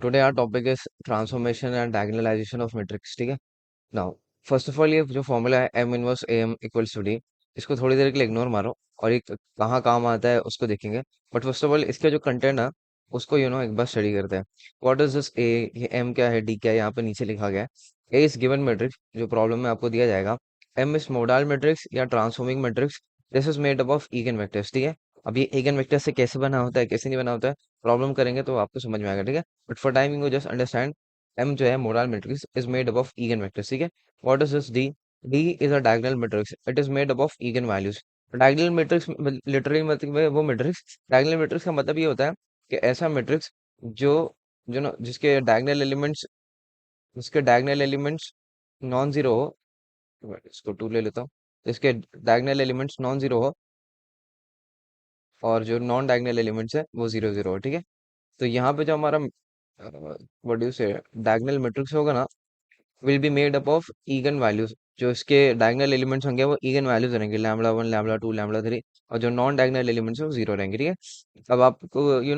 Today our topic is transformation and diagonalization of matrix. ठीक है। Now first of all ये जो formula है M inverse A M equals to D, इसको थोड़ी देर के लिए इग्नोर मारो और ये कहाँ काम आता है उसको देखेंगे। बट फर्स्ट ऑफ ऑल इसका जो कंटेंट है उसको एक बार स्टडी करते हैं। व्हाट इज दिस ए, ये एम क्या है, डी क्या है, यहाँ पे नीचे लिखा गया है। ए इज गिवन मैट्रिक्स, जो प्रॉब्लम में आपको दिया जाएगा। एम इज मोडाल मैट्रिक्स या transforming matrix. This is made up of eigen vectors. ठीक है। अब ये इगन वेक्टर से कैसे बना होता है, कैसे नहीं बना होता है, प्रॉब्लम करेंगे तो आपको समझ में आएगा। ठीक है। But for timing you just understand, M जो है modal matrix is made up of eigen vectors. ठीक है। What is this D? D is a diagonal matrix. It is made up of eigenvalues. Diagonal matrix literally मतलब है वो matrix. Diagonal matrix का मतलब ये होता है कि ऐसा मैट्रिक्स जो जो ना जिसके डायगोनल एलिमेंट्स नॉन जीरो हो। इसको टू ले लेता हूँ। जिसके डायगोनल एलिमेंट्स नॉन जीरो हो और जो नॉन डायगोनल एलिमेंट्स है वो जीरो जीरो हो। ठीक है। तो यहाँ पे जो हमारा व्हाट डू यू से डायगोनल मैट्रिक्स होगा ना, will be made up of eigen values. जो इसके डायगोनल एलिमेंट्स होंगे वो इगन वैल्यूज रहेंगे, lambda one, lambda to, lambda three. और जो नॉन डायगोनल एलिमेंट्स है वो जीरो रहेंगे। ठीक है। अब आपको ये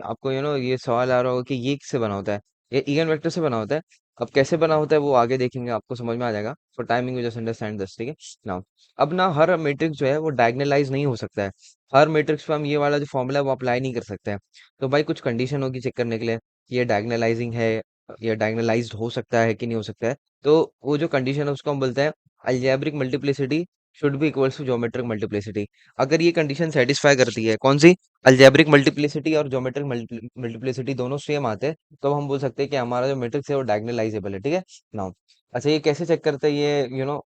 आपको ये सवाल आ रहा होगा कि ये किससे बना होता है। ये इगन वेक्टर से बना होता है। अब कैसे बना होता है वो आगे देखेंगे, आपको समझ में आ जाएगा। For timing you just understand this. ठीक है। नाउ अब ना हर मैट्रिक्स जो है वो डायगोनलाइज नहीं हो सकता है। हर मैट्रिक्स पे हम ये वाला जो फॉर्मूला है वो अप्लाई नहीं कर सकते हैं। तो भाई कुछ कंडीशन होगी चेक करने के लिए कि ये डायगोनलाइजिंग है या डायगोनलाइज्ड हो सकता है कि नहीं हो सकता है। तो वो जो कंडीशन है उसको हम बोलते हैं algebraic multiplicity should be equals to geometric multiplicity. अगर ये कंडीशन सेटिस्फाई करती है, कौन सी? अलजेब्रिक मल्टीप्लिसिटी और ज्योमेट्रिक मल्टीप्लिसिटी दोनों सेम आते हैं, तो हम बोल सकते हैं कि हमारा जो मैट्रिक्स है वो डायगोनलाइजेबल है। ठीक है। नाउ अच्छा, ये कैसे चेक करते हैं ये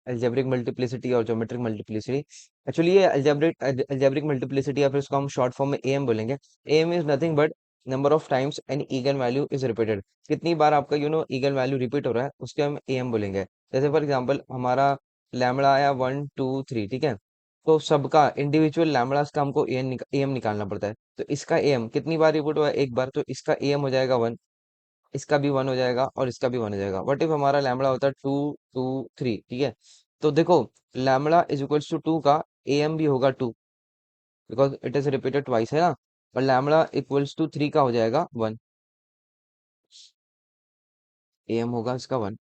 अलजेब्रिक मल्टीप्लिसिटी और ज्योमेट्रिक मल्टीप्लिसिटी? एक्चुअली ये अलजेब्रिक मल्टीप्लिसिटी या फिर इसको हम शॉर्ट फॉर्म में एम बोलेंगे। M is nothing but number of times an eigen value is repeated. कितनी बार आपका ईगन वैल्यू रिपीट हो रहा है उसके हम एम बोलेंगे। जैसे फॉर एग्जांपल हमारा लैम्बडा आया वन टू थ्री। ठीक है। तो सबका इंडिविजुअल लैम्बडास का हमको एम निकालना पड़ता है। तो इसका एम कितनी बार रिपीट हुआ है? एक बार। तो इसका एम हो जाएगा वन, इसका भी वन हो जाएगा और इसका भी वन हो जाएगा। वट इफ हमारा लैम्बडा होता है टू टू थ्री। ठीक है। तो देखो, lambda is equals to two का एम भी होगा two, because it is repeated twice, है ना। और लैम्बडा इक्वल्स टू थ्री का हो जाएगा वन, एम होगा इसका वन।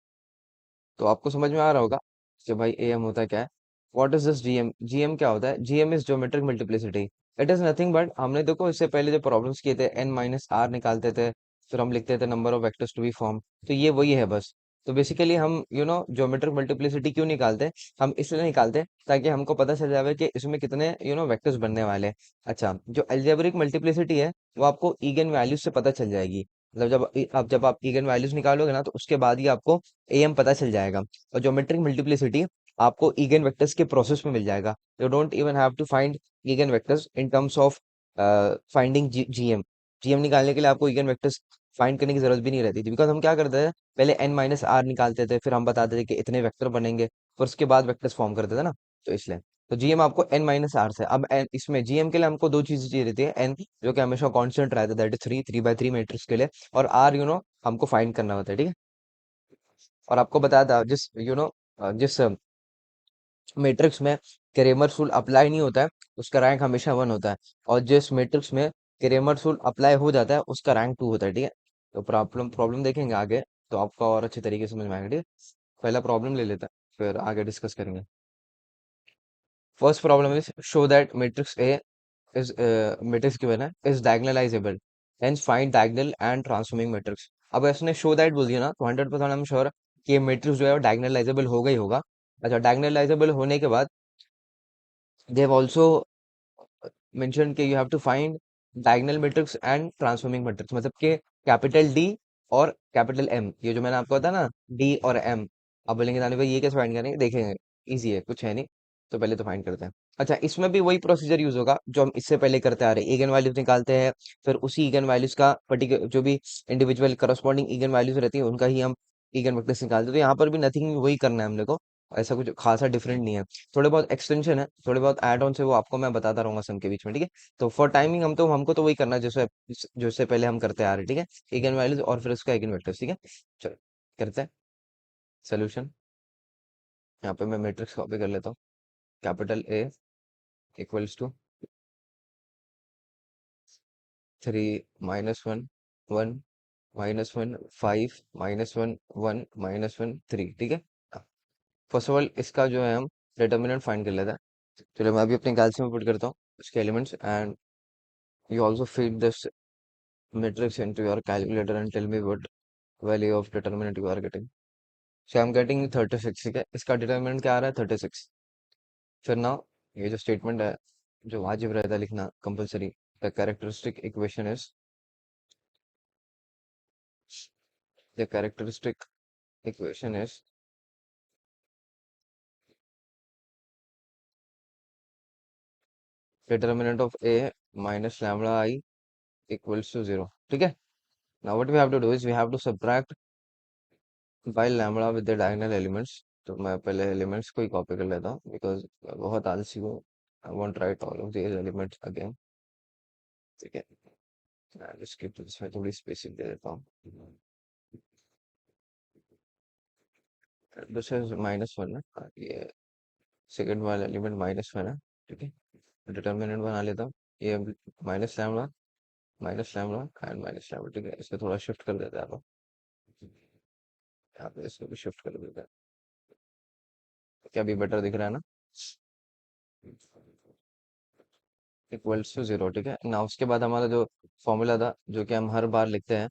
तो आपको समझ में आ रहा होगा कि भाई एम होता क्या है। What is this GM? GM क्या होता है? GM is geometric multiplicity. It is nothing but, हमने देखो इससे पहले जो प्रॉब्लम्स किए थे एन माइनस आर निकालते थे, फिर हम लिखते थे number of vectors to be form. तो ये वही है बस। तो बेसिकली हम ज्योमेट्रिक मल्टीप्लिसिटी क्यों निकालते हैं? हम इसलिए निकालते हैं ताकि हमको पता चल जाए कि इसमें कितने वेक्टर्स बनने वाले हैं। अच्छा, जो अलजेब्रिक मल्टीप्लिसिटी है वो आपको इगन वैल्यूज से पता चल जाएगी। मतलब जब आप इगन वैल्यूज निकालोगे ना तो उसके बाद ही आपको एम पता चल जाएगा। और ज्योमेट्रिक मल्टीप्लिसिटी आपको इगन वेक्टर्स के प्रोसेस में मिल जाएगा। You don't even have to find eigen vectors in terms of finding GM. GM निकालने के लिए आपको इगन वेक्टर्स फाइंड करने की जरूरत भी नहीं रहती थी, बिकॉज हम क्या करते थे, पहले एन माइनस आर निकालते थे, फिर हम बताते थे कि इतने वेक्टर बनेंगे, फिर उसके बाद वेक्टर्स फॉर्म करते थे ना। तो इसलिए तो जीएम आपको एन माइनस आर से। अब इसमें जीएम के लिए हमको दो चीजें चाहिए रहती है। एन जो कि हमेशा कांस्टेंट रहता है, that is three, three by three matrix के लिए। और आर हमको फाइंड करना होता है। ठीक है। और आपको बताया था जिस मैट्रिक्स में क्रेमर्स रूल अप्लाई नहीं होता है उसका रैंक हमेशा वन होता है। और जिस मैट्रिक्स में क्रेमर्स रूल अप्लाई हो जाता है उसका रैंक टू होता है। ठीक है। तो प्रॉब्लम प्रॉब्लम देखेंगे आगे, तो आपका और अच्छे तरीके से समझ में आएगा। ठीक है। पहला प्रॉब्लम ले लेते हैं, फिर आगे डिस्कस करेंगे। First problem is show that matrix A is matrix given है is diagonalizable, hence find diagonal and transforming matrix. अब इसने शो दैट बोल दिया ना, तो 100% हम श्योर कि ये मैट्रिक्स जो है वो डायगोनलाइजेबल होगा ही होगा। अच्छा, डायगोनलाइजेबल होने के बाद दे हैव आल्सो मेंशन कि you have to find diagonal matrix and transforming matrix, मतलब कि कैपिटल डी और कैपिटल एम, ये जो मैंने आपको बताया ना, डी और एम। अब बोलेंगे नानी भाई ये कैसे फाइंड करेंगे, देखेंगे। इजी है, कुछ है नहीं। तो पहले तो फाइंड करते हैं। अच्छा, इसमें भी वही प्रोसीजर यूज होगा जो हम इससे पहले करते आ रहे हैं। इगन वैल्यूज निकालते हैं, फिर उसी इगन वैल्यूज का पर्टिकुलर जो भी इंडिविजुअल करस्पॉन्डिंग इगन वैल्यूज रहती है उनका ही हम इगन वेक्टर्स निकालते हैं। तो यहाँ पर भी नथिंग, वही करना है हम लोग को। ऐसा कुछ खासा डिफरेंट नहीं है। थोड़े बहुत एक्सटेंशन है, थोड़े बहुत एड ऑन है, वो आपको मैं बताता रहूंगा सम के बीच में। ठीक है। तो फॉर टाइमिंग हमको तो वही करना है जैसे जो इससे पहले हम करते आ रहे हैं। ठीक है। इगन वैल्यूज और फिर उसका इगन वेक्टर्स। ठीक है। चलो करते हैं सोल्यूशन। यहाँ पे मैं मैट्रिक्स कॉपी कर लेता हूँ। Capital A equals to three minus one one, -1, 5, -1, 1, -1, 3, ठीक है। फर्स्ट ऑफ ऑल इसका जो है हम डिटर्मिनेंट फाइंड कर लेते हैं। चलो मैं अभी अपने कैलकुलेटर में पुट करता हूँ उसके elements, and you also feed this matrix into your calculator and tell me what value of determinant you are getting. So I'm getting 36, ठीक है। इसका डिटर्मिनेंट क्या आ रहा है? 36। फिर ना ये जो स्टेटमेंट है जो वाजिब रहता है लिखना compulsory, the characteristic equation is, the characteristic equation is determinant of A minus lambda I equals to 0, ठीक है। Now what we have to do is we have to subtract by lambda with the diagonal elements. तो मैं पहले elements को ही copy कर लेता हूँ because बहुत आलसी हूँ। I want right all of these elements again, ठीक है। इसकी तो इसमें थोड़ी स्पेसिंग दे देता हूँ। दिस इज -1 है, ये सेकंड वाला एलिमेंट -1 है, ठीक है। डिटर्मिनेंट बना लेता हूँ, ये minus lambda, and minus lambda, ठीक है। इसको थोड़ा शिफ्ट कर देते हैं आप, यहाँ पे इसको भी शिफ्ट कर देते हैं। क्या भी बेटर दिख रहा है ना? इक्वल्स टू 0, ठीक है ना। उसके बाद हमारा जो फॉर्मूला था जो कि हम हर बार लिखते हैं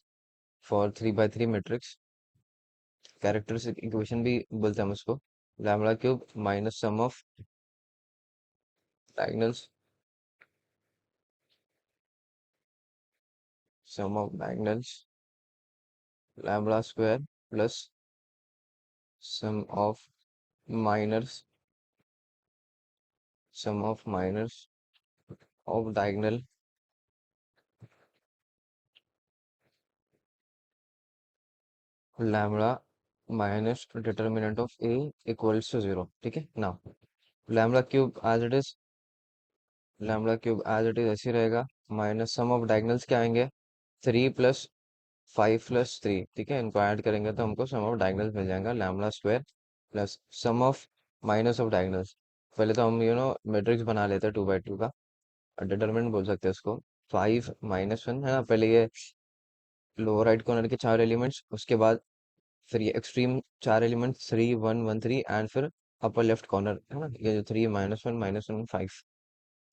for 3 by 3 matrix, characteristic equation भी बोलते हैं हम उसको, lambda cube minus diagonals sum of diagonals lambda square plus sum of minus sum of minus of diagonal lambda minus determinant of A equals to 0, ठीक है ना। Lambda cube as it is, lambda cube as it is ऐसे रहेगा, minus sum of diagonals क्या आएंगे? 3 + 5 + 3, ठीक है। इनको ऐड करेंगे तो हमको सम ऑफ डायगोनल्स मिल जाएगा, lambda square plus sum of minus of diagonals. पहले तो हम मैट्रिक्स बना लेते हैं 2 by 2 का, डिटरमिनेंट बोल सकते हैं इसको। 5 - 1 है ना, पहले ये लोअर राइट कॉर्नर के 4 एलिमेंट्स, उसके बाद फिर ये एक्सट्रीम 4 एलिमेंट्स 3 1 1 3, एंड फिर अपर लेफ्ट कॉर्नर है ना, ये जो 3 - 1 - 1 5,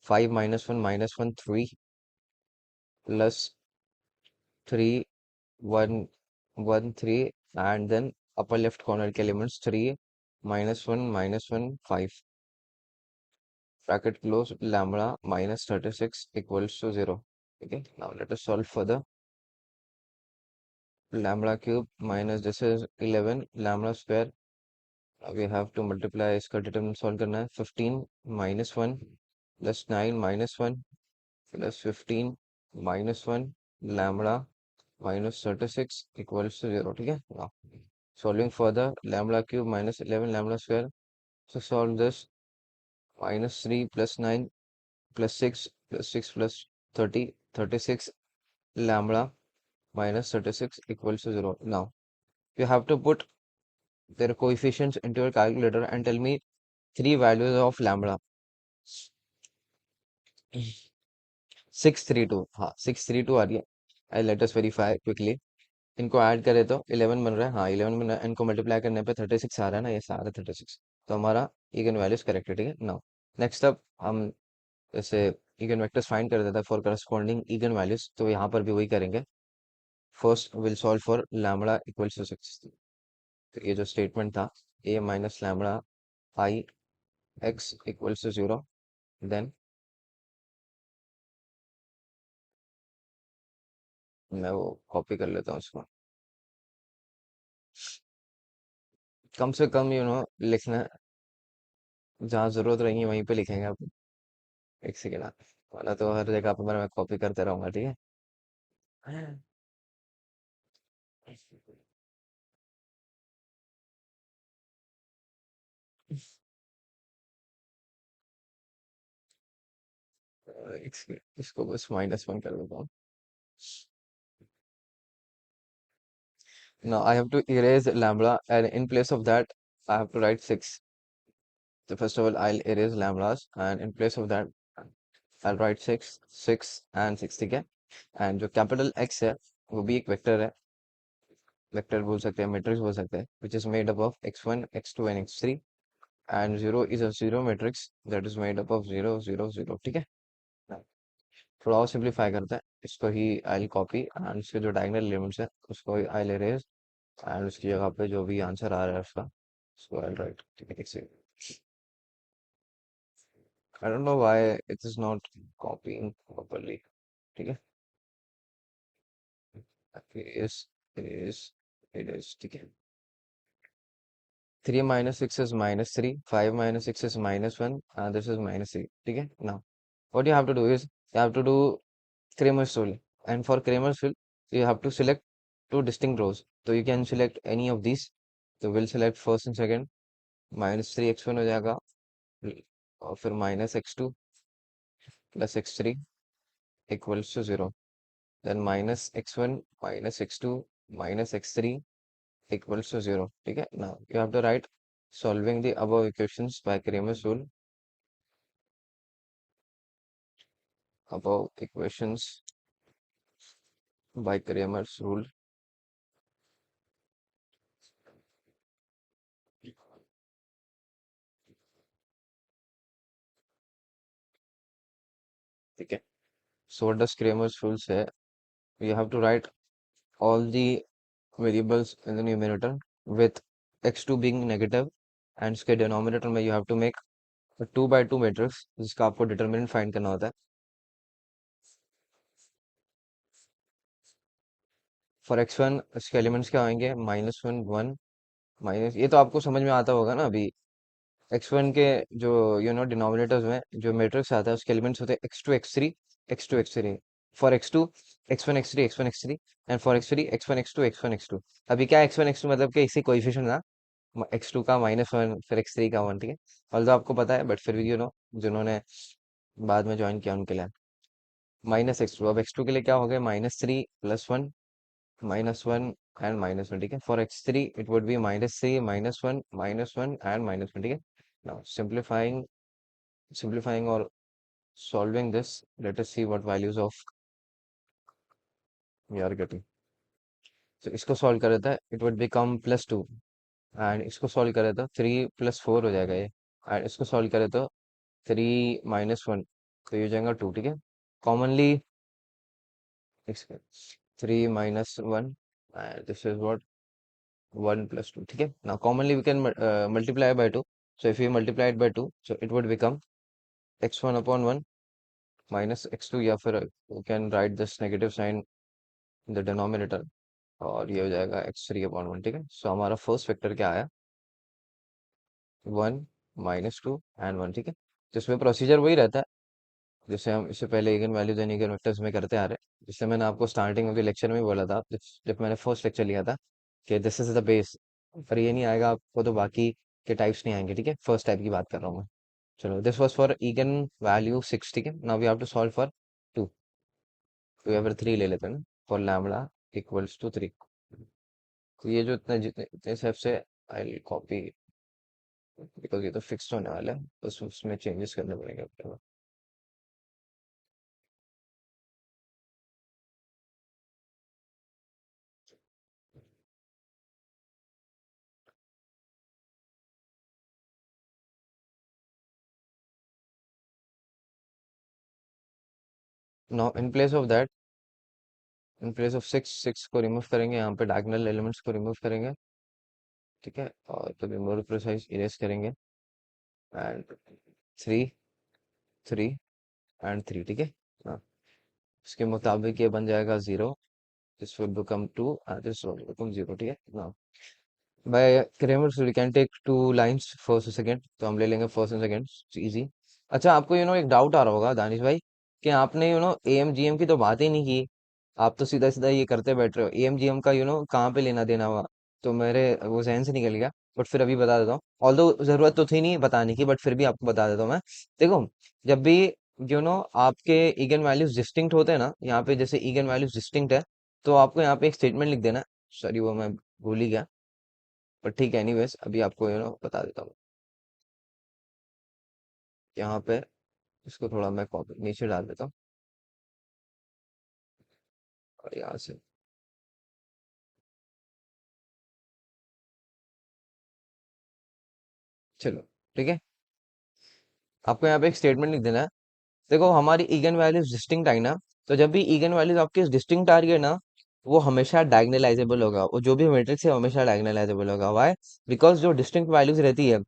5 - 1 - 1 3 plus 3 1 1 3, and then upper left corner के elements 3 - 1 - 1 5, bracket close, lambda minus 36 equals to 0, okay। Now let us solve for the lambda cube minus this is 11 lambda square। Now we have to multiply, इसका determinant solve करना है। 15 - 1 plus 9 - 1 plus 15 - 1 lambda minus 36 equals to 0, ठीक है। Now solving for the lambda cube minus 11 lambda square. So solve this, -3 plus 9 plus 6 plus 6 plus 30, 36 lambda minus 36 equals to 0. Now you have to put their coefficients into your calculator and tell me three values of lambda. 632, हाँ 632 आ रही है। I let us verify quickly. इनको add करें तो 11 बन रहा है, हाँ 11 बन रहा है। इनको मल्टीप्लाई करने पे 36 आ रहा है ना, ये सारा 36। तो हमारा इगन वैल्यूज करेक्ट है, ठीक है। नाउ नेक्स्ट अप हम जैसे इगन वेक्टर्स फाइंड कर देता है फॉर करस्पॉन्डिंग इगन वैल्यूज, तो यहाँ पर भी वही करेंगे। First will solve for lambda equals to 6। तो ये जो स्टेटमेंट था, A minus lambda I X equals to 0, then मैं वो कॉपी कर लेता हूँ उसको। कम से कम लिखना, जहाँ जरूरत रहेगी वहीं पे लिखेंगे आप। एक सेकेंड, वरना तो हर जगह पर मैं कॉपी करते रहूंगा, ठीक है। इसको बस -1 कर देता हूँ। Now I have to erase lambda, and in place of that I have to write 6. So first of all I'll erase lambdas, and in place of that I'll write 6 6 and 6, ठीक है। and जो capital X है वो भी एक vector है, vector बोल सकते हैं, मैट्रिक्स बोल सकते हैं, which is made up of x1 x2 and x3, and zero is a zero matrix that is made up of zero zero zero, ठीक है। थोड़ा और सिंप्लीफाई करते हैं इसको ही, आई कॉपी एंड उसके जो डायगोनल एलिमेंट्स है उसको आई इरेज, एंड उसकी जगह पे जो भी आंसर आ रहा है उसका उसको आई राइट, ठीक है। एक second, I don't know why it is not copying properly, ठीक है। इज इज इट इज, ठीक है। 3 minus 6 is minus 3, 5 minus 6 is minus 1, and this is minus 3, ठीक है। Now what you have to do is you have to do Cramer's rule, and for Cramer's rule you have to select two distinct rows, so you can select any of these, so we'll select first and second, minus 3 x1 हो जाएगा, और फिर minus x2 plus x3 equals to 0, then minus x1 minus x2 minus x3 equals to 0, ठीक है। Now you have to write solving the above equations by Cramer's rule, above equations by Cramer's rule, ठीक है। So what does Cramer's rule say? You have to write all the variables in the numerator with x2 being negative, and इसके denominator में you have to make a 2 by 2 matrix जिसका आपको determinant find करना होता है। For x1 इसके elements क्या होंगे, -1 1 माइनस, ये तो आपको समझ में आता होगा ना अभी। x1 के जो डिनोमिनेटर्स में जो मैट्रिक्स आता है उसके एलिमेंट्स होते हैं x2 x3 x2 x3, for x2 x1 x3 x1 x3, and for x3 x1 x2 x1 x2। अभी क्या x1 x2 मतलब कि इसी कोएफिशिएंट ना, x2 का -1 फिर x3 का 1, ठीक है। ऑल्दो आपको पता है बट फिर भी जिन्होंने बाद में ज्वाइन किया उनके लिए -x2, अब x2 के लिए क्या हो गया, -3 +1 -1 एंड -1, ठीक है। For x3 it would B -3 -1 -1 and -1, ठीक है। Now simplifying or solving this, let us see what values of we are getting. So इसको सॉल्व करे था इट वुड बिकम +2, एंड इसको सॉल्व करे तो 3 + 4 हो जाएगा ये, एंड इसको सॉल्व करे तो 3 -1, तो ये हो जाएगा 2, ठीक है। Commonly 3 -1 and this is what 1 + 2, ठीक है। Now commonly we can multiply by 2, so if you multiply it by 2, so it would become x1 upon 1 minus x2, या फिर you can write this negative sign in the denominator, और ये हो जाएगा x3 upon 1, ठीक है। सो हमारा first vector क्या आया, 1 -2 एंड 1, ठीक है। तो इसमें प्रोसीजर वही रहता है जैसे हम इससे पहले eigen values and eigen vectors में करते आ रहे हैं, जिससे मैंने आपको स्टार्टिंग में लेक्चर में बोला था, जब मैंने फर्स्ट लेक्चर लिया था, कि दिस इज द बेस। पर ये नहीं आएगा आपको तो बाकी के टाइप्स नहीं आएंगे, ठीक है। फर्स्ट टाइप की बात कर रहा हूँ मैं। चलो, this was for eigen value 6, ठीक है। Now we have to solve for 2, तो या फिर 3 ले लेते हैं ना, फॉर लैम्बडा इक्वल्स टू 3। तो ये जो इतने जितने इतने स्टेप से आई कॉपी, बिकॉज ये तो फिक्स्ड होने वाला है, बस उसमें चेंजेस करने पड़ेंगे अपने को। नाउ इन प्लेस ऑफ 6, 6 को रिमूव करेंगे, यहाँ पे डायगोनल एलिमेंट्स को रिमूव करेंगे, ठीक है। और तो भी मोर प्रिसाइज इरेज करेंगे, एंड 3 3 एंड 3, ठीक है। हाँ, इसके मुताबिक ये बन जाएगा 0, this will become 2 and this will become 0, ठीक है ना। By Cramer's we can take two lines, first और सेकंड, तो हम ले लेंगे फर्स्ट एंड सेकंड, इजी। अच्छा, आपको एक डाउट आ रहा होगा दानिश भाई, कि आपने एएम जीएम की तो बात ही नहीं की, आप तो सीधा सीधा ये करते बैठ रहे हो, एएम जीएम का कहाँ पे लेना देना हुआ, तो मेरे वो जहन से निकल गया। बट फिर अभी बता देता हूँ, ऑल्दो जरूरत तो थी नहीं बताने की, बट फिर भी आपको बता देता हूँ मैं। देखो, जब भी आपके इगन वैल्यूज डिस्टिंक्ट होते हैं ना, यहाँ पे जैसे इगन वैल्यूज डिस्टिंक्ट है, तो आपको यहाँ पे एक स्टेटमेंट लिख देना। सॉरी, वो मैं भूल ही गया, पर ठीक है, एनीवेज अभी आपको बता देता हूँ। यहाँ पे इसको थोड़ा मैं कॉपी नीचे डाल देता हूँ, और यहाँ से चलो ठीक है, आपको यहाँ पे एक स्टेटमेंट लिख देना है। देखो हमारी इगन वैल्यूज डिस्टिंक्ट आई ना, तो जब भी इगन वैल्यूज आपके डिस्टिंक्ट आ रही है ना, वो हमेशा डायगोनलाइजेबल होगा, वो जो भी मैट्रिक्स है वो हमेशा डायगोनलाइजेबल होगा। व्हाई? बिकॉज जो डिस्टिंक्ट वैल्यूज रहती है,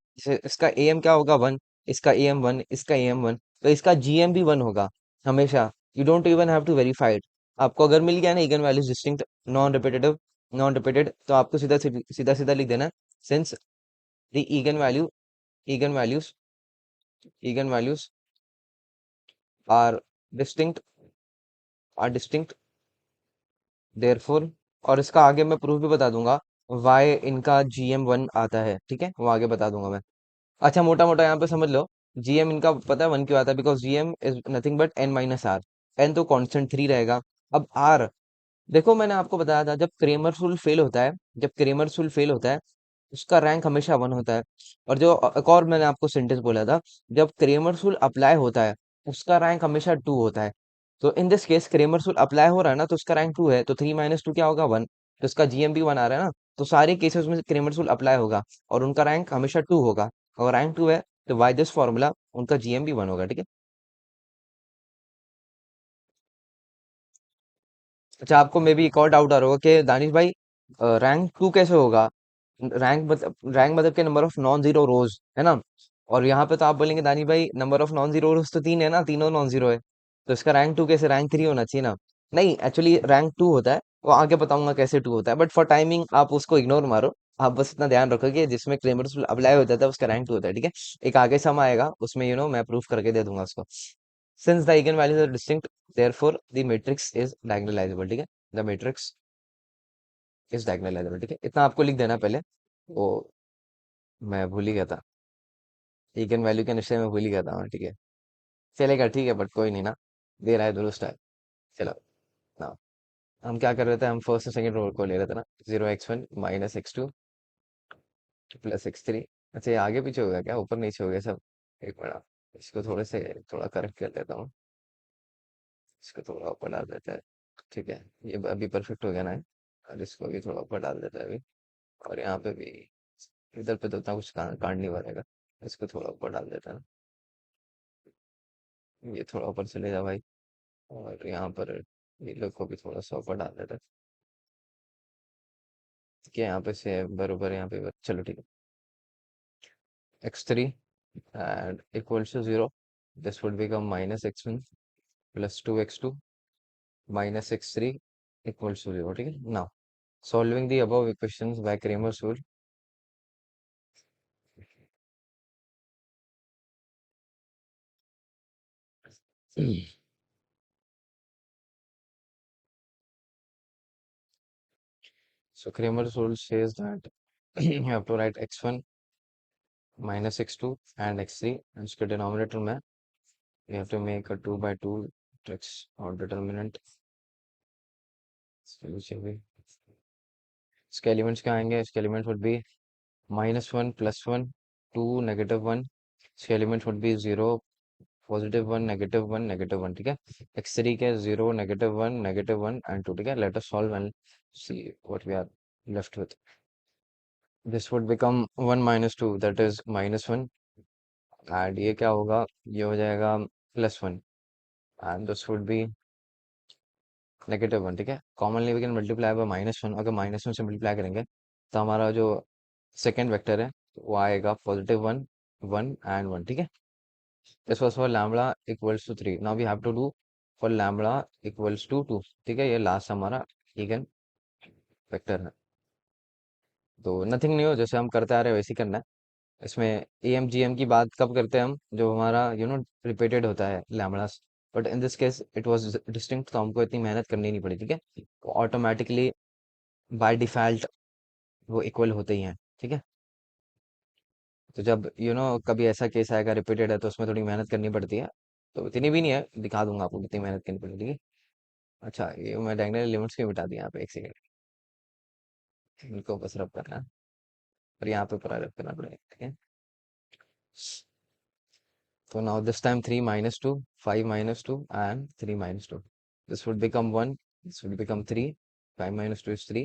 इसका एम क्या होगा, वन, इसका एम वन, इसका एम वन, तो इसका जीएम भी वन होगा हमेशा। You don't even have to verify it. आपको अगर मिल गया ना eigen values distinct, non repetitive, non repeated, तो आपको सीधा सीधा सीधा लिख देना, since the eigen values eigen values are distinct distinct therefore, और इसका आगे मैं प्रूफ भी बता दूंगा, वाई इनका जीएम वन आता है, ठीक है, वो आगे बता दूंगा मैं। अच्छा मोटा मोटा यहाँ पे समझ लो, जीएम इनका पता है वन क्यों आता है, because GM is nothing but N minus R. N तो कांस्टेंट थ्री रहेगा। अब आर, देखो मैंने आपको बताया था, जब क्रेमर्स रूल फेल होता है, जब क्रेमर्स रूल फेल होता है, उसका रैंक हमेशा वन होता है। और जो एक और मैंने आपको सेंटेंस बोला था, जब क्रेमर्स रूल अप्लाई होता है, उसका रैंक हमेशा टू होता है। तो in this case Cramer's rule apply हो रहा है ना, तो उसका रैंक टू है, तो थ्री माइनस टू क्या होगा, वन। तो उसका जीएम भी वन आ रहा है ना, तो सारे केसेस में क्रेमर्स रूल अप्लाई होगा, और उनका रैंक हमेशा टू होगा। और रैंक टू है, तो बाय दिस फॉर्मूला उनका जीएम भी वन होगा, ठीक है। अच्छा आपको मे बी एक और डाउट आ रहा होगा कि दानिश भाई, रैंक टू कैसे होगा? रैंक मतलब के नंबर ऑफ नॉन जीरो रोज है ना। और यहाँ पे तो आप बोलेंगे दानिश भाई, नंबर ऑफ नॉन जीरो रोज तो तीन है ना, तीनों नॉन जीरो है, तो इसका रैंक टू कैसे, रैंक थ्री होना चाहिए ना। नहीं, एक्चुअली रैंक टू होता है, वो आगे बताऊंगा कैसे टू होता है, बट फॉर टाइमिंग आप उसको इग्नोर मारो। आप बस इतना ध्यान रखो कि जिसमें क्लेमर्स अप्लाई हो जाता है उसका रैंक टू होता है, ठीक है। एक आगे सम आएगा, उसमें मैं प्रूफ करके दे दूंगा उसको। Since the eigenvalues are distinct, therefore the matrix is diagonalizable, ठीक है। The matrix is diagonalizable, ठीक है, इतना आपको लिख देना पहले। वो मैं भूल ही गया था, इगन वैल्यू के निश्चय में भूल ही गया था, हाँ, ठीक है। चलेगा, ठीक है, बट कोई नहीं ना, दे रहा है दुरुस्त है। चलो ना, हम क्या कर रहे थे, हम फर्स्ट और सेकंड रोल को ले रहे थे ना, zero x one minus X two plus x three. अच्छा ये आगे पीछे हो गया क्या, ऊपर नीचे हो गया सब? एक मिनट, इसको थोड़ा करेक्ट कर लेता हूँ, इसको थोड़ा ऊपर डाल देता है, ठीक है। ये अभी परफेक्ट हो गया ना, और इसको भी थोड़ा ऊपर डाल देता है अभी। और यहाँ पे भी, इधर पे तो उतना कुछ कांड नहीं बनेगा, इसको थोड़ा ऊपर डाल देता है ना, ये थोड़ा ऊपर चले जा भाई। और यहाँ पर ये लोग को भी थोड़ा सा ऊपर डाल देता है, कि यहाँ पे से बरोबर, यहाँ पे चलो ठीक है। X three and equals to zero, this would become minus X one plus two X two minus X three equals to zero, ठीक है। Now solving the above equations by Cramer's rule. So Kramer's rule says that you have to write x1 minus x2 and x3, and उसके denominator में you have to make a 2 by 2 matrix or determinant, which will be, इसके elements क्या आएंगे, इसके elements would be minus one plus one, two negative one, इसके elements would be zero positive one negative one, ठीक है। X three के zero negative one and two, ठीक है। Let us solve and see what we are left with. This would become one minus two, that is minus one, and ये क्या होगा, ये हो जाएगा plus one, and this would be negative one, ठीक है। Commonly we can multiply by minus one, अगर minus one से मल्टीप्लाई करेंगे तो हमारा जो सेकेंड वेक्टर है वो आएगा positive one, one and one, ठीक है। This was for lambda equals to three, now we have to do for lambda equals to two, ठीक है। ये लास्ट हमारा इगन वेक्टर है, तो नथिंग न्यू, जैसे हम करते आ रहे हैं वैसे ही करना है। इसमें ए एम जी एम की बात कब करते हैं हम, जो हमारा रिपीटेड होता है lambdas, but in this case it was distinct, तो हमको इतनी मेहनत करनी नहीं पड़ी, ठीक है। तो ऑटोमेटिकली बाय डिफॉल्ट वो इक्वल होते ही हैं, ठीक है। तो जब कभी ऐसा केस आएगा रिपीटेड है, तो उसमें थोड़ी मेहनत करनी पड़ती है, तो इतनी भी नहीं है, दिखा दूंगा आपको कितनी मेहनत करनी पड़ेगी, ठीक है। अच्छा ये मैं डायगोनल एलिमेंट्स क्यों मिटा दिया यहाँ पे, एक सेकंड, इनको बस रब करना है, और यहाँ पे पूरा रब करना पड़ेगा, ठीक है। So now this time 3 minus 2, 5 minus 2 and 3 minus 2. This would become 1, this would become 3, 5 minus 2 is 3,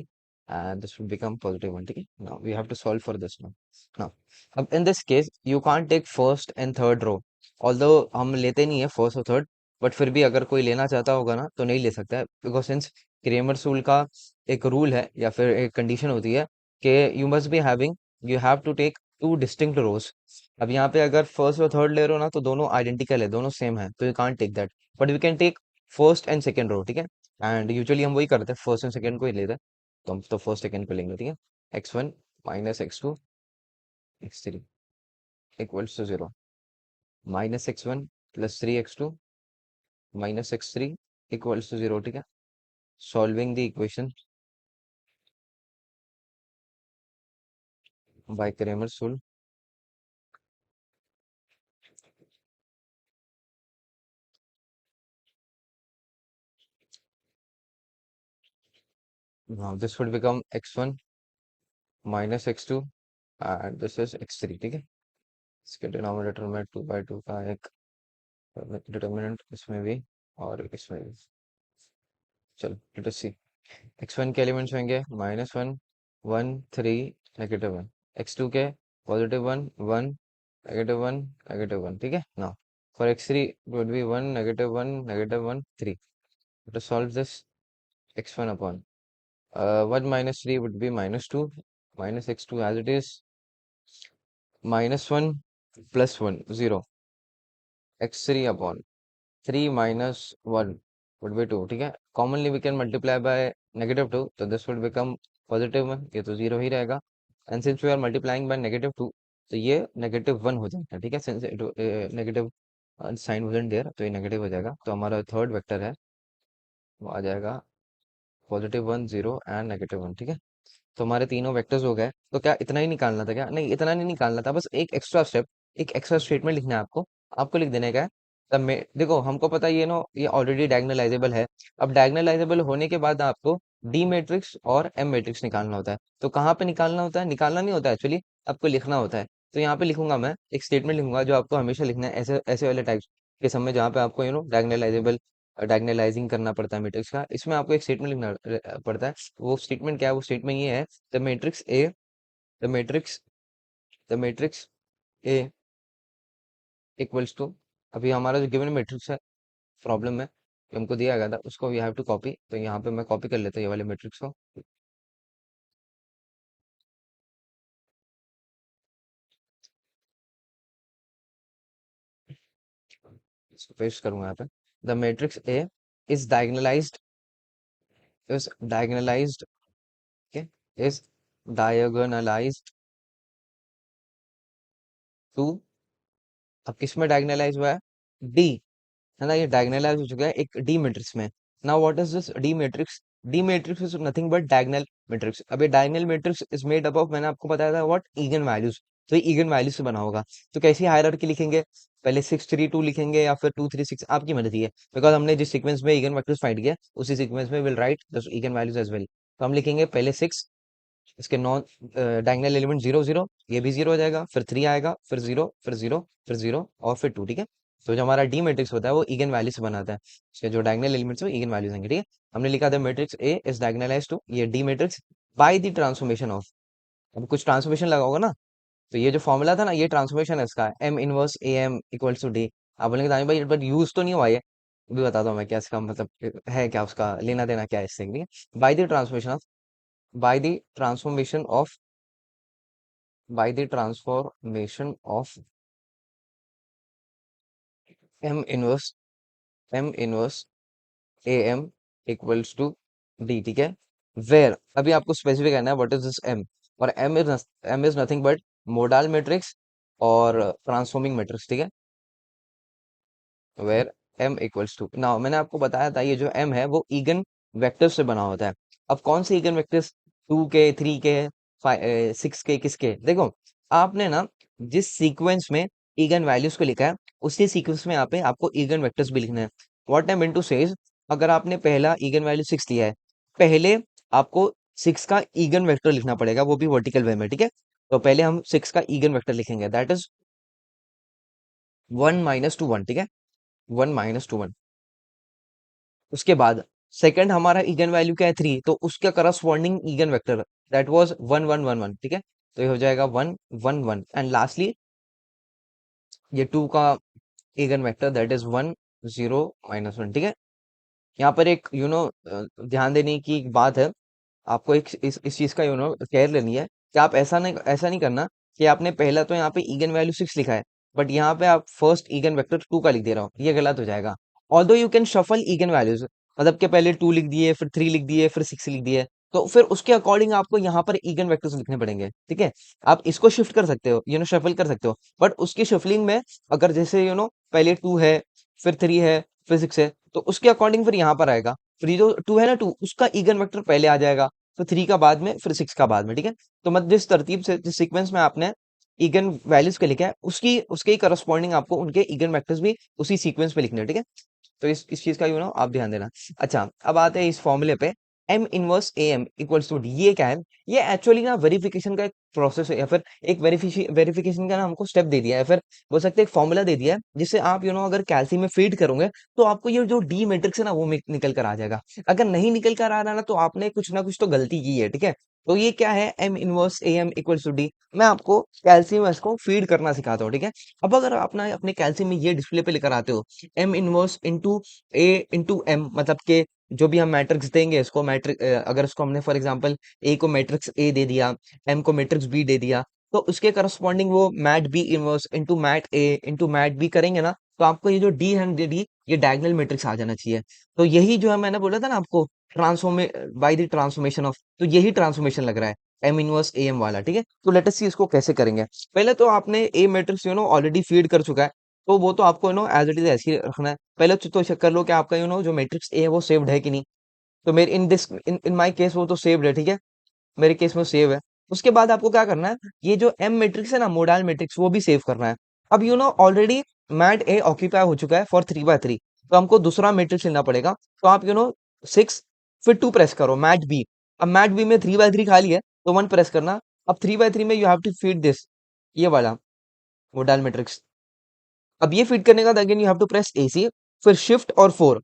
and this will become positive 1. ठीक है, now we have to solve for this now अब in this case you can't take first and third row, although हम लेते नहीं है first और third, but फिर भी अगर कोई लेना चाहता होगा ना तो नहीं ले सकता है, बिकॉज सिंस क्रेमर्स रूल का एक रूल है या फिर एक कंडीशन होती है कि you must be having, you have to take two distinct rows. अब यहाँ पे अगर फर्स्ट और थर्ड ले रहे हो ना तो दोनों आइडेंटिकल है, दोनों सेम है, तो you can't take that, but we can take first and second row. ठीक है, एंड यूजुअली हम वही करते हैं, फर्स्ट एंड सेकंड को ही लेते हैं, तो हम तो फर्स्ट सेकंड को लेंगे। ठीक है, x1 minus x2 x3 equals to 0, minus x1 plus 3x2 minus x3 equals to 0। ठीक है, solving the equation by Cramer's rule. now this would become x1 minus x2 and this is x3। ठीक है, इसके denominator में 2/2 का एक determinant इसमें भी और इसमें भी। चलो लेट अस सी, x1 के एलिमेंट्स होंगे -1 1 3 -1, x2 के +1 1 -1 -1। ठीक है, now for x3 it would be 1 -1 -1 3। let us solve this, x1 upon 1 minus 3 would be -2 minus x2 as it is, -1 plus 1 0, x3 upon 3 minus 1 would be 2। ठीक है, commonly we can multiply by -2, तो this would become +1, ये तो 0 ही रहेगा, and since we are multiplying by -2 तो ये -1 हो जाएगा। ठीक है, since negative sign wasn't there तो ये नेगेटिव हो जाएगा, तो हमारा थर्ड वेक्टर है वो आ जाएगा +1 0 एंड -1। ठीक है, तो हमारे तीनों वेक्टर्स हो गए, तो क्या इतना ही निकालना था? क्या नहीं, इतना नहीं निकालना था, बस एक एक्स्ट्रा स्टेप, एक एक्स्ट्रा स्टेटमेंट लिखना है आपको। आपको लिख देने का है तब में, देखो हमको पता है ये नो ये ऑलरेडी डायगोनलाइजेबल है। अब डायगोनलाइजेबल होने के बाद आपको डी मैट्रिक्स और एम मैट्रिक्स निकालना होता है। तो कहाँ पे निकालना होता है? निकालना नहीं होता एक्चुअली, आपको लिखना होता है। तो यहाँ पे लिखूंगा मैं एक स्टेटमेंट लिखूंगा जो आपको हमेशा लिखना है ऐसे ऐसे वाले टाइप्स के समय जहाँ पे आपको डायगोनलाइजेबल डायगोनलाइजिंग करना पड़ता है मैट्रिक्स का, इसमें आपको एक स्टेटमेंट लिखना पड़ता है। वो स्टेटमेंट क्या है? वो स्टेटमेंट ये है, the matrix A, the matrix the matrix A equals to, अभी हमारा जो गिवन मैट्रिक्स है प्रॉब्लम में जो हमको दिया गया था उसको वी हैव टू कॉपी, तो यहाँ पे मैं कॉपी कर लेता हूँ ये वाले मैट्रिक्स को, इसको पेस्ट करूंगा यहाँ पे। The matrix A is diagonalized, is diagonalized, okay, is diagonalized to, अब किस में डायगोनलाइज हुआ है? डी, है ना, ये डायगोनलाइज हो चुका है एक डी मैट्रिक्स में। Now what is this D matrix? D matrix is nothing but diagonal matrix. अब ये diagonal matrix is made up of, मैंने आपको बताया था व्हाट, इगन वैल्यूज। तो ये इगन वैल्यूज से बना होगा। तो कैसी हायरार्की लिखेंगे? पहले 6 3 2 लिखेंगे या फिर 2 3 6, आपकी मर्जी है, बिकॉज हमने जिस सीक्वेंस में इगन वेक्टर्स फाइंड किया उसी सीक्वेंस में will write the eigen values as well. तो हम लिखेंगे पहले 6, इसके नॉन डायगोनल एलिमेंट 0 0, ये भी 0 हो जाएगा, फिर 3 आएगा, फिर 0 फिर 0 फिर 0 और फिर 2। ठीक है, तो जो हमारा डी मैट्रिक्स होता है वो इगन वैल्यू से बनाता है, इसके जो डायगोनल एलिमेंट्स है वो इगन वैल्यूज होंगे। ठीक है, हमने लिखा था matrix A is diagonalized to ये D matrix bye the transformation of, अब कुछ ट्रांसफॉर्मेशन लगा होगा ना, तो ये जो फॉर्मूला था ना ये ट्रांसफॉर्मेशन है इसका, M inverse A M equals to D. आप बोलेंगे दानी भाई बट यूज तो नहीं हुआ ये, भी बताता हूँ मैं क्या इसका मतलब है, क्या उसका लेना देना क्या है इससे। ठीक है, by the transformation of, bye the transformation of, by the transformation of m inverse, m inverse am equals to d। ठीक है, where अभी आपको स्पेसिफिक करना है व्हाट इज दिस m, और m is nothing but modal matrix और transforming matrix. ठीक है, where m equals to, now मैंने आपको बताया था ये जो m है वो इगन वेक्टर से बना होता है। अब कौन से इगन वेक्टर्स? 2 के, 3 के, 6 के, किसके? देखो आपने ना जिस सीक्वेंस में इगन वैल्यूज को लिखा है उसी सीक्वेंस में यहाँ पे आपको इगन वेक्टर्स भी लिखना है। What I mean to says, अगर आपने पहला इगन वैल्यू 6 लिया है, पहले आपको 6 का इगन वेक्टर लिखना पड़ेगा, वो भी वर्टिकल वे में। ठीक है, तो पहले हम 6 का इगन वेक्टर लिखेंगे, दैट इज 1 - 2 1। ठीक है, 1 - 2 1, उसके बाद सेकंड हमारा इगन वैल्यू क्या है 3, तो उसका corresponding eigen vector that was 1 1 1 1, ठीक है। तो ये हो जाएगा 1 1 1, एंड लास्टली ये 2 का इगन वेक्टर दैट इज 1 0 -1, ठीक है। यहाँ पर एक ध्यान देने की एक बात है, आपको एक इस चीज का केयर लेनी है कि आप ऐसा नहीं करना कि आपने पहला तो यहाँ पे ईगन वैल्यू 6 लिखा है, बट यहाँ पे आप फर्स्ट ईगन वेक्टर 2 का लिख दे रहा हो, ये गलत हो जाएगा। Although you can shuffle again values, मतलब कि पहले 2 लिख दिए, फिर 3 लिख दिए, फिर 6 लिख दिए, तो फिर उसके अकॉर्डिंग आपको यहाँ पर ईगन वेक्टर्स लिखने पड़ेंगे, ठीक है। आप इसको शिफ्ट कर सकते हो, शफल कर सकते हो, बट उसकी शफलिंग में अगर जैसे पहले 2 है, फिर 3 है, फिर 6 है, तो उसके अकॉर्डिंग फिर यहाँ पर आएगा। फिर ये जो 2 है ना, 2 उसका ईगन वेक्टर पहले आ जाएगा, फिर 3 का बाद में, फिर 6 का बाद में, ठीक है। तो मतलब जिस तरतीब से, जिस सीक्वेंस में आपने इगन वैल्यूज के लिखा है, उसकी उसके ही करस्पॉन्डिंग आपको उनके इगन वेक्टर्स भी उसी सीक्वेंस में लिखने हैं, ठीक है। तो इस चीज का आप ध्यान देना। अच्छा, अब आते हैं इस फॉर्मूले पे, M inverse A M equals to D, ये क्या है? ये एक्चुअली ना वेरिफिकेशन का एक प्रोसेस है, या फिर एक वेरिफिकेशन का ना हमको स्टेप दे दिया है, फिर बोल सकते हैं एक फॉर्मूला दे दिया है, जिससे आप अगर कैल्सी में फीड करोगे, तो आपको ये जो डी मैट्रिक्स है ना, वो निकल कर आ जाएगा। अगर नहीं निकल कर आ रहा ना, तो आपने कुछ ना कुछ तो गलती की है, ठीक है। तो ये क्या है, M inverse A M equals to D, मैं आपको कैल्सी में इसको फीड करना सिखाता हूँ, ठीक है। अब अगर आप ना अपने कैल्सी में ये डिस्प्ले पे लेकर आते हो, एम इनवर्स इंटू ए इंटू एम, मतलब के जो भी हम मैट्रिक्स देंगे इसको, अगर इसको हमने फॉर एग्जांपल ए को मैट्रिक्स ए दे दिया, एम को मैट्रिक्स बी दे दिया, तो उसके करस्पॉन्डिंग वो mat B inverse into mat A into mat B करेंगे ना, तो आपको ये जो डी है डी, ये डायगोनल मैट्रिक्स आ जाना चाहिए। तो यही जो है, मैंने बोला था ना आपको, ट्रांसफॉर्मे बाय द ट्रांसफॉर्मेशन ऑफ, तो यही ट्रांसफॉर्मेशन लग रहा है एम इनवर्स ए एम वाला, ठीक है। तो लेट अस सी इसको कैसे करेंगे। पहले तो आपने ए मैट्रिक्स ऑलरेडी फीड कर चुका है, तो वो तो आपको एज इट इज ऐसे ही रखना है। पहले तो चेक कर लो कि आपका जो मैट्रिक्स ए है वो सेव्ड है कि नहीं। तो मेरे इन माय केस वो तो सेव्ड है, ठीक है, मेरे केस में सेव है। उसके बाद आपको क्या करना है, ये जो एम मैट्रिक्स है ना, मोडाइल मैट्रिक्स, वो भी सेव करना है। अब ऑलरेडी मैट ए ऑक्यूपाई हो चुका है फॉर 3 by 3, तो हमको दूसरा मैट्रिक्स लेना पड़ेगा। तो आप 6, फिर 2 प्रेस करो, मैट बी। अब मैट बी में 3 by 3 खाली है, तो 1 प्रेस करना। अब 3 by 3 में you have to feed this, ये वाला मोडाइल मैट्रिक्स। अब ये फीड करने का again you have to press AC, फिर शिफ्ट और 4।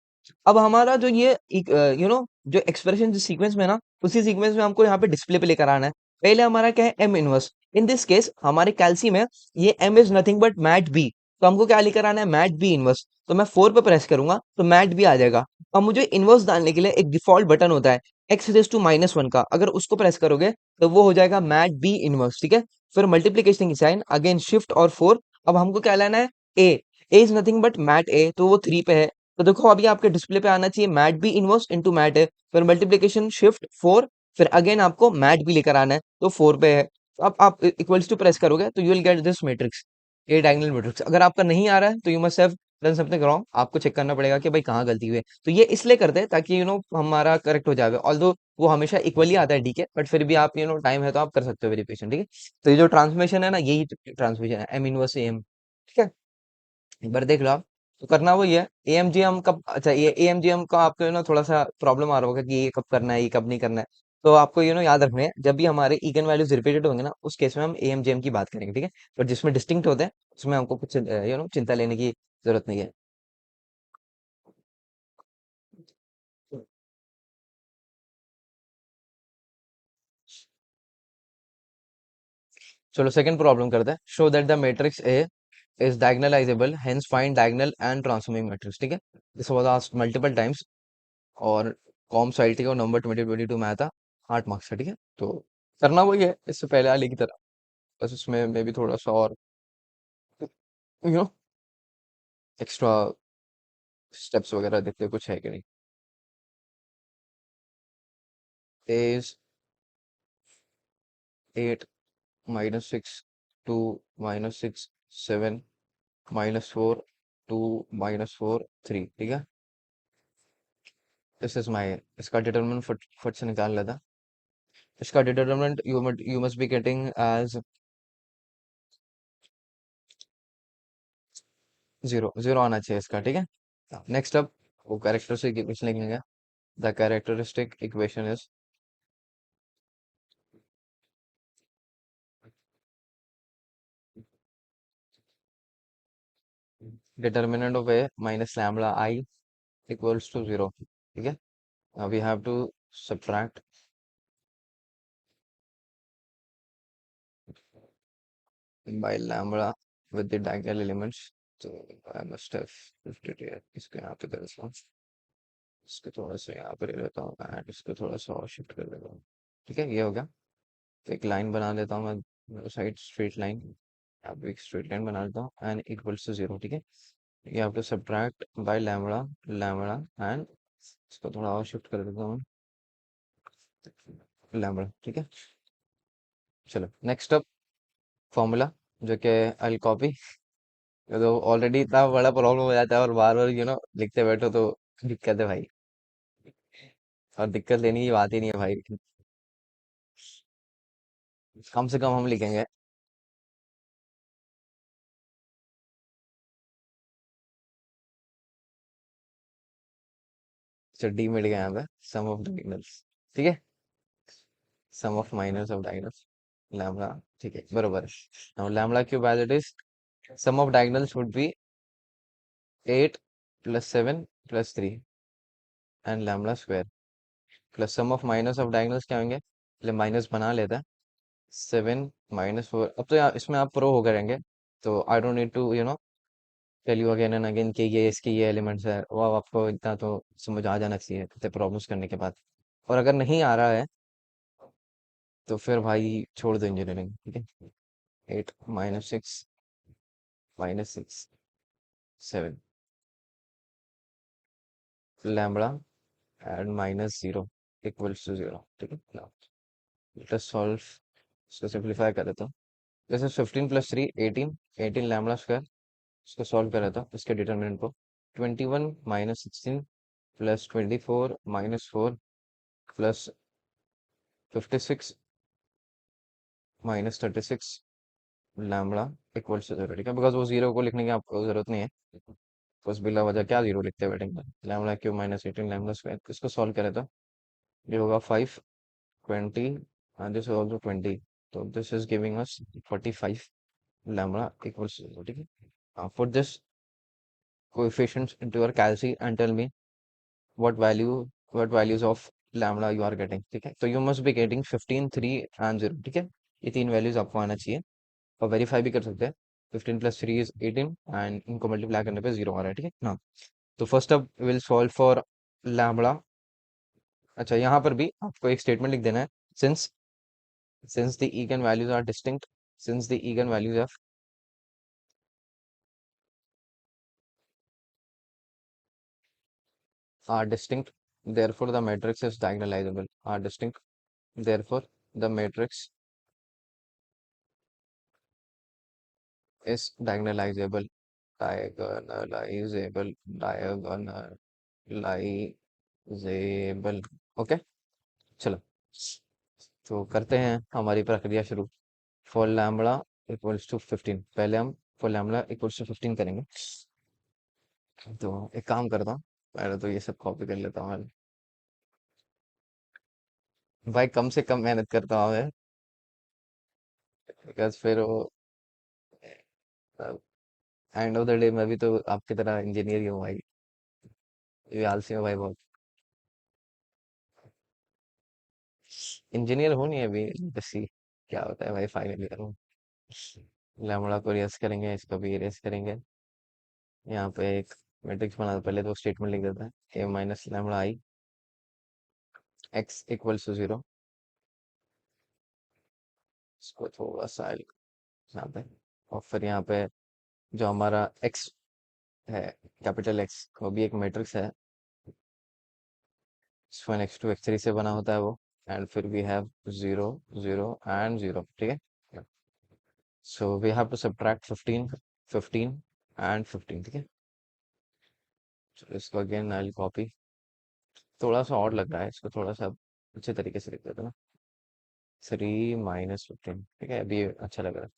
अब हमारा जो ये जो एक्सप्रेशन जिस सीक्वेंस में है ना, उसी सीक्वेंस में हमको यहाँ पे डिस्प्ले पे लेकर आना है। पहले हमारा क्या है, M inverse. In this case हमारे कैल्सी में ये M is nothing but mat B, तो हमको क्या लेकर आना है, मैट बी इनवर्स। तो मैं 4 पे प्रेस करूंगा तो मैट बी आ जाएगा। अब मुझे इनवर्स डालने के लिए एक डिफॉल्ट बटन होता है, एक्स रेज टू -1 का, अगर उसको प्रेस करोगे तो वो हो जाएगा मैट बी इनवर्स, ठीक है। फिर मल्टीप्लीकेशन की साइन, अगेन शिफ्ट और 4। अब हमको क्या लेना है, ए। ए इज नथिंग बट मैट ए, तो वो 3 पे है। तो देखो अभी आपके डिस्प्ले पे आना चाहिए mat B inverse into mat A, फिर मल्टीप्लीकेशन शिफ्ट 4, फिर अगेन आपको मैट बी लेकर आना है, तो 4 पे है। तो अब आप इक्वल्स टू प्रेस करोगे तो you will get this matrix, A diagonal matrix. अगर आपका नहीं आ रहा है तो you must have done something wrong, आपको चेक करना पड़ेगा कि भाई कहाँ गलती हुई है। तो ये इसलिए करते हैं ताकि हमारा करेक्ट हो जाए, ऑल्दो वो हमेशा इक्वली आता है डी के, बट फिर भी आप टाइम है तो आप कर सकते हो वेरिफिकेशन, ठीक है। तो ये जो ट्रांसमिशन है ना, यही ट्रांसमिशन है, एम इनवर्स एम, ठीक है। एक बार देख लो आप। तो करना वही है, एएमजीएम कब, अच्छा ये एएमजीएम का आपको थोड़ा सा प्रॉब्लम आ रहा होगा कि ये कब करना है, ये कब नहीं करना है। तो आपको याद रखना है, जब भी हमारे इगन वैल्यूज रिपीटेड होंगे ना, उस केस में हम एएमजीएम की बात करेंगे, ठीक है। पर जिसमें डिस्टिंक्ट होते हैं, उसमें हमको कुछ चिंता लेने की जरूरत नहीं है। चलो सेकंड प्रॉब्लम करते हैं, show that the matrix A is diagonalizable, hence find diagonal and transforming matrix, ठीक है। This was asked multiple times, और कॉम साइट का नंबर 2022 में आया था, 8 मार्क्स का, ठीक है। तो करना वही है इससे पहले वाले की तरह, बस उसमें मे भी थोड़ा सा और यू नो एक्स्ट्रा स्टेप्स वगैरह देखते हैं, कुछ है कि नहीं। इज 8 -6 2 -6 7 -4 2 -4 3, ठीक है। दिस इज माई, इसका डिटरमिनेंट फट फट से निकाल लेता। इसका determinant you must be getting as 0 आना चाहिए इसका, ठीक है। नेक्स्ट अब वो कैरेक्टरिस्टिक इक्वेशन लिखेंगे। The characteristic equation is determinant of A minus lambda I equals to 0, ठीक है। Now we have to subtract by lambda with the diagonal elements. तो I must have lifted it here. इसको यहाँ पे कर देता हूँ, इसको थोड़ा सा यहाँ पे ले लेता हूँ एंड इसको थोड़ा सा और शिफ्ट कर देता हूँ। ठीक है, ये हो गया। तो एक लाइन बना लेता हूँ मैं, साइड स्ट्रेट लाइन, यहाँ पे एक स्ट्रेट लाइन बना लेता हूँ एंड इक्वल्स टू 0। ठीक है, you have to subtract by lambda and इसको थोड़ा और शिफ्ट कर देता हूँ lambda। ठीक है, चलो नेक्स्ट अप फॉर्मूला, जो कि आई कॉपी, तो ऑलरेडी इतना बड़ा प्रॉब्लम हो जाता है और बार बार लिखते बैठो तो दिक्कत है भाई। और दिक्कत लेने की बात ही नहीं है भाई, कम से कम हम लिखेंगे। चलो डी मिल गया यहाँ पे, सम ऑफ डायगोनल्स। ठीक है, sum of minus of diagonals lambda. ठीक है, बरोबर है। Now lambda cube as it is, sum of diagonals would be 8 प्लस 7 प्लस 3 and lambda square plus sum of minus of diagonals क्या होंगे, पहले माइनस बना लेते हैं। 7 - 4, अब तो यहाँ इसमें आप प्रो हो करेंगे, तो I don't need to tell you again and again कि ये इसके ये एलिमेंट्स है, वो आपको इतना तो समझ आ जाना चाहिए इतने प्रॉब्लम्स करने के बाद। और अगर नहीं आ रहा है तो फिर भाई छोड़ दो इंजीनियरिंग। ठीक है, 8 - 6 - 6 7 लैम्बडा एंड -0 इक्वल्स टू 0। ठीक है, नाउ लेट अस सॉल्व, इसको सिंप्लीफाई कर देता हूँ। This is 15 plus 3 18, 18 lambda square, इसको सॉल्व कर देता हूँ इसके डिटर्मिनेंट को। 21 - 16 plus 24 -4 plus 56 -36 lambda equals to 0। ठीक है, बिकॉज वो जीरो को लिखने की आपको जरूरत नहीं है, बस बिला वजह क्या जीरो लिखते बैठेंगे। लैम्बडा क्यूब -18 लैम्बडा स्क्वायर, इसको सॉल्व करें तो ये होगा 5 20 एंड दिस ऑल्सो 20, तो this is giving us 45 lambda equals to 0। ठीक है, put this coefficients into your calci and tell me what value, what values of lambda you are getting। ठीक है, तो you must be getting 15 3 and 0। ठीक है, ये तीन वैल्यूज आपको आना चाहिए, और वेरीफाई भी कर सकते हैं। 15 प्लस 3 इज 18 एंड इनको मल्टीप्लाई करने पे 0 आ रहा है। ठीक है ना, तो फर्स्ट अब विल सॉल्व फॉर लैम्बडा। अच्छा, यहाँ पर भी आपको एक स्टेटमेंट लिख देना है, since since the eigen values are distinct, since the eigen values are distinct, therefore the matrix is diagonalizable, are distinct, therefore the matrix is diagonalizable, diagonalizable, diagonalizable। Okay, चलो तो करते हैं हमारी प्रक्रिया शुरू। फॉर लैम्बडा इक्वल्स टू 15, पहले हम for lambda equals to 15 करेंगे। तो एक काम करता हूँ, पहले तो ये सब कॉपी कर लेता हूँ। भाई कम से कम मेहनत करता हूँ मैं, बिकॉज फिर वो एंड ऑफ द डे मैं भी तो आपकी तरह इंजीनियर ही हूँ भाई, ये आलसी हूँ भाई बहुत। इंजीनियर हूँ नहीं अभी, बस क्या होता है भाई, फाइनल ईयर हूँ। लैम्बडा को रेस करेंगे, इसको भी रेस करेंगे। यहाँ पे एक मैट्रिक्स बना, पहले तो स्टेटमेंट लिख देता है, A minus lambda I X equals to 0। इसको थोड़ा सा यहाँ पे, और फिर यहाँ पे जो हमारा एक्स है, कैपिटल एक्स, वो भी एक मैट्रिक्स है, x1 x2 x3 से बना होता है वो, एंड फिर वी हैव 0 0 एंड 0। ठीक है, so we have to subtract 15 15 and 15। ठीक है, so इसको अगेन आई कॉपी, थोड़ा सा और लग रहा है, इसको थोड़ा सा अच्छे तरीके से लिख देते ना, 3 - 15। ठीक है, अभी ये अच्छा लग रहा है।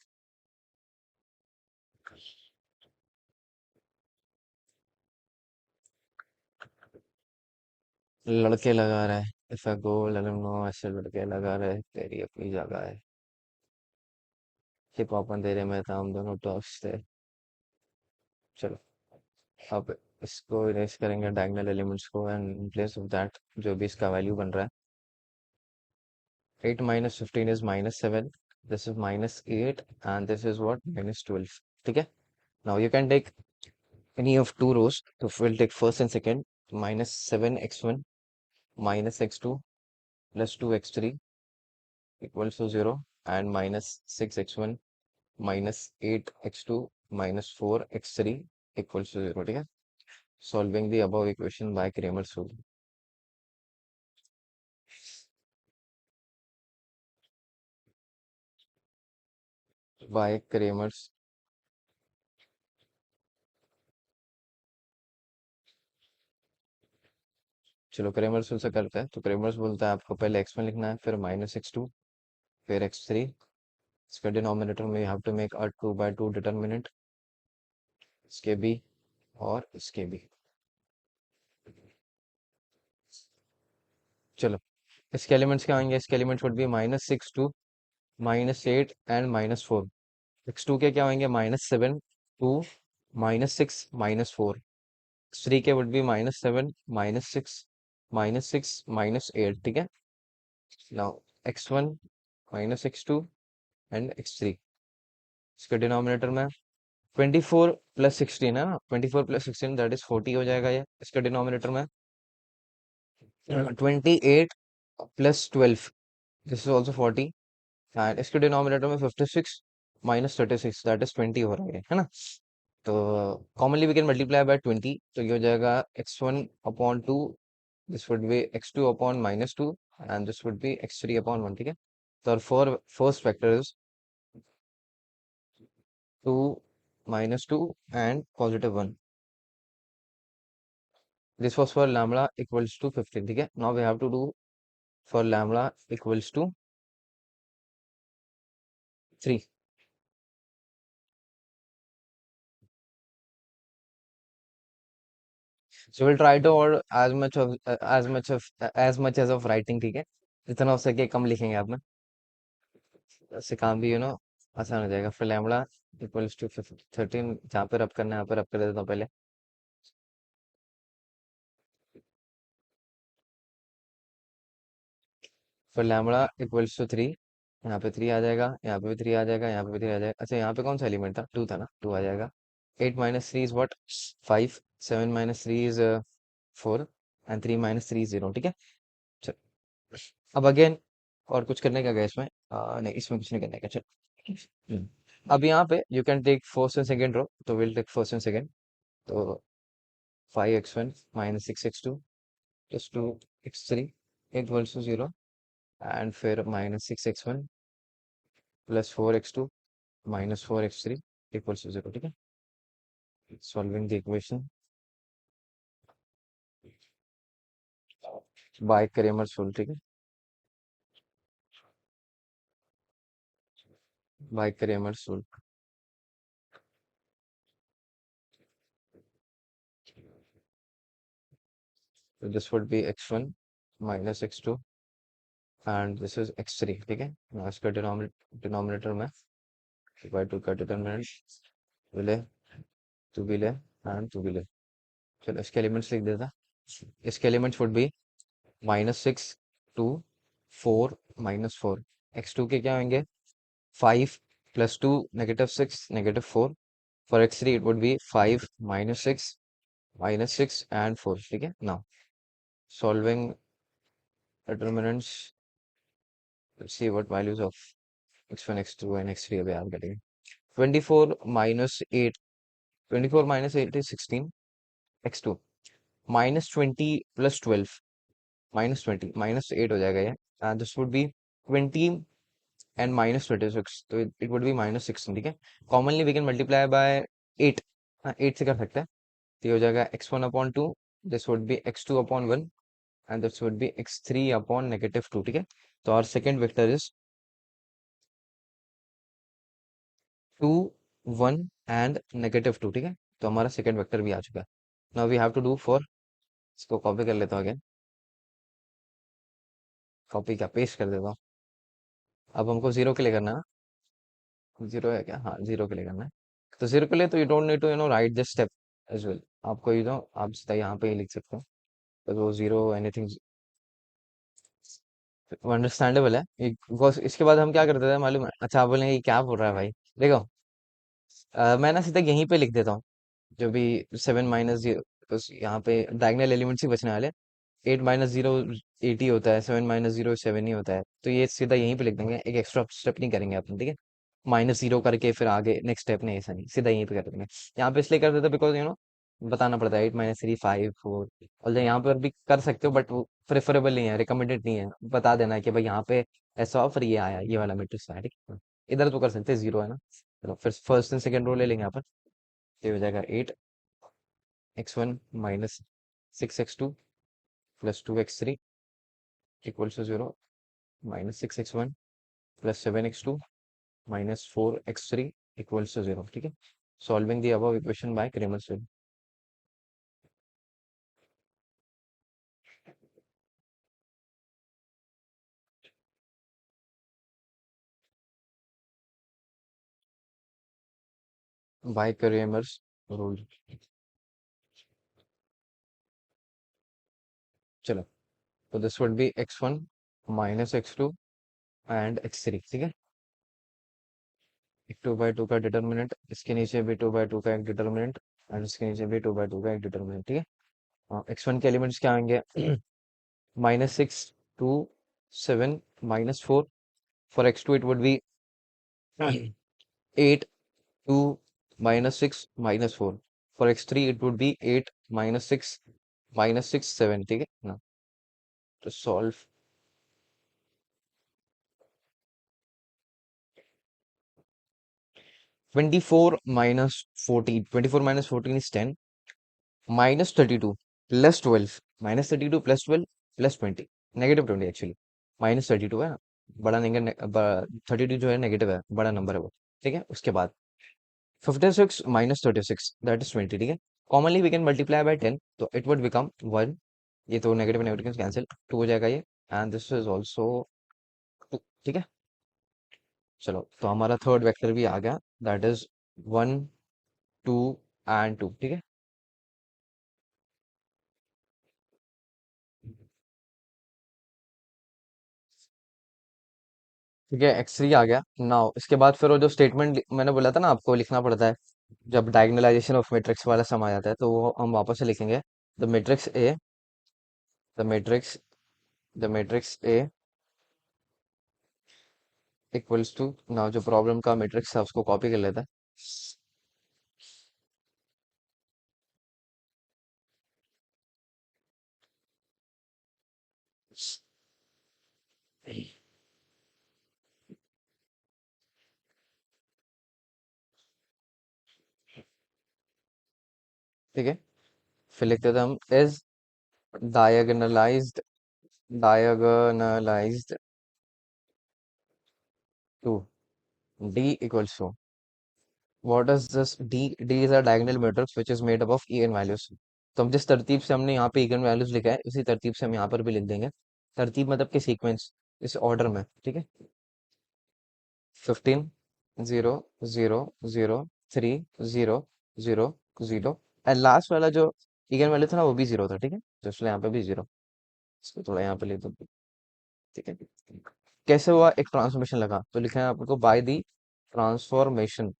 लड़के लगा रहा है, if I go let him know, ऐसे लड़के लगा रहे, तेरी अपनी जगह है। हिप हॉप अंधेरे में था, हम दोनों टॉक्स थे। चलो अब इसको इरेज करेंगे डायगोनल एलिमेंट्स को, and in place of that जो भी इसका वैल्यू बन रहा है, 8 minus 15 is -7, this is -8, and this is what, -12. ठीक है. Now you can take any of two rows, so we'll take first and second. -7x1 minus x2 plus 2x3 equals to 0, and -6x1 minus 8x2 minus 4x3 equals to 0. ठीक है. Solving the above equation by Cramer's rule. By Cramer's, चलो Cramer's rule से करते हैं. तो Cramer's बोलता है आपको पहले x1 लिखना है, फिर -x2, फिर x3. इसका डिनोमिनेटर में you have to make a 2 by 2 determinant, इसके भी और इसके भी. चलो, इसके एलिमेंट्स क्या होंगे? इसके elements would B -6, 2, -8 and -4. x2 के क्या होंगे? -7, 2, -6, -4. x3 के वुड बी -7, -6, -6, -8. ठीक है. Now x1 -x2 and x3. इसके डिनोमिनेटर में 24 + 16 है ना, 24 + 16 दैट इज 40 हो जाएगा ये. इसके डिनोमिनेटर में 28 + 12, दिस इज ऑल्सो 40, एंड इसके डिनोमिनेटर में 56 -36 दैट इज 20 हो रहा है ना. तो commonly we can multiply by 20, तो ये हो जाएगा x1/2, this would be x2/-2, and this would be x3/1. ठीक है. तो for first vector is 2, -2 and +1. This was for lambda equals to 15. ठीक है. Now we have to do for lambda equals to 3. So we'll try to order as much as of writing. ठीक है. जितना हो सके कम लिखेंगे आप में, इससे काम भी आसान हो जाएगा. फिर लैम्बडा इक्वल्स टू 13, जहाँ पे रब करना है यहाँ पे रब कर देता हूँ पहले. फिर लैम्बडा इक्वल्स टू 3, यहाँ पे 3 आ जाएगा, यहाँ पे भी 3 आ जाएगा, यहाँ पे भी 3 आ जाएगा. अच्छा, यहाँ पे कौन सा एलिमेंट था? 2 था ना, 2 आ जाएगा. 8 - 3 इज व्हाट? 5. 7 - 3 is 4, and 3 - 3 0. ठीक है. चल, अब अगेन और कुछ करने का गया इसमें? नहीं, इसमें कुछ नहीं करने का. चल. हम्म. अब यहाँ पे you can take first and second row, तो will take first and second. तो 5x1 - 6x2 + 2x3 equals to 0, and फिर -6x1 + 4x2 - 4x3 equals to 0. ठीक है. Solving the equation by Cramer's rule. ठीक है. Bye Cramer's rule. So this would be x1 - x2, and this is x3. ठीक है. Now इसका denominator में by 2 का डिटर्मिनेंट विले, 2 विले एंड 2 विले. चलो, इसके एलिमेंट्स लिख देता. इसके एलिमेंट्स वुड बी -6, 2, 4, -4. x2 के क्या होंगे? 5 + 2 -6 -4. For x3 it would be 5 -6 -6 and 4. ठीक है. Now solving determinants, let's see what values of x1, x2 and x3 we are getting. 24 minus 8. 24 minus 8 is 16. x2 -20 + 12, -20, -8 हो जाएगा ये. And this would be 20 and -26, तो it would be -16. ठीक है. Commonly we can multiply by 8. हाँ, 8 से कर सकते हैं. तो ये हो जाएगा x1/2, this would be x2/1, and this would be x3/-2. ठीक है. तो our second vector is 2, 1 and -2. ठीक है. तो हमारा सेकंड वेक्टर भी आ चुका है. Now we have to do for, इसको कॉपी कर लेता हूँ अगेन. कॉपी क्या, पेस्ट कर देता हूँ. अब हमको 0 के लिए करना है ना. 0 है क्या? हाँ, 0 के लिए करना है. तो 0 के लिए तो you don't need to write this step. As well. आपको ये तो आप सीधा यहाँ पे ही लिख सकते हो, तो वो जीरो एनीथिंग अंडरस्टैंडेबल है। बिकॉज इसके बाद हम क्या करते थे मालूम है? अच्छा, आप बोलेंगे ये क्या बोल रहा है भाई। देखो, मैं ना सीधा यहीं पे लिख देता हूँ, जो भी 7 माइनस 0, यहाँ पे डायगनल एलिमेंट्स ही बचने वाले। 8 माइनस 0 8 ही होता है, 7 माइनस 0 7 ही होता है, तो ये सीधा यहीं पे लिख देंगे, एक एक्स्ट्रा स्टेप नहीं करेंगे अपन, ठीक है? -0 करके फिर आगे नेक्स्ट स्टेप नहीं, ऐसा नहीं, सीधा यहीं पे कर देंगे। यहाँ पे इसलिए कर देते बिकॉज बताना पड़ता है 8 - 3 5 4, और यहाँ पर भी कर सकते हो, बट वो प्रेफरेबल नहीं है, रिकमेंडेड नहीं है। बता देना है कि भाई यहाँ पे ऐसा ऑफर ये आया, ये वाला मैट्रिक्स आया, ठीक है? इधर तो कर सकते हैं, जीरो है ना। चलो फिर फर्स्ट एंड सेकंड रो ले लेंगे यहाँ पर। ये हो जाएगा 8x1 -6x2 +2x3 =0, -6x1 +7x2 -4x3 =0, ठीक है? Solving the above equation by Cramer's rule. Bye Cramer's rule. चलो, तो this would B x1 -x2 and x3, ठीक है? एक 2/2 का डिटर्मिनेंट, इसके नीचे भी 2/2 का एक डिटर्मिनेंट, एंड इसके नीचे भी 2/2 का एक डिटर्मिनेंट, ठीक है? x1 के एलिमेंट्स क्या आएंगे? -6 2 7 -4। For x2 it would be 8 2 - 6 - 4। For x3 it would be 8 - 6 -6 7, ठीक है ना? तो सॉल्व 24 - 14 is 10, -32 + 12, -32 + 12 +20, -20 एक्चुअली। -32 है ना, बड़ा नेगेटिव, 32 जो है नेगेटिव है, बड़ा नंबर है वो, ठीक है? उसके बाद 56 - 36 दैट इज 20, ठीक है? Commonly we can multiply by 10, तो इट वुड बिकम 1। ये तो नेगेटिव नेगेटिव कैंसिल, 2 हो जाएगा ये, एंड दिस इज ऑल्सो 2, ठीक है? चलो, तो हमारा थर्ड वेक्टर भी आ गया, दैट इज 1 2 एंड 2, ठीक है? ठीक है, x3 आ गया। नाउ इसके बाद फिर वो जो स्टेटमेंट मैंने बोला था ना आपको लिखना पड़ता है, जब डायगनलाइजेशन ऑफ मैट्रिक्स वाला सम आ जाता है, तो वो हम वापस से लिखेंगे। The matrix A the matrix the matrix A equals to, now जो प्रॉब्लम का मैट्रिक्स था उसको कॉपी कर लेता है। ठीक है, फिर लिखते थे हम is diagonalized diagonalized to D equals to, what is this D? D is a diagonal matrix which is made up of eigen values. तो हम जिस तरतीब से हमने यहाँ पे इगन वैल्यूज लिखा है, उसी तरतीब से हम यहाँ पर भी लिख देंगे। तरतीब मतलब कि सीक्वेंस, इस ऑर्डर में, ठीक है? 15 0 0 0 3 0 0 0, एंड लास्ट वाला जो इगन वैल्यू था ना, वो भी जीरो था, ठीक है? तो इसलिए यहाँ पे भी जीरो, इसको थोड़ा यहाँ पे लिख दो, ठीक है? कैसे हुआ एक ट्रांसफॉर्मेशन लगा, तो लिखा है आपको by the transformation,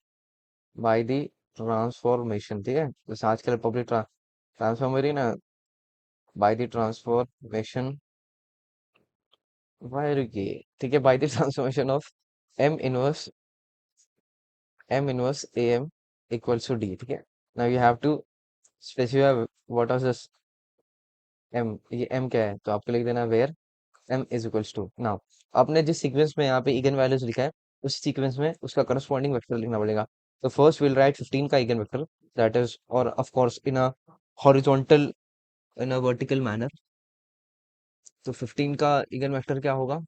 by the transformation, ठीक है? जैसे आजकल पब्लिक ट्रांसफॉर्म हो रही है ना, बाय द ट्रांसफॉर्मेशन, बाय रुकिए, ठीक है, by the transformation of M inverse A M equals to D, ठीक है? Now you have to specify what is this M, ये एम क्या है, तो आपको लिख देना where M is equals to. Now आपने जिस सीक्वेंस में यहाँ पे इगन वैल्यूज लिखा है, उस सीक्वेंस में उसका करस्पॉन्डिंग वेक्टर लिखना पड़ेगा। तो फर्स्ट विल राइट 15 का इगन वेक्टर, दैट इज, और of course in a horizontal, in a vertical manner. तो 15 का इगन वेक्टर क्या होगा?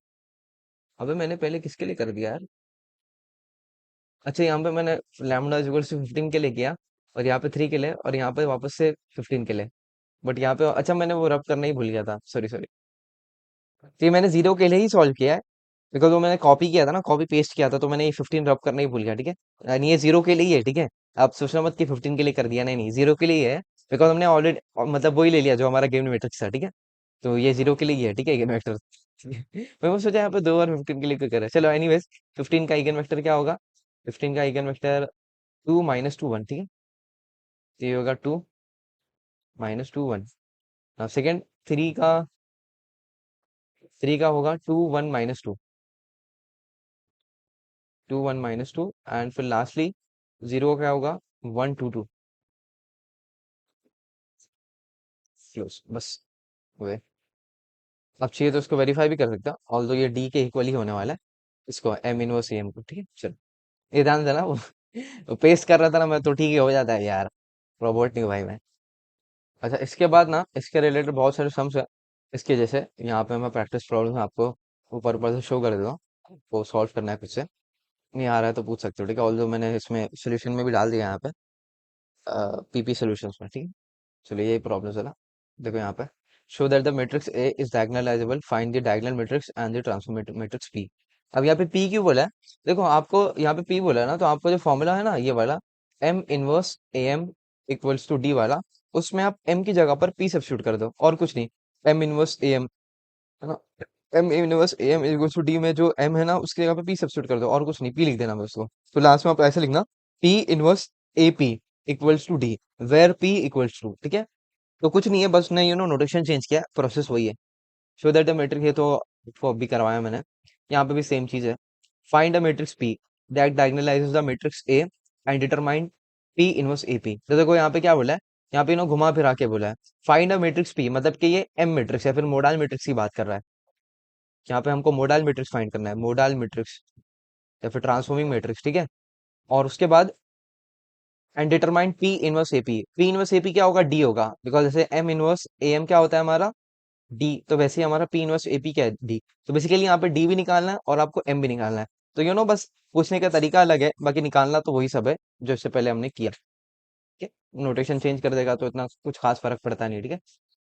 अबे मैंने पहले किसके लिए कर दिया यार? अच्छा, यहाँ पे मैंने लैम्डा इज इक्वल्स टू 15 के लिए किया, और यहाँ पे 3 के लिए, और यहाँ पे वापस से 15 के लिए। बट यहाँ पे अच्छा, मैंने वो रब करना ही भूल गया था, सॉरी सॉरी। तो ये मैंने जीरो के लिए ही सॉल्व किया है, बिकॉज वो मैंने कॉपी किया था ना, कॉपी पेस्ट किया था, तो मैंने ये 15 रब करना ही भूल गया, ठीक है। यानी ये जीरो के लिए ही है, ठीक है। आप सोचना मत कि 15 के लिए कर दिया, नहीं नहीं, जीरो के लिए ही है। बिकॉज हमने ऑलरेडी मतलब वही ले लिया जो हमारा गेम मैट्रिक्स था, ठीक है। तो ये जीरो के लिए ही है, ठीक है, इगन वेक्टर। मैं वो सोचा यहाँ पे 2 और 15 के लिए क्यों करे, चलो एनीवेज। 15 का इगन वेक्टर क्या होगा? 15 का इगन वेक्टर 2 - 2 1, ठीक है। तो ये होगा 2 - 2 1। सेकेंड, थ्री का थ्री का होगा 2 1 - 2, 2 1 - 2, एंड फिर लास्टली जीरो का क्या होगा? 1 2 2। क्लोज, बस हुए। अब चाहिए तो इसको वेरीफाई भी कर सकता, ऑल्दो ये डी के इक्वल ही होने वाला है, इसको एम इनवर्स एम को, ठीक है। चलो, ये ध्यान देना वो पेस्ट कर रहा था ना मैं, तो ठीक ही हो जाता है यार, रोबोट नहीं हूँ भाई मैं। अच्छा, इसके बाद ना इसके रिलेटेड बहुत सारे सम्स है। इसके जैसे यहाँ पे मैं प्रैक्टिस प्रॉब्लम आपको ऊपर ऊपर से शो कर देता हूँ, वो सॉल्व करना है खुद से। नहीं आ रहा है तो पूछ सकते हो, ठीक है, ऑल्दो मैंने इसमें सोल्यूशन में भी डाल दिया यहाँ पे, पीपी सॉल्यूशंस में, ठीक है। चलिए, यही प्रॉब्लम है ना। देखो यहाँ पे, show that the matrix A is diagonalizable, find the diagonal matrix and the transformation matrix P. अब यहाँ पे पी क्यों बोला है? देखो, आपको यहाँ पे पी बोला है ना, तो आपको जो फॉर्मूला है ना ये वाला, M inverse A M equals to D वाला, उसमें आप एम की जगह पर पी सब्स्टिट्यूट कर दो, और कुछ नहीं। एम इनवर्स ए एम, है ना। M inverse A M equals to D में जो एम है ना, उसकी जगह पे पी सब्स्टिट्यूट कर दो, और कुछ नहीं, पी लिख देना बस उसको। तो लास्ट में आप ऐसे लिखना, P inverse A P equals to D, where P equals to, ठीक है। तो कुछ नहीं है, बस ने नोटेशन चेंज किया, प्रोसेस वही है। शो दैट द मैट्रिक्स, ये तो इसको अभी करवाया मैंने। यहाँ पे भी सेम चीज है। Find a matrix P that diagonalizes the matrix A and determine P inverse A P. तो देखो यहाँ पे क्या बोला है, यहाँ पे घुमा फिरा के बोला है, फाइंड अ मैट्रिक्स पी, मतलब कि ये एम मैट्रिक्स या फिर मोडाल मैट्रिक्स की बात कर रहा है। यहाँ पे हमको मोडाल मैट्रिक्स फाइंड करना है, मोडाल मैट्रिक्स या फिर ट्रांसफॉर्मिंग मैट्रिक्स, ठीक है। और उसके बाद and determine P inverse AP, P inverse AP क्या होगा? डी होगा, बिकॉज जैसे एम इनवर्स ए एम क्या होता है हमारा? डी। तो वैसे ही हमारा पी इनवर्स एपी क्या है? डी। तो बेसिकली यहाँ पे डी भी निकालना है और आपको एम भी निकालना है। तो बस पूछने का तरीका अलग है, बाकी निकालना तो वही सब है जो इससे पहले हमने किया, ठीक है। नोटेशन चेंज कर देगा तो इतना कुछ खास फर्क पड़ता नहीं, ठीक है।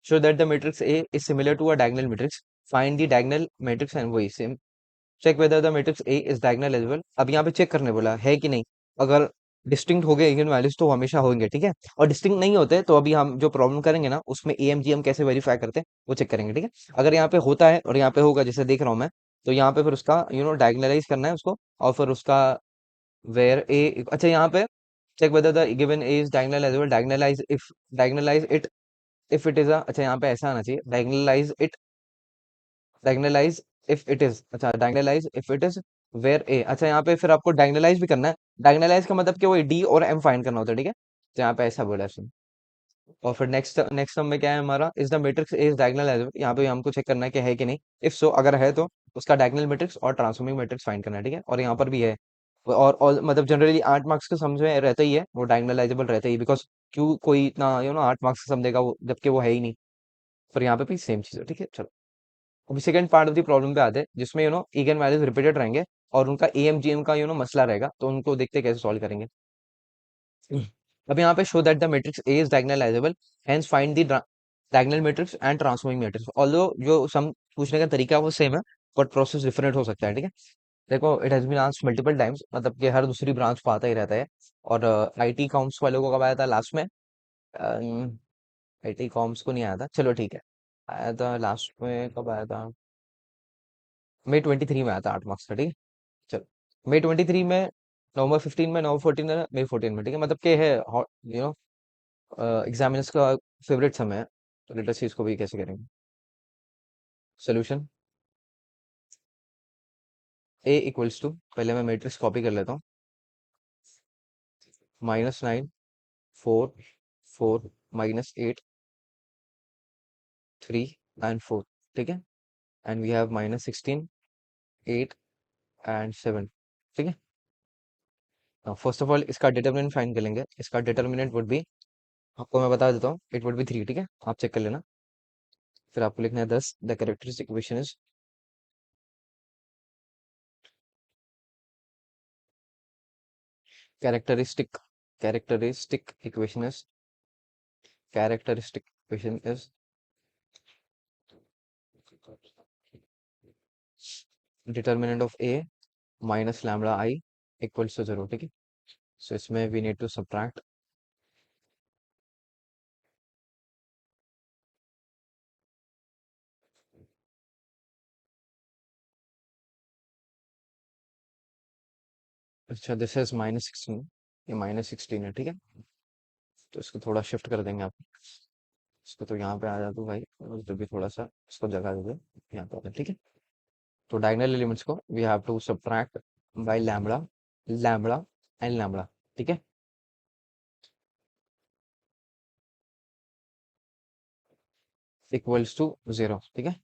Show that the matrix A is similar to a diagonal matrix, find the diagonal matrix, and वही same, check whether the matrix A is diagonal as well. अब यहाँ पे चेक करने बोला है कि नहीं। अगर डिस्टिंक्ट हो गए इगन वैल्यूज तो हमेशा होंगे, ठीक है। और डिस्टिंक्ट नहीं होते तो अभी हम जो प्रॉब्लम करेंगे ना, उसमें ए एम जी एम कैसे वेरीफाई करते हैं वो चेक करेंगे, ठीक है। अगर यहाँ पे होता है और यहाँ पे होगा, जैसे देख रहा हूँ मैं, तो यहाँ पे फिर उसका डायगोनलाइज करना है उसको, और फिर उसका वेयर ए, अच्छा यहाँ पे check whether the given A is diagonal as well, diagonalize if, diagonalize it if it is a, अच्छा यहाँ पे ऐसा आना चाहिए, diagonalize it, diagonalize if it is, अच्छा diagonalize if it is where A, अच्छा यहाँ पे फिर आपको डायगोनलाइज भी करना है। डायगोनलाइज का मतलब कि वो डी और एम फाइंड करना होता है, ठीक है। तो यहाँ पे ऐसा बोला है उसने। और फिर नेक्स्ट नेक्स्ट सम में क्या है हमारा, is the matrix is diagonal as, यहाँ पे हमको चेक करना है कि है कि नहीं। इफ सो, अगर है तो उसका डायगोनल मैट्रिक्स और ट्रांसफॉर्मिंग मैट्रिक्स फाइंड करना है, ठीक है। और यहाँ पर भी है। और मतलब जनरली 8 मार्क्स के समझ में रहता ही है, वो डायगोनलाइजेबल रहता ही, बिकॉज क्यों कोई इतना 8 मार्क्स का समझेगा वो, जबकि वो है ही नहीं। पर यहाँ पे भी सेम चीज है, ठीक है, चलो। अभी second part of the problem पे आते हैं, जिसमें इगन वैल्यूज रिपीटेड रहेंगे और उनका एएमजीएम का मसला रहेगा, तो उनको देखते हैं कैसे सॉल्व करेंगे। अब यहाँ पे show that the matrix A is diagonalizable, hence find the diagonal matrix and transforming matrix. Although जो सम पूछने का तरीका है वो सेम है, बट प्रोसेस डिफरेंट हो सकता है, ठीक है। देखो, it has been asked multiple times, मतलब कि हर दूसरी ब्रांच को आता ही रहता है। और आईटी कॉम्स वालों को कब आया था लास्ट में? आईटी कॉम्स को नहीं आया था, चलो ठीक है। आया था लास्ट में, कब आया था? मई 23 में आया था, 8 मार्क्स का, ठीक है। चलो, मई 23 में, नवंबर 15 में, नवंबर 14 में, मई 14 में, ठीक है। मतलब के है यू नो एग्जामिनर्स का फेवरेट समय है, तो लेट अस सी इसको भी कैसे करेंगे। सोल्यूशन, ए इक्वल्स टू, पहले मैं मैट्रिक्स कॉपी कर लेता हूँ, -9 4 4 -8 3 एंड 4, ठीक है। एंड वी हैव -16 8 एंड 7, ठीक है। फर्स्ट ऑफ ऑल इसका डिटर्मिनेंट फाइंड कर लेंगे, इसका डिटर्मिनेंट वुड बी, आपको मैं बता देता हूँ, इट वुड बी 3, ठीक है। आप चेक कर लेना। फिर आपको लिखना है 10, the characteristic equation is, characteristic characteristic equation is, characteristic equation is determinant of A minus lambda I equals to 0, ठीक है। सो इसमें वी नीड टू सब्ट्रैक्ट। अच्छा, दिस इज -16, ये -16 है, ठीक है। तो इसको थोड़ा शिफ्ट कर देंगे आप। इसको तो यहाँ पे आ जा तू भाई, और तो भी थोड़ा सा इसको जगह दे दे, यहाँ पे आ जा, ठीक है। तो डायगोनल एलिमेंट्स को we have to subtract by lambda, lambda and lambda, ठीक है। इक्वल्स टू 0, ठीक है।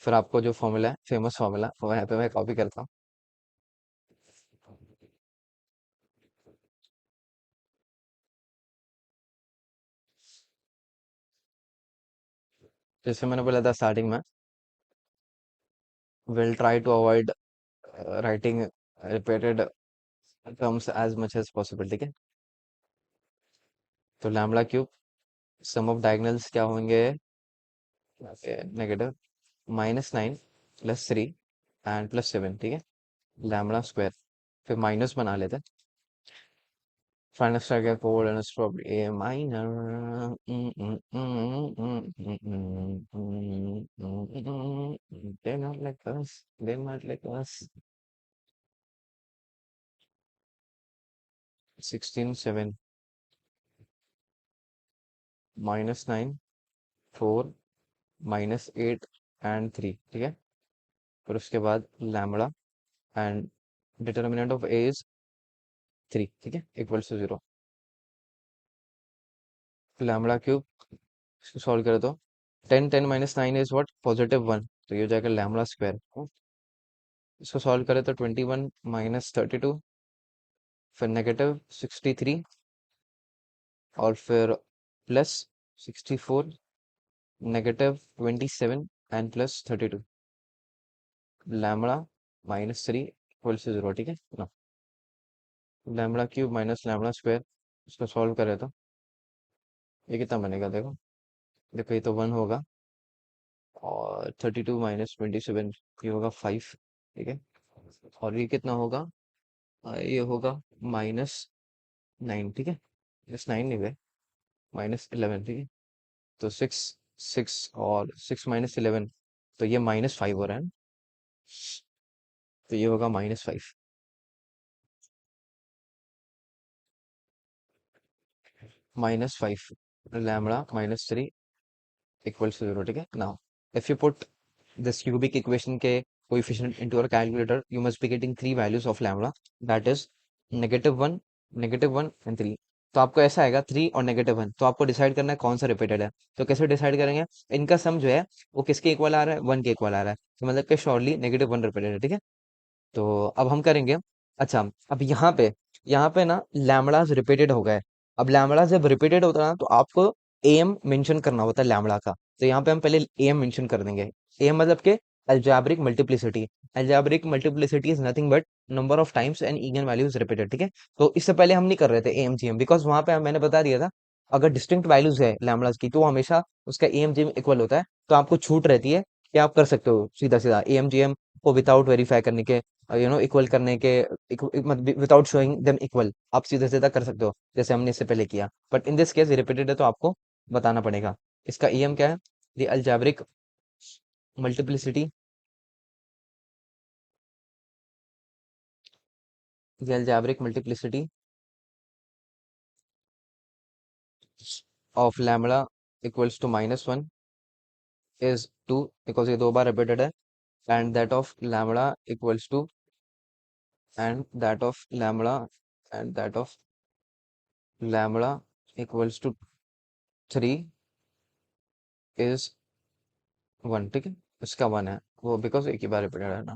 फिर आपको जो फॉर्मूला है, फेमस फॉर्मूला, वो यहाँ पे मैं कॉपी करता हूँ। जैसे मैंने बोला था स्टार्टिंग में, will try to avoid writing repeated terms as much as possible, ठीक है। तो lambda cube, sum of diagonals क्या होंगे, नेगेटिव -9 +3 एंड +7, ठीक है। लैम्बडा स्क्वायर, फिर माइनस बना लेते हैं। फाइनल स्टार क्या code and strawberry A minor, they not like us, they not like us। 16 7 -9 4 -8 and 3, ठीक है। फिर उसके बाद lambda and determinant of A is 3, ठीक है, इक्वल्स टू 0। लैम्बडा क्यूब, इसको सॉल्व करे तो 10 10 -9 इज व्हाट, +1, तो ये हो जाएगा लैम्बडा स्क्वायर। इसको सॉल्व करे तो 21 -32, फिर -63, और फिर +64, -27 एंड +32। लैम्बडा -3 इक्वल्स टू 0, ठीक है ना। Lambda cube minus lambda square, इसको सॉल्व करे तो ये कितना बनेगा, देखो देखो, ये तो 1 होगा, और 32 -27 ये होगा 5, ठीक है। और ये कितना होगा, ये होगा -9, ठीक है। -9 नहीं है, -11, ठीक है। तो 6 6 और 6 -11, तो ये -5 हो रहा है, तो ये होगा -5। -5 लैम्बडा -3 इक्वल्स टू 0, ठीक है। Now if you put this cubic equation के coefficient into your calculator, you must be getting three values of lambda, that is -1, -1 and 3। तो आपको ऐसा आएगा 3 और -1, तो आपको डिसाइड करना है कौन सा रिपीटेड है। तो कैसे डिसाइड करेंगे, इनका सम जो है वो किसके इक्वल आ रहा है, 1 के इक्वल आ रहा है, तो मतलब कि श्योरली -1 रिपीटेड है, ठीक है। तो अब हम करेंगे, अच्छा, अब यहाँ पे ना लैम्बडास रिपीटेड हो गए। अब लैम्बडा जब रिपीटेड होता है ना, तो आपको एम मेंशन करना होता है लैम्बडा का। तो यहाँ पे हम पहले एम मेंशन कर देंगे। एम मतलब के algebraic multiplicity। algebraic multiplicity is nothing but number of times and eigen values repeated, ठीक है। तो इससे पहले हम नहीं कर रहे थे एम जी एम, बिकॉज वहां पे मैंने बता दिया था, अगर डिस्टिंक्ट वैल्यूज है लैम्बडास की, तो वो हमेशा उसका एम जी एम इक्वल होता है। तो आपको छूट रहती है कि आप कर सकते हो सीधा सीधा एम जी एम को विदाउट वेरीफाई करने के, इक्वल करने के, विदाउट शोइंग देम इक्वल, आप सीधा सीधा कर सकते हो जैसे हमने इससे पहले किया। But in this case repeated है, तो आपको बताना पड़ेगा। इसका ईएम क्या है, the algebraic multiplicity, the algebraic multiplicity of lambda equals to -1 is 2, because ये दो बार रिपीटेड है। And that of lambda equals to, and that of lambda, and that of lambda equals to 3 is 1, ठीक है। इसका 1 है वो, बिकॉज एक ही बार रिपीटेड है ना।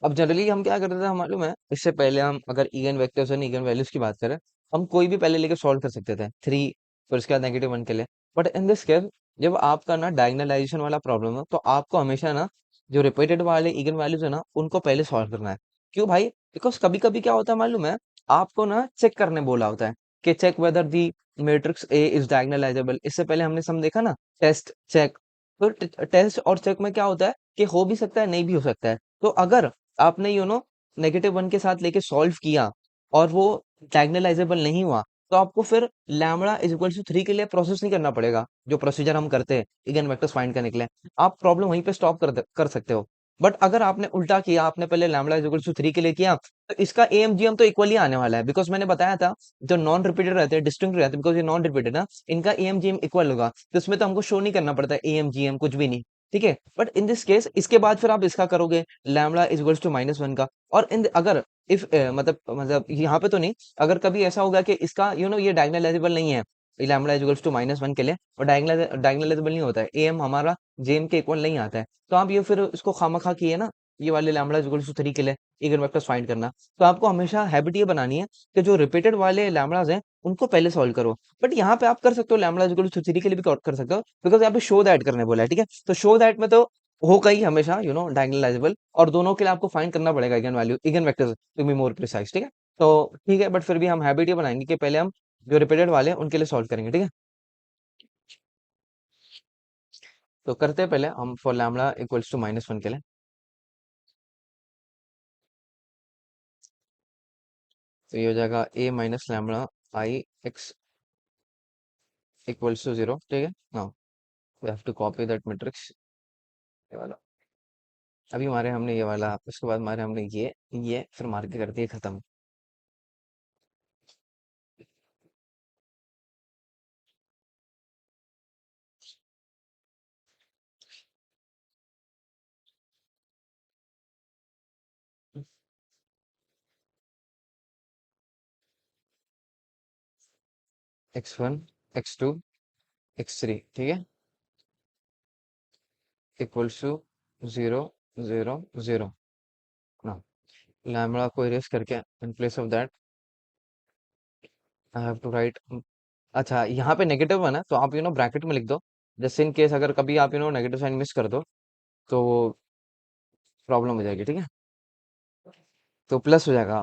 अब जनरली हम क्या करते थे, हम मालूम है, इससे पहले हम अगर इगन वेक्टर्स और इगन वैल्यूज की बात करें, हम कोई भी पहले लेके सॉल्व कर सकते थे 3, फिर उसके बाद -1 के लिए। बट इन दिस केस, जब आपका ना डायगनलाइजेशन वाला प्रॉब्लम है, तो आपको हमेशा ना जो रिपीटेड वाले इगन वैल्यूज है ना, उनको पहले सॉल्व करना है। क्यों भाई, बिकॉज कभी कभी क्या होता है मालूम है, आपको ना चेक करने बोला होता है कि check whether the matrix A is diagonalizable. इससे पहले हमने सम देखा ना, टेस्ट चेक। तो टेस्ट और चेक में क्या होता है कि हो भी सकता है नहीं भी हो सकता है। तो अगर आपने -1 के साथ लेके सॉल्व किया और वो डायगोनलाइजेबल नहीं हुआ, तो आपको फिर लैम्बडा इज इक्वल टू 3 के लिए प्रोसेस नहीं करना पड़ेगा, जो प्रोसीजर हम करते हैं इगन वेक्टर्स फाइंड करने के लिए। आप प्रॉब्लम वहीं पे स्टॉप कर सकते हो। बट अगर आपने उल्टा किया, आपने पहले लैम्बडा इज इक्वल टू 3 के लिए किया, तो इसका एएमजीएम तो इक्वली आने वाला है, बिकॉज मैंने बताया था जो नॉन रिपीटेड रहते हैं, डिस्टिंक्ट रहते हैं, बिकॉज ये नॉन रिपीटेड ना, इनका एएमजीएम इक्वल होगा, तो इसमें तो हमको शो नहीं करना पड़ता एएमजीएम कुछ भी नहीं। ठीक है, बट इन दिस केस इसके बाद फिर आप इसका करोगे लैम्बडा इज इक्वल टू -1 का। और इन अगर इफ मतलब यहाँ पे तो नहीं, अगर कभी ऐसा होगा कि इसका ये डायगोनलाइजेबल नहीं है, लैम्बडा इज इक्वल टू -1 के लिए, और डायगोनलाइजेबल नहीं होता है, एम हमारा जेम के इक्वल नहीं आता है, तो आप ये फिर इसको खामखा किए ना, ये वाले लैम्बडा इज इक्वल टू 3 के लिए इगन वेक्टर्स फाइंड करना। तो आपको हमेशा हैबिट ये बनानी है कि जो रिपीटेड वाले लैम्बडास हैं उनको पहले सॉल्व करो। बट यहाँ पे आप कर सकते हो लैम्बडा इज इक्वल टू 3 के लिए भी कर सकते हो, बिकॉज यहाँ पे शो दैट करने बोला है। ठीक है, तो शो दैट में तो होगा ही हमेशा डायगोनलाइजेबल, और दोनों के लिए आपको फाइंड करना पड़ेगा eigenvalue, eigenvectors to be more precise. ठीक है, तो ठीक है, बट फिर भी हम हैबिट ये बनाएंगे कि पहले हम जो रिपीटेड वाले हैं उनके लिए सॉल्व करेंगे। ठीक है, तो करते हैं पहले हम फॉर लैम्बडा इक्वल्स टू -1 के लिए। तो ये हो जाएगा a minus lambda I X equals to 0। ठीक है, now we have to copy that matrix, ये वाला। अभी मारे हमने ये वाला, उसके बाद मारे हमने ये फिर मार के कर दिए खत्म। x1 x2 x3, ठीक है, इक्वल्स टू 0 0 0। नाउ लैम्बडा को इरेज करके in place of that I have to write, अच्छा यहाँ पे नेगेटिव है ना, तो आप ब्रैकेट में लिख दो, जस्ट इन केस अगर कभी आप नेगेटिव साइन मिस कर दो तो प्रॉब्लम हो जाएगी। ठीक है, तो प्लस हो जाएगा,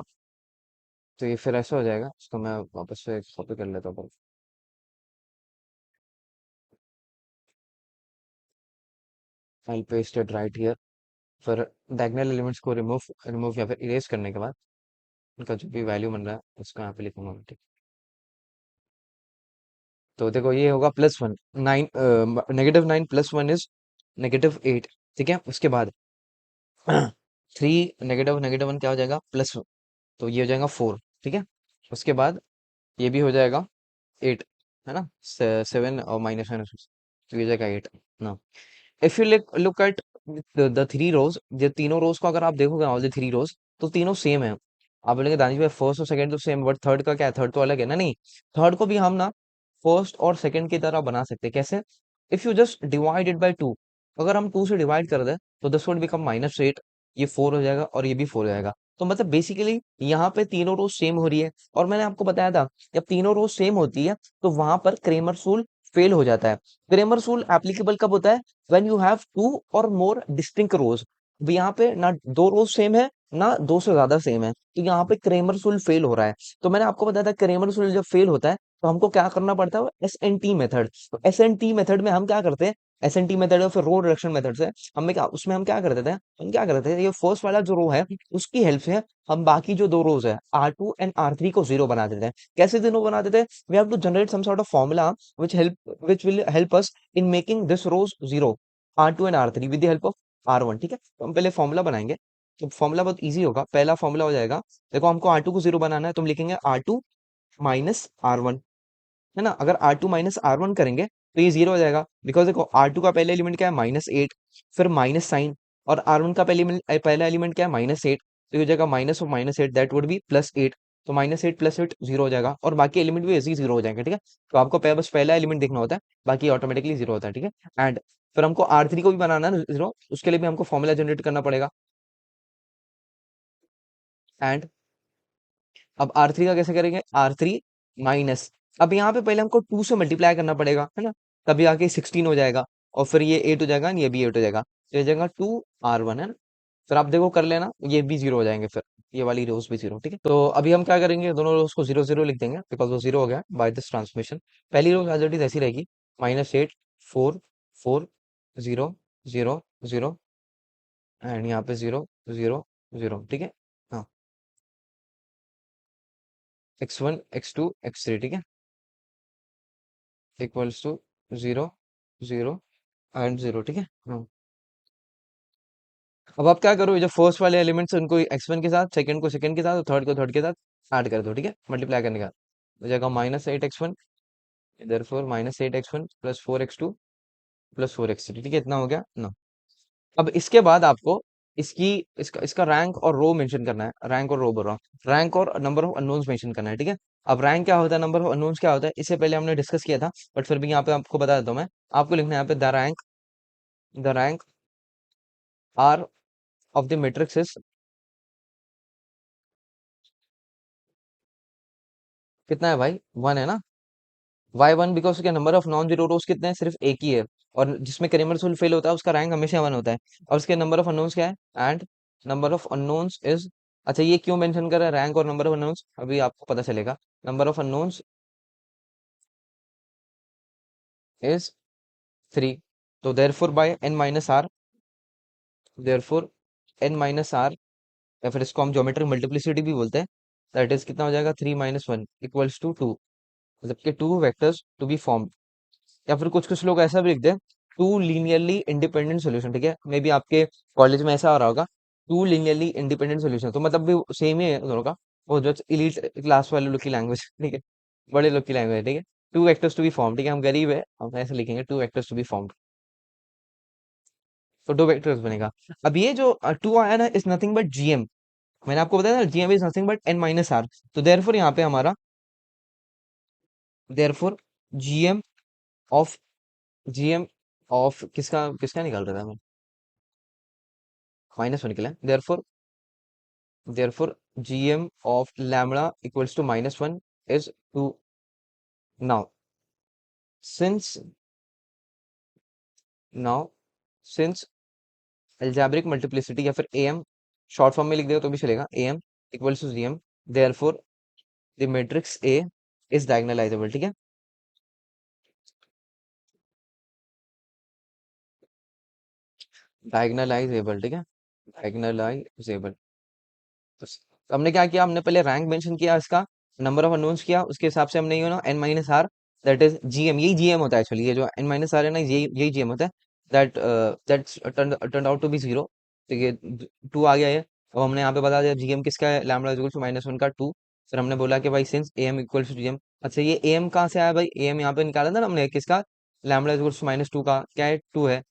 तो ये फिर ऐसा हो जाएगा, इसको मैं वापस से कॉपी कर लेता हूँ। आई पेस्ट इट राइट हियर। फिर डायगोनल एलिमेंट्स को रिमूव रिमूव या फिर इरेज करने के बाद उनका जो भी वैल्यू बन रहा है उसको यहाँ पे लिखूंगा मैं। ठीक, तो देखो ये होगा +1 9, -9 +1 इज -8। ठीक है, उसके बाद 3 -1 क्या हो जाएगा +1, तो ये हो जाएगा 4। ठीक है, उसके बाद ये भी हो जाएगा 8, है ना, 7 और -1, तो ये हो जाएगा 8 ना। If you look at the 3 रोज, जो तीनों रोज को अगर आप देखोगे ऑल द 3 रोज, तो तीनों सेम है। आप बोलेंगे दानिश भाई फर्स्ट और सेकंड तो सेम, बट थर्ड का क्या है, थर्ड तो अलग है ना। नहीं, थर्ड को भी हम ना फर्स्ट और सेकंड की तरह बना सकते हैं। कैसे? If you just divide it by 2, अगर हम 2 से डिवाइड कर दें तो दिस वुड बिकम -8, ये 4 हो जाएगा और ये भी 4 हो जाएगा। तो मतलब बेसिकली यहाँ पे तीनों रोज सेम हो रही है, और मैंने आपको बताया था जब तीनों रोज सेम होती है तो वहां पर क्रेमर्स रूल फेल हो जाता है। क्रेमर्स रूल एप्लीकेबल कब होता है? व्हेन यू हैव टू और मोर डिस्टिंक्ट रोज। अब यहाँ पे ना दो रोज सेम है, ना दो से ज्यादा सेम है, तो यहाँ पे क्रेमर्स रूल फेल हो रहा है। तो मैंने आपको बताया था क्रेमर्स रूल जब फेल होता है तो हमको क्या करना पड़ता है, SNT मेथड। तो SNT मेथड में हम क्या करते हैं, SNT मेथड और फिर रो रिडक्शन मेथड से हमें क्या, उसमें हम क्या कर देते हैं, हम क्या करते हैं, ये फर्स्ट वाला जो रो है उसकी हेल्प से हम बाकी जो दो रोज है R2 एंड R3 को 0 बना देते हैं। कैसे 0 बना देते हैं? We have to generate some sort of formula which will help us in making this rows 0, R2 and R3 with the help of R1। ठीक है, तो हम पहले फॉर्मूला बनाएंगे। तो फॉर्मूला बहुत इजी होगा। पहला फॉर्मूला हो जाएगा, देखो हमको R2 को 0 बनाना है, तो हम लिखेंगे R2 माइनस R1, है ना। अगर R2 माइनस R1 करेंगे तो ये 0 हो जाएगा, बिकॉज देखो R2 का पहला एलिमेंट क्या है, -8, फिर माइनस साइन, और R1 का पहला एलिमेंट क्या है, -8, तो ये हो जाएगा minus of -8, that would be +8। तो -8 +8 0 हो जाएगा, और बाकी एलिमेंट भी ऐसे ही 0 हो जाएंगे। ठीक है, तो आपको बस पहला एलिमेंट देखना होता है, बाकी ऑटोमेटिकली 0 होता है। ठीक है, एंड फिर हमको R3 को भी बनाना है 0, उसके लिए भी हमको फॉर्मूला जनरेट करना पड़ेगा। एंड अब R3 का कैसे करेंगे, R3 माइनस, अब यहाँ पे पहले हमको 2 से मल्टीप्लाई करना पड़ेगा, है ना, तभी आके 16 हो जाएगा, और फिर ये 8 हो जाएगा, ये भी 8 हो जाएगा, तो ये हो जाएगा 2R1, है ना। फिर आप देखो कर लेना, ये भी 0 हो जाएंगे, फिर ये वाली रोज भी 0। ठीक है, तो अभी हम क्या करेंगे, दोनों रोज को 0 0 लिख देंगे, बिकॉज वो 0 हो गया बाय दिस ट्रांसमिशन। पहली रोज एज इट इज ऐसी रहेगी, -8 4 4 0 0 0 एंड यहाँ पे 0 0 0, ठीक है। हाँ, x1 x2 x3, ठीक है, इक्वल्स टू 0 0 एंड 0, ठीक है। हाँ, अब आप क्या करो, ये जो फर्स्ट वाले एलिमेंट्स उनको x1 के साथ, सेकंड को सेकंड के साथ और थर्ड को थर्ड के साथ ऐड कर दो, ठीक है, मल्टीप्लाई करने का हो जाएगा -8x1, therefore -8x1 plus 4x2 plus 4x3, ठीक है, इतना हो गया ना। अब इसके बाद आपको इसकी इसका इसका रैंक और रो मेंशन करना है, रैंक और रो बोल रहा हूँ, रैंक और नंबर ऑफ अननोन्स मेंशन करना है, ठीक है। अब रैंक क्या होता है, नंबर ऑफ अननोन्स क्या होता है, इससे पहले हमने डिस्कस किया था, बट फिर भी यहाँ पे आपको बता देता हूँ मैं। आपको लिखना है यहाँ पे the rank R of the matrix is, कितना है भाई, 1 है ना। y1 बिकॉज उसके number of non zero rows कितने हैं, सिर्फ एक ही है, और जिसमें क्रेमर्स रूल फेल होता है उसका रैंक हमेशा 1 होता है। और उसके नंबर ऑफ अननोन्स क्या है, and number of unknowns is, अच्छा ये क्यों मेंशन कर रहा है रैंक और नंबर ऑफ अननोन्स, अभी आपको पता चलेगा। नंबर ऑफ अननोन्स इज 3, तो therefore by n-r, therefore n-r, या फिर इसको हम ज्योमेट्रिक मल्टीप्लिसिटी भी बोलते हैं, दैट इज कितना हो जाएगा, 3 - 1 इक्वल्स टू 2, मतलब कि 2 वेक्टर्स टू बी फॉर्म। या फिर कुछ कुछ लोग ऐसा भी लिखते हैं, 2 लीनियरली इंडिपेंडेंट सोल्यूशन, ठीक है, मे बी आपके कॉलेज में ऐसा हो रहा होगा, 2 लीनियरली इंडिपेंडेंट सोल्यूशन, तो मतलब भी सेम ही है दोनों का, वो जो इलीट क्लास वाले लोग की लैंग्वेज, ठीक है, बड़े लोग की लैंग्वेज, ठीक है। 2 वेक्टर्स टू बी फॉर्म, ठीक है, हम गरीब है, हम ऐसे लिखेंगे 2 वेक्टर्स टू बी फॉर्म, तो 2 वेक्टर्स बनेगा। अब ये जो 2 आया ना, इज नथिंग बट जीएम, मैंने आपको बताया ना, GM is nothing but n-r, तो देयरफॉर यहाँ पे हमारा, therefore GM of GM of किसका किसका निकाल रहा था मैं, -1 निकला, therefore gm of lambda equals to -1 is 2। now since now since algebraic multiplicity या फिर am, शॉर्ट फॉर्म में लिख देगा तो भी चलेगा, am equals to gm, therefore the matrix A is diagonalizable, ठीक है, डायगनलाइजेबल, ठीक है, डायगनलाइजेबल। तो हमने क्या किया, हमने पहले रैंक मेंशन किया इसका, नंबर ऑफ अननोन्स किया, उसके हिसाब से हमने you know n-r, that is GM, यही जीएम होता है एक्चुअली, ये जो n-r है ना, यही जीएम होता है, that that's turn out to be 0, तो ये 2 आ गया है। अब हमने यहाँ पे बता दिया जीएम किसका है, लैम्बडा इक्वल टू -1 का 2, फिर हमने बोला कि भाई since M equal to GM, अच्छा ये एम कहाँ से आया भाई, एम यहाँ पे निकाला था ना हमने किसका, लैम्बडा इक्वल टू -2 का, क्या है, 2 है,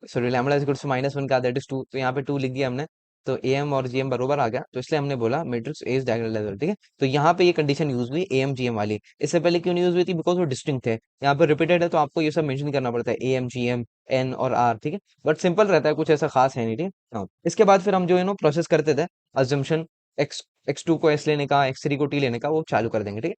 सॉरी लैम्बडा इक्वल टू -1 का, दैट इज 2, तो यहाँ पे 2 लिख दिया हमने, तो ए एम और जीएम बरोबर आ गया, तो इसलिए हमने बोला मैट्रिक्स ए इज डायगोनलाइजेबल, ठीक है। तो यहाँ पे ये कंडीशन यूज हुई ए एम जी एम वाली, इससे पहले क्यों नहीं यूज हुई थी, बिकॉज वो डिस्टिंक्ट है, यहाँ पे रिपीटेड है, तो आपको ये सब मेंशन करना पड़ता है, A M G M N और आर, ठीक है, बट सिंपल रहता है, कुछ ऐसा खास है नहीं, ठीक है। हाँ, इसके बाद फिर हम जो है नो प्रोसेस करते थे, अजम्पशन एक्स टू को एस लेने का, x3 को टी लेने का, वो चालू कर देंगे, ठीक है।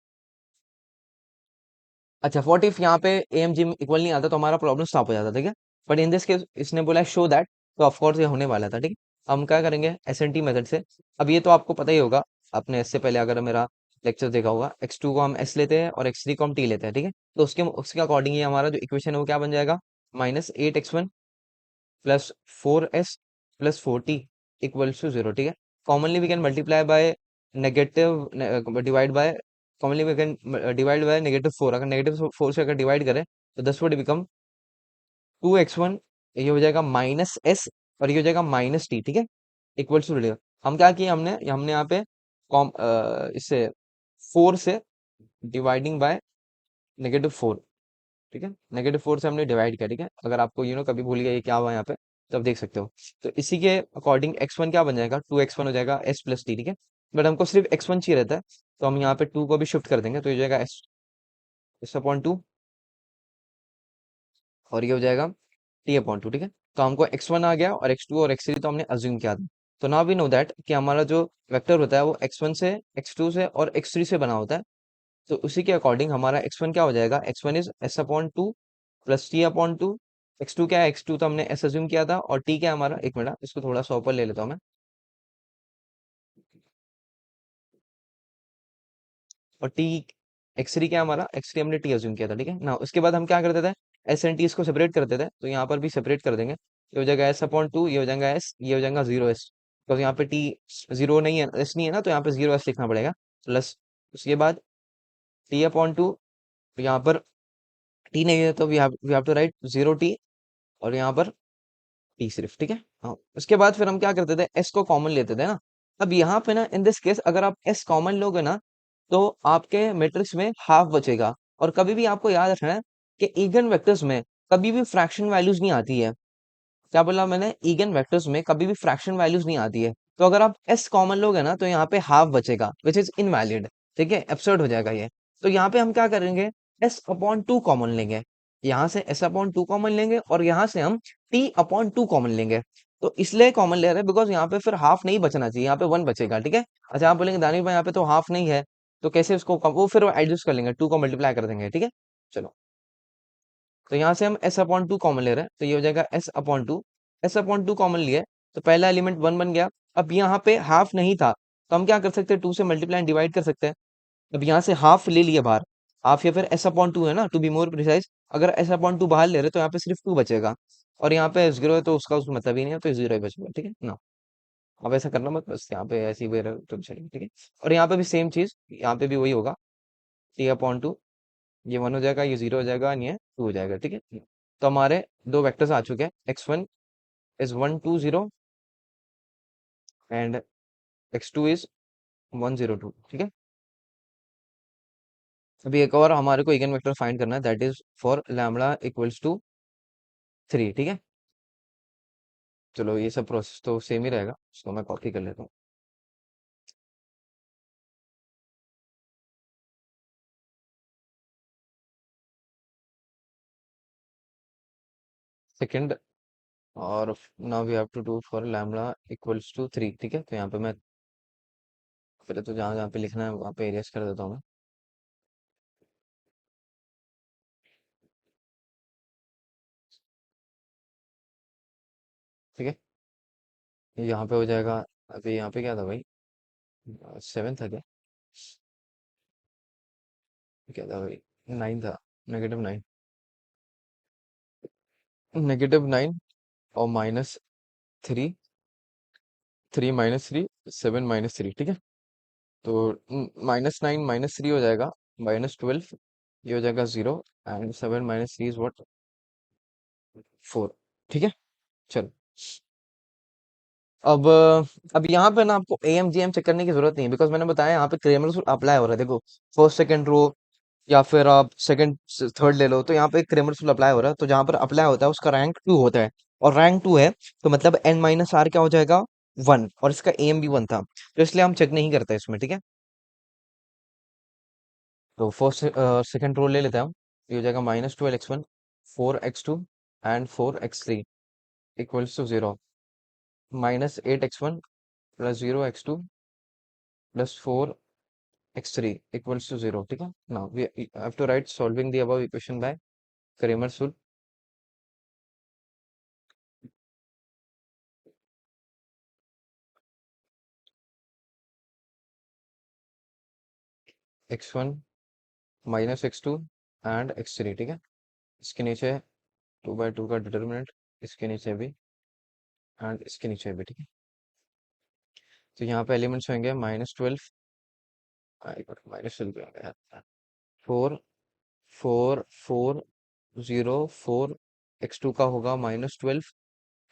अच्छा, व्हाट इफ यहाँ पे एम जिम इक्वल नहीं आता, तो हमारा प्रॉब्लम स्टॉप हो जाता, ठीक है। बट इन दिस केस इसने बोला शो दैट, तो ऑफ कोर्स ये होने वाला था, ठीक है। हम क्या करेंगे एस एन टी मेथड से, अब ये तो आपको पता ही होगा, आपने इससे पहले अगर मेरा लेक्चर देखा होगा, x2 को हम s लेते हैं और x3 को हम t लेते हैं, ठीक है। तो उसके उसके अकॉर्डिंग ये हमारा जो इक्वेशन है वो क्या बन जाएगा, -8x1 plus 4s plus 4t equals to 0, ठीक है। Commonly we can multiply by negative, divide by, commonly we can divide by -4, अगर -4 से अगर डिवाइड करें तो दस वुड बिकम 2x1, ये हो जाएगा -s, और ये हो जाएगा -t, ठीक है, इक्वल्स टू 0। हम क्या किए, हमने हमने यहाँ पे इससे 4 से डिवाइडिंग बाय -4, ठीक है, -4 से हमने डिवाइड किया, ठीक है। अगर आपको कभी भूल गया ये क्या हुआ यहाँ पे, तो आप देख सकते हो। तो इसी के अकॉर्डिंग x1 क्या बन जाएगा, 2x1 हो जाएगा s प्लस टी, ठीक है। बट हमको सिर्फ x1 चाहिए रहता है, तो हम यहाँ पे 2 को भी शिफ्ट कर देंगे, तो ये हो जाएगा s/2, और ये हो जाएगा t/2, ठीक है। तो हमको x1 आ गया, और x2 और x3 तो हमने अज्यूम किया था। तो नाउ वी नो दैट कि हमारा जो वेक्टर होता है वो x1 से, x2 से और x3 से बना होता है। तो उसी के अकॉर्डिंग हमारा x1 क्या हो जाएगा, x1 is s/2 plus t/2, x2 क्या है, x2 तो हमने s अज्यूम किया था, और t क्या है हमारा, एक मिनट इसको थोड़ा सा ऊपर ले लेता हूँ मैं, और t x3 क्या है हमारा, x3 हमने t अज्यूम किया था, ठीक है ना। उसके बाद हम क्या करते थे, एस एंड टी इसको सेपरेट करते थे, तो यहाँ पर भी सेपरेट कर देंगे। ये हो जाएगा एस अपॉन टू, ये हो जाएगा एस, ये हो जाएगा जीरो एस, तो यहाँ पे टी जीरो नहीं है, एस नहीं है ना, तो यहाँ पे जीरो एस लिखना पड़ेगा, प्लस उसके बाद टी अपॉन टू, यहाँ पर टी नहीं है तो we have to write zero T, और यहाँ पर टी सिर्फ, ठीक है। हाँ, उसके बाद फिर हम क्या करते थे, एस को कॉमन लेते थे ना। अब यहाँ पे ना इन दिस केस अगर आप एस कॉमन लोगे ना, तो आपके मैट्रिक्स में हाफ बचेगा। और कभी भी आपको याद रखना है कि इगन वेक्टर्स में कभी भी फ्रैक्शन वैल्यूज नहीं आती है। क्या बोला मैंने, इगन वेक्टर्स में कभी भी फ्रैक्शन वैल्यूज नहीं आती है। तो अगर आप एस कॉमन लोगे ना, तो यहाँ पे हाफ बचेगा, विच इज इनवैलिड, ठीक है, एब्सर्ड हो जाएगा ये। तो यहाँ पे हम क्या करेंगे, एस अपॉन टू कॉमन लेंगे, यहाँ से एस अपॉन टू कॉमन लेंगे, और यहाँ से हम टी अपॉन टू कॉमन लेंगे। तो इसलिए कॉमन ले रहे हैं बिकॉज यहाँ पे फिर हाफ नहीं बचना चाहिए, यहाँ पे वन बचेगा, ठीक है। अच्छा, आप बोलेंगे दानिश भाई यहाँ पे तो हाफ नहीं है, तो कैसे उसको वो फिर एडजस्ट कर लेंगे, टू को मल्टीप्लाई कर देंगे, ठीक है। चलो, तो यहाँ से हम एस अपॉन टू कॉमन ले रहे हैं, तो ये हो जाएगा S upon two, S upon two common लिए, तो पहला एलिमेंट वन बन गया। अब यहाँ पे हाफ नहीं था, तो हम क्या कर सकते हैं, टू से मल्टीप्लाई एंड डिवाइड कर सकते हैं। अब यहाँ से हाफ ले लिए बाहर, हाफ या फिर एस अपॉन टू है ना, टू बी मोर प्रिसाइज, अगर एस अपॉन टू बाहर ले रहे तो यहाँ पे सिर्फ टू बचेगा, और यहाँ पे जीरो है तो उसका उसका मतलब ही नहीं है, तो जीरो ही बचेगा, ठीक है ना। अब ऐसा करना मत, बस यहाँ पे ऐसी वे तो चलेगा, ठीक है। और यहाँ पे भी सेम चीज, यहाँ पे भी वही होगा, टी अपॉन टू, ये वन हो जाएगा, ये जीरो हो जाएगा, और ये टू हो जाएगा, ठीक है। तो हमारे दो वेक्टर्स आ चुके हैं, X one is one two zero, and X two is one zero two, ठीक है। अभी एक और हमारे को इगन वेक्टर फाइंड करना है, that is for lambda equals to three, ठीक है। चलो, ये सब प्रोसेस तो सेम ही रहेगा, इसको मैं कॉपी कर लेता हूँ। सेकंड, और now we have to do for lambda equals to three, ठीक है। तो यहाँ पे मैं पहले तो जहाँ जहाँ पे लिखना है वहाँ पे एरियाज कर देता हूँ मैं, ठीक है। ये यहाँ पे हो जाएगा, अभी यहाँ पे क्या था भाई, सेवन था क्या, क्या था भाई, नाइन था, नेगेटिव नाइन, नेगेटिव नाइन, और minus three, three minus three, seven minus three, ठीक है। तो माइनस नाइन माइनस थ्री हो जाएगा माइनस ट्वेल्व, ये हो जाएगा zero, and seven minus three is what, four, ठीक है। चलो, अब यहाँ पे ना आपको एम जी एम चेक करने की जरूरत नहीं है, बिकॉज मैंने बताया यहाँ पे क्रेमर्स रूल अप्लाई हो रहा है, देखो, फर्स्ट सेकंड रो, या फिर आप सेकंड थर्ड ले लो, तो यहाँ पे क्रेमर्स रूल अप्लाई हो रहा है, तो जहाँ पर अप्लाई होता है उसका रैंक टू होता है, और रैंक टू है, तो मतलब एन माइनस आर क्या हो जाएगा, वन, और इसका एम भी वन था, तो इसलिए हम चेक नहीं करते इसमें, ठीक है। तो फर्स्ट सेकंड रो ले लेते हैं हम, ये हो जाएगा minus twelve X one, four X two, and four X three equals to zero, minus eight X one plus zero X two plus four X three equals to zero, ठीक है। Now we have to write solving the above equation by Cramer's rule. X one minus X two and X three, ठीक है। इसके नीचे two by two का determinant, इसके नीचे भी, एंड इसके नीचे भी, ठीक है। तो यहाँ पे एलिमेंट्स होंगे minus twelve, minus twelve, four, four, four, zero, four, X two का होगा minus twelve,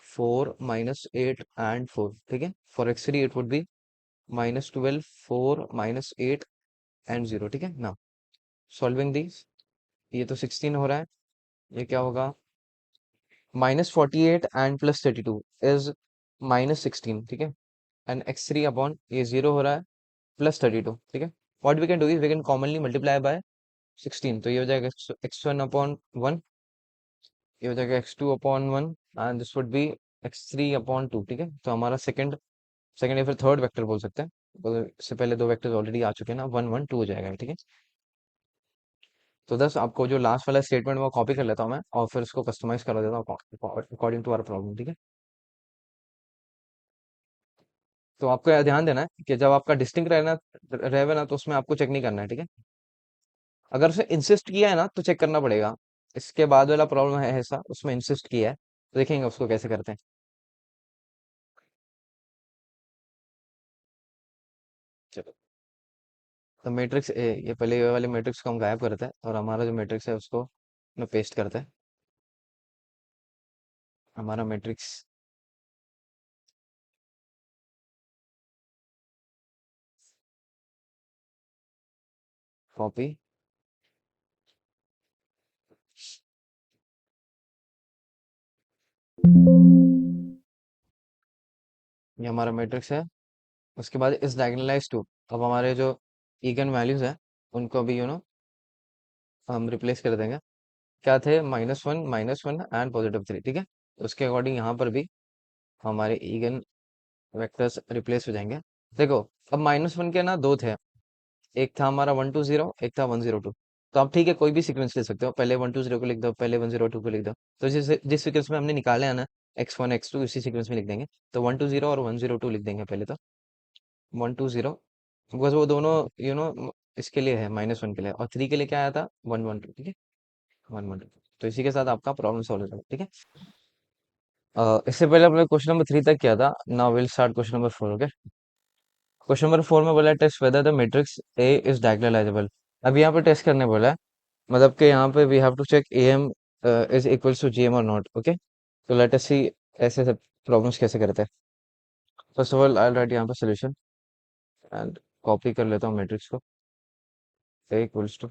four minus eight and four, ठीक है। For X three it would be minus twelve, four minus eight and zero, ठीक है ना। Solving this, ये तो 16 हो रहा है, ये क्या होगा, minus 48 and plus 32 is minus 16, ठीक है। एंड एक्स थ्री अपॉन ये जीरो हो रहा है, प्लस 32, ठीक है। What we can do is we can commonly multiply by 16, तो ये हो जाएगा एक्स वन अपॉन वन, ये हो जाएगा x two upon one, and this would B x three upon two, ठीक है। तो हमारा सेकंड, सेकंड या फिर थर्ड वेक्टर बोल सकते हैं, तो इससे पहले दो वेक्टर्स ऑलरेडी आ चुके हैं ना, वन वन टू हो जाएगा, ठीक है। तो बस आपको जो लास्ट वाला स्टेटमेंट वो कॉपी कर लेता हूँ मैं, और फिर उसको कस्टमाइज करा देता हूँ अकॉर्डिंग टू आवर प्रॉब्लम, ठीक है। तो आपको यह ध्यान देना है कि जब आपका डिस्टिंक्ट रहना रहे ना, तो उसमें आपको चेक नहीं करना है, ठीक है। अगर उसे इंसिस्ट किया है ना, तो चेक करना पड़ेगा। इसके बाद वाला प्रॉब्लम है ऐसा, उसमें इंसिस्ट किया है, देखेंगे उसको कैसे करते हैं। चलो, तो मैट्रिक्स ए, ये पहले ये वाले मैट्रिक्स को हम गायब करते हैं और हमारा जो मैट्रिक्स है उसको में पेस्ट करते हैं। हमारा मैट्रिक्स कॉपी, ये हमारा मैट्रिक्स है। उसके बाद इस डायगोनलाइज टू, अब हमारे जो इगन वैल्यूज है उनको भी हम रिप्लेस कर देंगे। क्या थे, -1 एंड +3, ठीक है। उसके अकॉर्डिंग यहाँ पर भी हमारे इगन वेक्टर्स रिप्लेस हो जाएंगे। देखो, अब -1 के ना दो थे, एक था हमारा 120, एक था 102। तो आप ठीक है कोई भी सीक्वेंस ले सकते हो, पहले 120 को लिख दो, पहले 102 को लिख दो। तो जिस जिस सीक्वेंस में हमने निकाले है ना x1 x2, इसी सीक्वेंस में लिख देंगे। तो 120 और 102 लिख देंगे पहले तो। 120, बिकॉज वो दोनों इसके लिए है, -1 के लिए, और 3 के लिए क्या आया था, 112, ठीक है। 112, तो इसी के साथ आपका प्रॉब्लम सॉल्व हो जाएगा, ठीक है। इससे पहले हमने क्वेश्चन नंबर 3 तक किया था। Now will start question number 4, okay. Question number 4 में बोला है test whether the matrix A is diagonalizable. अब यहाँ पे टेस्ट करने बोला है, मतलब कि यहाँ पे we have to check A M is equals to G M और नॉट, ओके। तो लेट अस सी ऐसे सब प्रॉब्लम्स कैसे करते हैं। First of all I write यहाँ पे सोल्यूशन एंड कॉपी कर लेता हूँ मैट्रिक्स को। ए इक्वल्स टू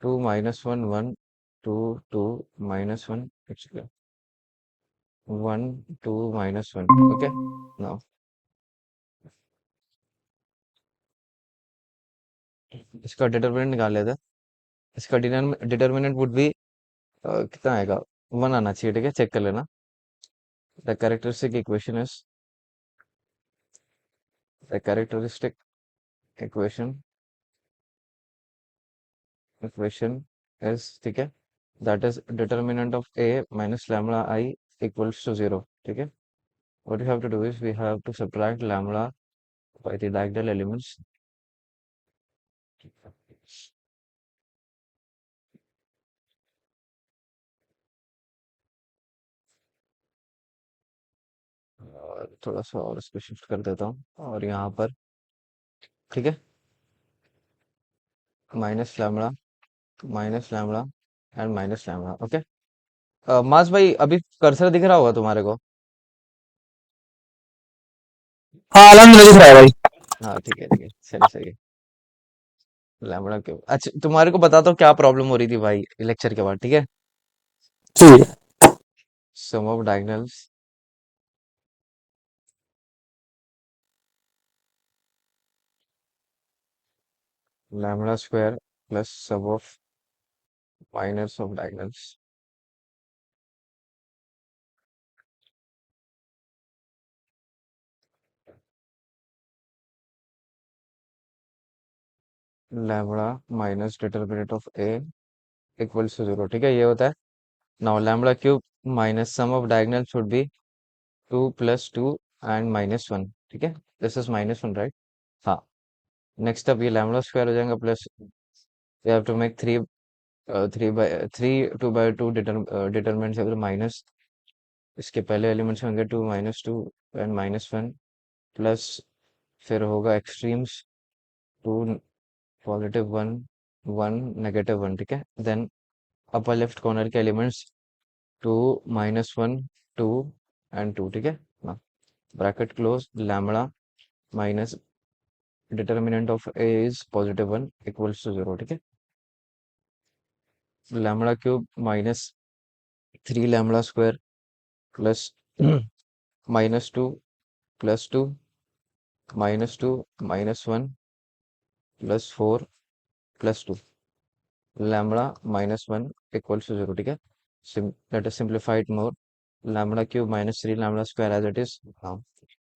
2 -1 1 2 2 -1 1 2 -1, ओके। नाउ इसका डिटरमिनेंट निकाल लेते हैं। इसका डिटरमिनेंट वुड बी कितना आएगा, 1 आना चाहिए, ठीक है, चेक कर लेना। The characteristic equation is the characteristic equation equation is, ठीक है, that is determinant of A minus lambda I equals to 0, ठीक है। what we have to do is we have to subtract lambda by the diagonal elements। और थोड़ा सा और इसको shift कर देता हूँ, और यहाँ पर, ठीक है, minus lambda and minus lambda, okay. मास भाई, अभी कर्सर दिख रहा होगा तुम्हारे को। हाँ अलहमदुलिल्लाह दिख रहा है भाई। हाँ ठीक है, ठीक है, सही सही है। लैम्बडा क्यों, अच्छा तुम्हारे को बताता हूँ क्या प्रॉब्लम हो रही थी भाई लेक्चर के बाद, ठीक है। ठीक है। Sum of diagonals lambda square plus sum of minus of diagonals lambda minus determinant of A equals to 0, ठीक है, ये होता है। Now lambda cube minus sum of diagonal should be 2 + 2 and -1, ठीक है। This is -1, right. हाँ, next अब ये लैम्बडा स्क्वायर हो जाएगा plus, you have to make 2/2 determinants minus, इसके पहले एलिमेंट्स होंगे 2 -2 एंड -1, प्लस फिर होगा एक्सट्रीम्स 2 +1 1 -1, ठीक है। देन अपर लेफ्ट कॉर्नर के एलिमेंट्स 2 -1 2 एंड 2, ठीक है ना। Bracket close, lambda minus determinant of A is +1 equals to 0, ठीक है। Lambda cube -3 lambda square plus -2 +2 -2 -1 +4 +2 lambda -1 equals to 0, ठीक है। Let us simplify it more. Lambda cube -3 lambda square as it is,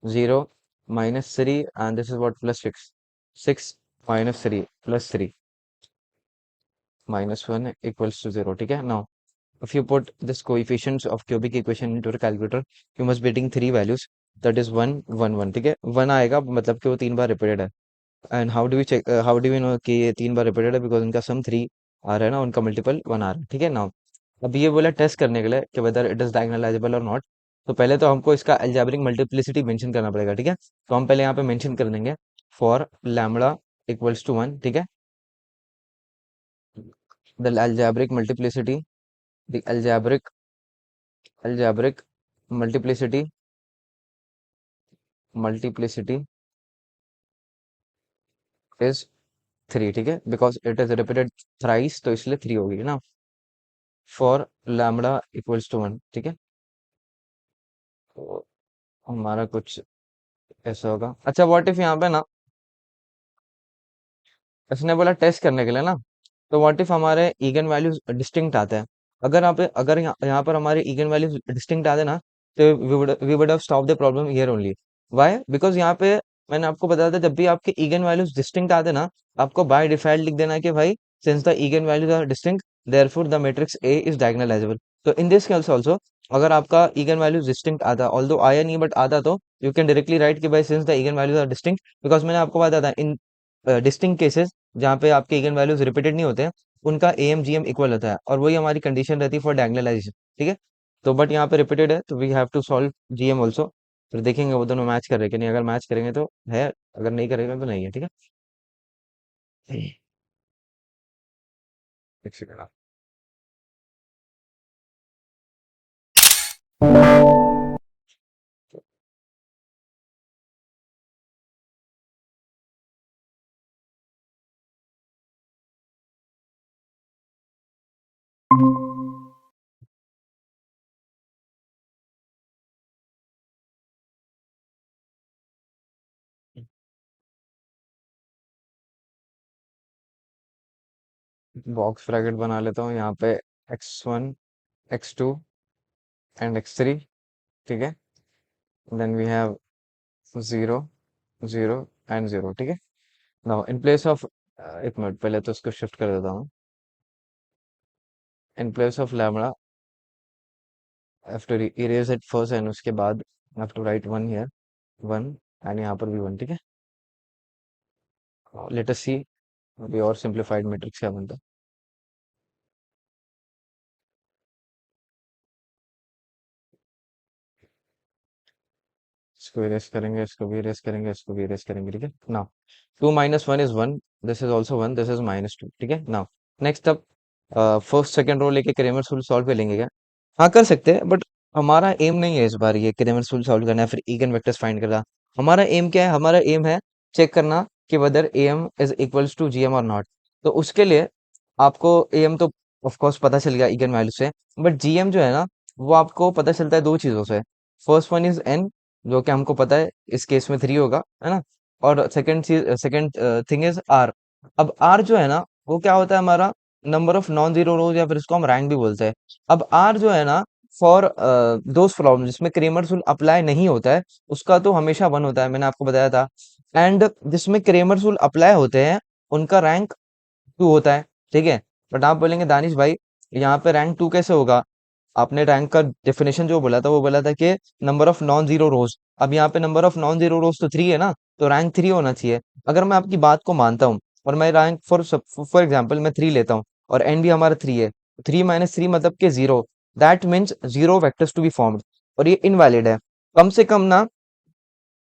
0 -3 and this is what, +6, 6 -3 +3 -1 equals to 0, ठीक है। now if you put this coefficients of cubic equation into a calculator, you must be getting three values, that is 1 1 1, ठीक है। 1 आएगा मतलब कि वो 3 बार repeated है। And how do we check, how do we know कि ये 3 बार रिपीटेड है, बिकॉज उनका सम 3 आ रहा है ना, उनका मल्टीपल 1 आ रहा है, ठीक है। नाउ अब ये बोला टेस्ट करने के लिए कि वेदर इट इज डायगोनलाइजेबल और नॉट। तो पहले तो हमको इसका अलजेब्रिक मल्टीप्लिसिटी मेंशन करना पड़ेगा, ठीक है। तो हम पहले यहाँ पे मेंशन कर देंगे फॉर लैम्बडा इक्वल्स टू 1, ठीक है। The algebraic multiplicity, the algebraic multiplicity multiplicity is 3, ठीक है, because it is repeated thrice, तो इसलिए 3 होगी ना। फॉर लैम्बडा इक्वल्स टू 1, ठीक है। तो हमारा कुछ ऐसा होगा। अच्छा, व्हाट इफ यहाँ पे ना इसने बोला टेस्ट करने के लिए ना, तो व्हाट इफ हमारे इगन वैल्यूज डिस्टिंक्ट आते हैं। अगर यहाँ पर हमारे इगन वैल्यूज डिस्टिंक्ट आते ना, तो we would have stop the problem here only. Why? Because यहाँ पे मैंने आपको बताया था, जब भी आपके इगन वैल्यूज डिस्टिंक्ट आते ना, आपको बाय डिफॉल्ट लिख देना है कि भाई since the eigen values are distinct therefore the matrix A is diagonalizable. तो इन दिस केस ऑल्सो, अगर आपका इगन वैल्यूज डिस्टिंक्ट आता, ऑल्दो आया नहीं बट आता, तो यू कैन डायरेक्टली राइट कि भाई since the eigen values are distinct, because मैंने आपको बताया था इन डिस्टिंक्ट केसेस जहाँ पे आपके इगन वैल्यूज रिपीटेड नहीं होते हैं, उनका एम जीएम इक्वल होता है, और वही हमारी कंडीशन रहती है फॉर डायगोनलाइजेशन, ठीक है। तो बट यहाँ पे रिपीटेड है, तो we have to solve GM also. फिर देखेंगे वो दोनों मैच कर रहे हैं कि नहीं, अगर मैच करेंगे तो है, अगर नहीं करेंगे तो नहीं है, ठीक है। एक सेकंड। बॉक्स ब्रैकेट बना लेता हूँ यहाँ पे, x1, x2 एंड x3, ठीक है। देन वी हैव 0, 0 एंड 0, ठीक है। नाउ इन प्लेस ऑफ, एक मिनट पहले तो इसको शिफ्ट कर देता हूँ। इन place of lambda, I have to erase it first and उसके बाद I have to write 1 here, 1, and यहाँ पर भी 1, ठीक है। Let us see अभी और simplified matrix क्या बनता है। इसको erase करेंगे, इसको भी erase करेंगे, इसको भी erase करेंगे, ठीक है। Now 2 minus 1 is 1, this is also 1, this is minus 2, ठीक है। Now next up, first second row लेके क्रेमर्स रूल सॉल्व करेंगे क्या? हाँ कर सकते हैं, बट हमारा एम नहीं है इस बार ये क्रेमर्स रूल सॉल्व करना है फिर इगन वेक्टर्स फाइंड करना। हमारा एम क्या है? हमारा एम है चेक करना कि whether M is equals to GM और नॉट। तो उसके लिए आपको एम तो ऑफ कोर्स पता चल गया इगन वैल्यू से, बट जीएम जो है ना, वो आपको पता चलता है दो चीजों से। फर्स्ट वन इज एन, जो कि हमको पता है इस केस में 3 होगा, है ना। और सेकंड थिंग इज आर। अब आर जो है ना, वो क्या होता है हमारा नंबर ऑफ नॉन जीरो रोज, या फिर इसको हम रैंक भी बोलते हैं। अब आर जो है ना, फॉर दोज प्रॉब्लम जिसमें क्रेमर्स रूल अप्लाई नहीं होता है, उसका तो हमेशा 1 होता है, मैंने आपको बताया था। एंड जिसमें क्रेमर्स रूल अप्लाई होते हैं, उनका रैंक 2 होता है, ठीक है। बट आप बोलेंगे दानिश भाई, यहाँ पे रैंक 2 कैसे होगा? आपने रैंक का डेफिनेशन जो बोला था, वो बोला था कि नंबर ऑफ नॉन जीरो रोज। अब यहाँ पे नंबर ऑफ नॉन जीरो रोज तो 3 है ना, तो रैंक 3 होना चाहिए। अगर मैं आपकी बात को मानता हूँ, और मैं रैंक फॉर एग्जाम्पल मैं 3 लेता हूँ, और एन भी हमारा 3 है, 3 - 3 मतलब के 0, that means 0 vectors to be formed, और ये इनवैलिड है। कम से कम ना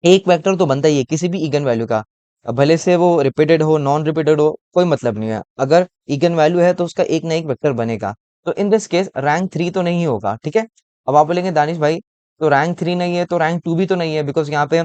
एक वेक्टर तो बनता ही है किसी भी इगन वैल्यू का। अब भले से वो रिपीटेड हो, नॉन रिपीटेड हो, कोई मतलब नहीं है, अगर इगन वैल्यू है तो उसका एक ना एक वेक्टर बनेगा। तो इन दिस केस रैंक 3 तो नहीं होगा, ठीक है। अब आप बोलेंगे दानिश भाई, तो रैंक 3 नहीं है तो रैंक 2 भी तो नहीं है, बिकॉज यहाँ पे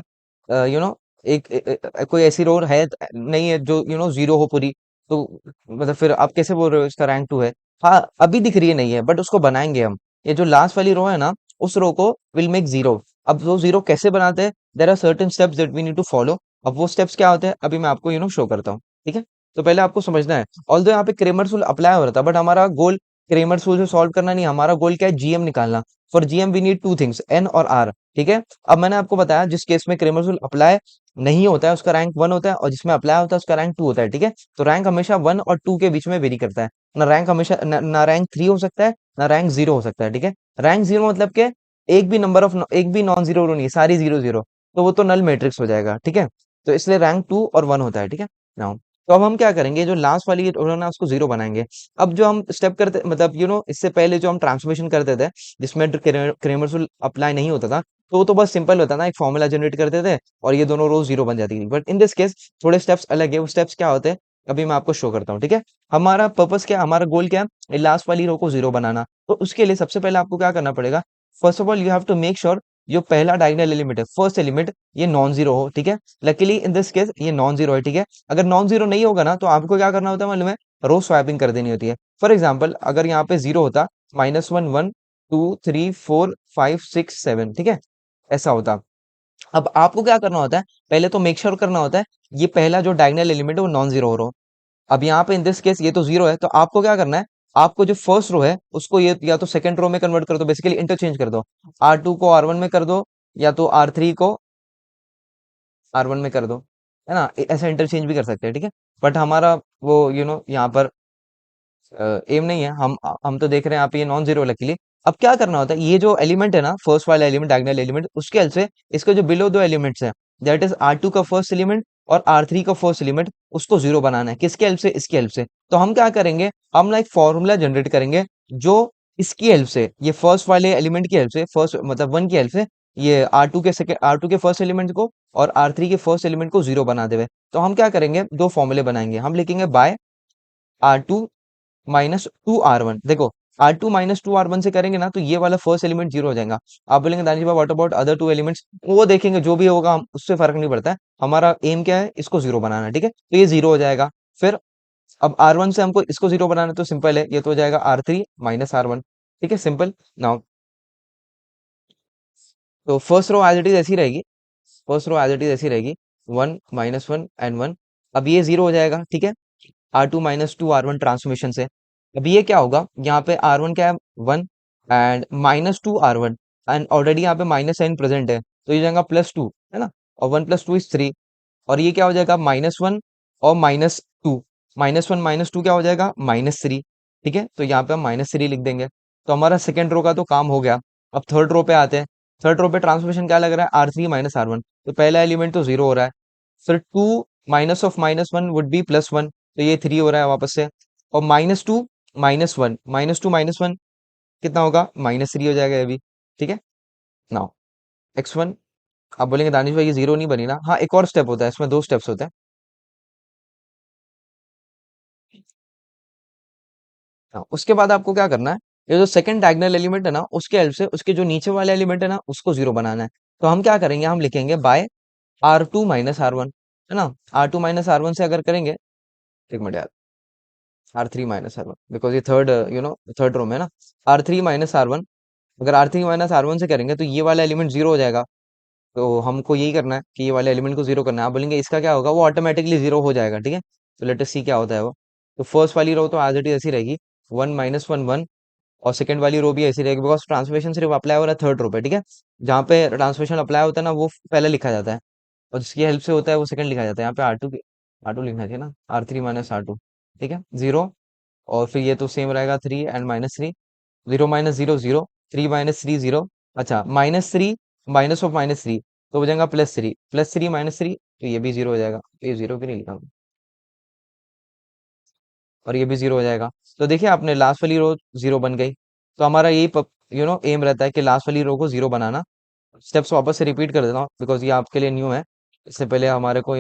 कोई ऐसी रो है नहीं है जो जीरो हो पूरी। तो मतलब फिर आप कैसे बोल रहे हो इसका रैंक 2 है? हाँ, अभी दिख रही है नहीं है, बट उसको बनाएंगे हम। ये जो लास्ट वाली रो है ना, उस रो को विल मेक जीरो। अब वो जीरो कैसे बनाते हैं? There are certain steps that we need to follow. अब वो स्टेप्स क्या होते हैं, अभी मैं आपको शो करता हूँ, ठीक है। तो पहले आपको समझना है, ऑल्दो यहाँ पे क्रेमर्स रूल अप्लाई हो रहा था, बट हमारा गोल क्रेमर्स रूल से सॉल्व करना नहीं, हमारा गोल क्या है? जीएम निकालना। For GM we need two things, N और आर, ठीक है। अब मैंने आपको बताया जिस केस में क्रेमर्स रूल अप्लाई नहीं होता है उसका रैंक 1 होता है, और जिसमें अप्लाई होता है उसका रैंक 2 होता है, ठीक है। तो रैंक हमेशा 1 और 2 के बीच में वेरी करता है। ना रैंक हमेशा ना रैंक 3 हो सकता है, ना रैंक 0 हो सकता है, ठीक है। रैंक 0 मतलब के एक भी नॉन जीरो रो नहीं, सारी 0 0, तो वो तो नल मैट्रिक्स हो जाएगा, ठीक है। तो इसलिए रैंक 2 और 1 होता है, ठीक है। नाउ तो अब हम क्या करेंगे, जो लास्ट वाली रोना ना उसको जीरो बनाएंगे। अब जो हम स्टेप करते मतलब इससे पहले जो हम ट्रांसफॉर्मेशन करते थे जिसमें क्रेमर्स रूल अप्लाई नहीं होता था, तो वो तो बस सिंपल होता था, एक फॉर्मूला जनरेट करते थे और ये दोनों रो जीरो बन जाती थी। बट इन दिस केस थोड़े स्टेप्स अलग है। वो स्टेप्स क्या होते हैं अभी मैं आपको शो करता हूँ, ठीक है। हमारा पर्पस क्या है, हमारा गोल क्या है, लास्ट वाली रो को जीरो बनाना। तो उसके लिए सबसे पहले आपको क्या करना पड़ेगा, first of all you have to make sure जो पहला डायगोनल एलिमेंट है, फर्स्ट एलिमेंट, ये नॉन जीरो हो, ठीक है। लकीली इन दिस केस ये नॉन जीरो है, ठीक है। अगर नॉन जीरो नहीं होगा ना तो आपको क्या करना होता है मालूम है, रो स्वैपिंग कर देनी होती है। फॉर एग्जाम्पल अगर यहाँ पे जीरो होता, -1 1 2 3 4 5 6 7, ठीक है, ऐसा होता। अब आपको क्या करना होता है, पहले तो मेक श्योर करना होता है ये पहला जो डायगोनल एलिमेंट है वो नॉन जीरो हो रहा हो। अब यहाँ पे इन दिस केस ये तो जीरो है, तो आपको क्या करना है, आपको जो फर्स्ट रो है उसको ये या तो सेकंड रो में कन्वर्ट कर दो, बेसिकली इंटरचेंज कर दो। R2 को R1 में कर दो, या तो R3 को R1 में कर दो, है ना। ऐसा इंटरचेंज भी कर सकते हैं, ठीक है। बट हमारा वो यहाँ पर एम नहीं है, हम तो देख रहे हैं यहाँ पे ये नॉन जीरो लकीली। अब क्या करना होता है, ये जो एलिमेंट है ना, फर्स्ट वाला एलिमेंट डायगोनल एलिमेंट, उसके हेल्प से इसके जो बिलो दो एलिमेंट्स हैं, दैट इज R2 का फर्स्ट एलिमेंट और R3 का फर्स्ट एलिमेंट, उसको जीरो बनाना है। किसके हेल्प से, इसकी हेल्प से। तो हम क्या करेंगे, हम ना एक फॉर्मूला जनरेट करेंगे जो इसकी हेल्प से, ये फर्स्ट वाले एलिमेंट की हेल्प से, फर्स्ट मतलब वन की हेल्प से, ये R2 के फर्स्ट एलिमेंट को और R3 के फर्स्ट एलिमेंट को जीरो बना देवे। तो हम क्या करेंगे, दो फॉर्मूले बनाएंगे। हम लिखेंगे बाय R2 - 2 R1। देखो, R2 - 2 R1 से करेंगे ना तो ये वाला फर्स्ट एलिमेंट जीरो हो जाएगा। आप बोलेंगे दानिश भाई what about other two elements, वो देखेंगे जो भी होगा, हम उससे फर्क नहीं पड़ता है। हमारा एम क्या है, इसको जीरो बनाना है, ठीक है। तो ये जीरो हो जाएगा। फिर अब R1 से हमको इसको जीरो बनाना है, तो सिंपल है, ये तो हो जाएगा R3 - R1, ठीक है, सिंपल। नाउ तो first row as it is ऐसी रहेगी, first row as it is ऐसी रहेगी, 1 - 1 एंड 1। अब ये जीरो हो जाएगा, ठीक है, R2 - 2 R1 ट्रांसफॉर्मेशन से। अब ये क्या होगा, यहाँ पे R1 क्या है, 1, एंड -2 R1, एंड ऑलरेडी यहाँ पे माइनस साइन प्रेजेंट है, तो ये जाएगा +2, है ना। और 1 + 2 = 3, और ये क्या हो जाएगा, -1 और -2, -1 - 2 क्या हो जाएगा, -3, ठीक है। तो यहाँ पे हम -3 लिख देंगे। तो हमारा सेकंड रो का तो काम हो गया। अब थर्ड रो पे आते हैं। थर्ड रो पे ट्रांसफॉर्मेशन क्या लग रहा है, R3 - R1, तो पहला एलिमेंट तो जीरो हो रहा है। फिर 2 माइनस ऑफ -1 वुड बी +1, तो ये 3 हो रहा है वापस से। और -2 - 1 कितना होगा, -3 हो जाएगा ये भी, ठीक है। नाउ x1, आप बोलेंगे दानिश भाई ये जीरो नहीं बनी ना, हाँ एक और स्टेप होता है इसमें, दो स्टेप्स होते हैं। हाँ, उसके बाद आपको क्या करना है, ये जो सेकंड डायगोनल एलिमेंट है ना, उसके हेल्प से उसके जो नीचे वाले एलिमेंट है ना उसको जीरो बनाना है। तो हम क्या करेंगे, हम लिखेंगे बाय R2 - R1, है ना। R2 - R1 से अगर करेंगे, एक मिनट यार, R3 - R1, बिकॉज ये थर्ड थर्ड रो में है ना। R3 - R1, अगर R3 - R1 से करेंगे तो ये वाला एलिमेंट जीरो हो जाएगा। तो हमको यही करना है कि ये वाले एलिमेंट को जीरो करना है। आप बोलेंगे इसका क्या होगा, वो ऑटोमेटिकली जीरो हो जाएगा, ठीक है। तो लेट अस सी क्या होता है वो। तो फर्स्ट वाली रो तो एज इट इज ऐसी रहेगी, 1 - 1 1, और सेकंड वाली रो भी ऐसी रहेगी, बिकॉज ट्रांसफॉर्मेशन सिर्फ अप्लाई हो रहा है थर्ड रो पे, ठीक है। जहाँ पे ट्रांसफॉर्मेशन अप्लाई होता है ना वो पहले लिखा जाता है, और जिसकी हेल्प से होता है वो सेकंड लिखा जाता है। यहाँ पे R2 लिखना चाहिए ना, R3 - R2, ठीक है, जीरो। और फिर ये तो सेम रहेगा, 3 एंड -3, 0 - 0 0, 3 - 3 0, अच्छा -3 माइनस ऑफ -3, तो हो जाएगा +3, +3 - 3, तो ये भी जीरो हो जाएगा। तो ये जीरो भी नहीं लिखा, और ये भी जीरो हो जाएगा। तो देखिए आपने लास्ट वाली रो जीरो बन गई। तो हमारा यही एम रहता है कि लास्ट वाली रो को जीरो बनाना। स्टेप्स वापस से रिपीट कर देता हूँ बिकॉज ये आपके लिए न्यू है। इससे पहले हमारे को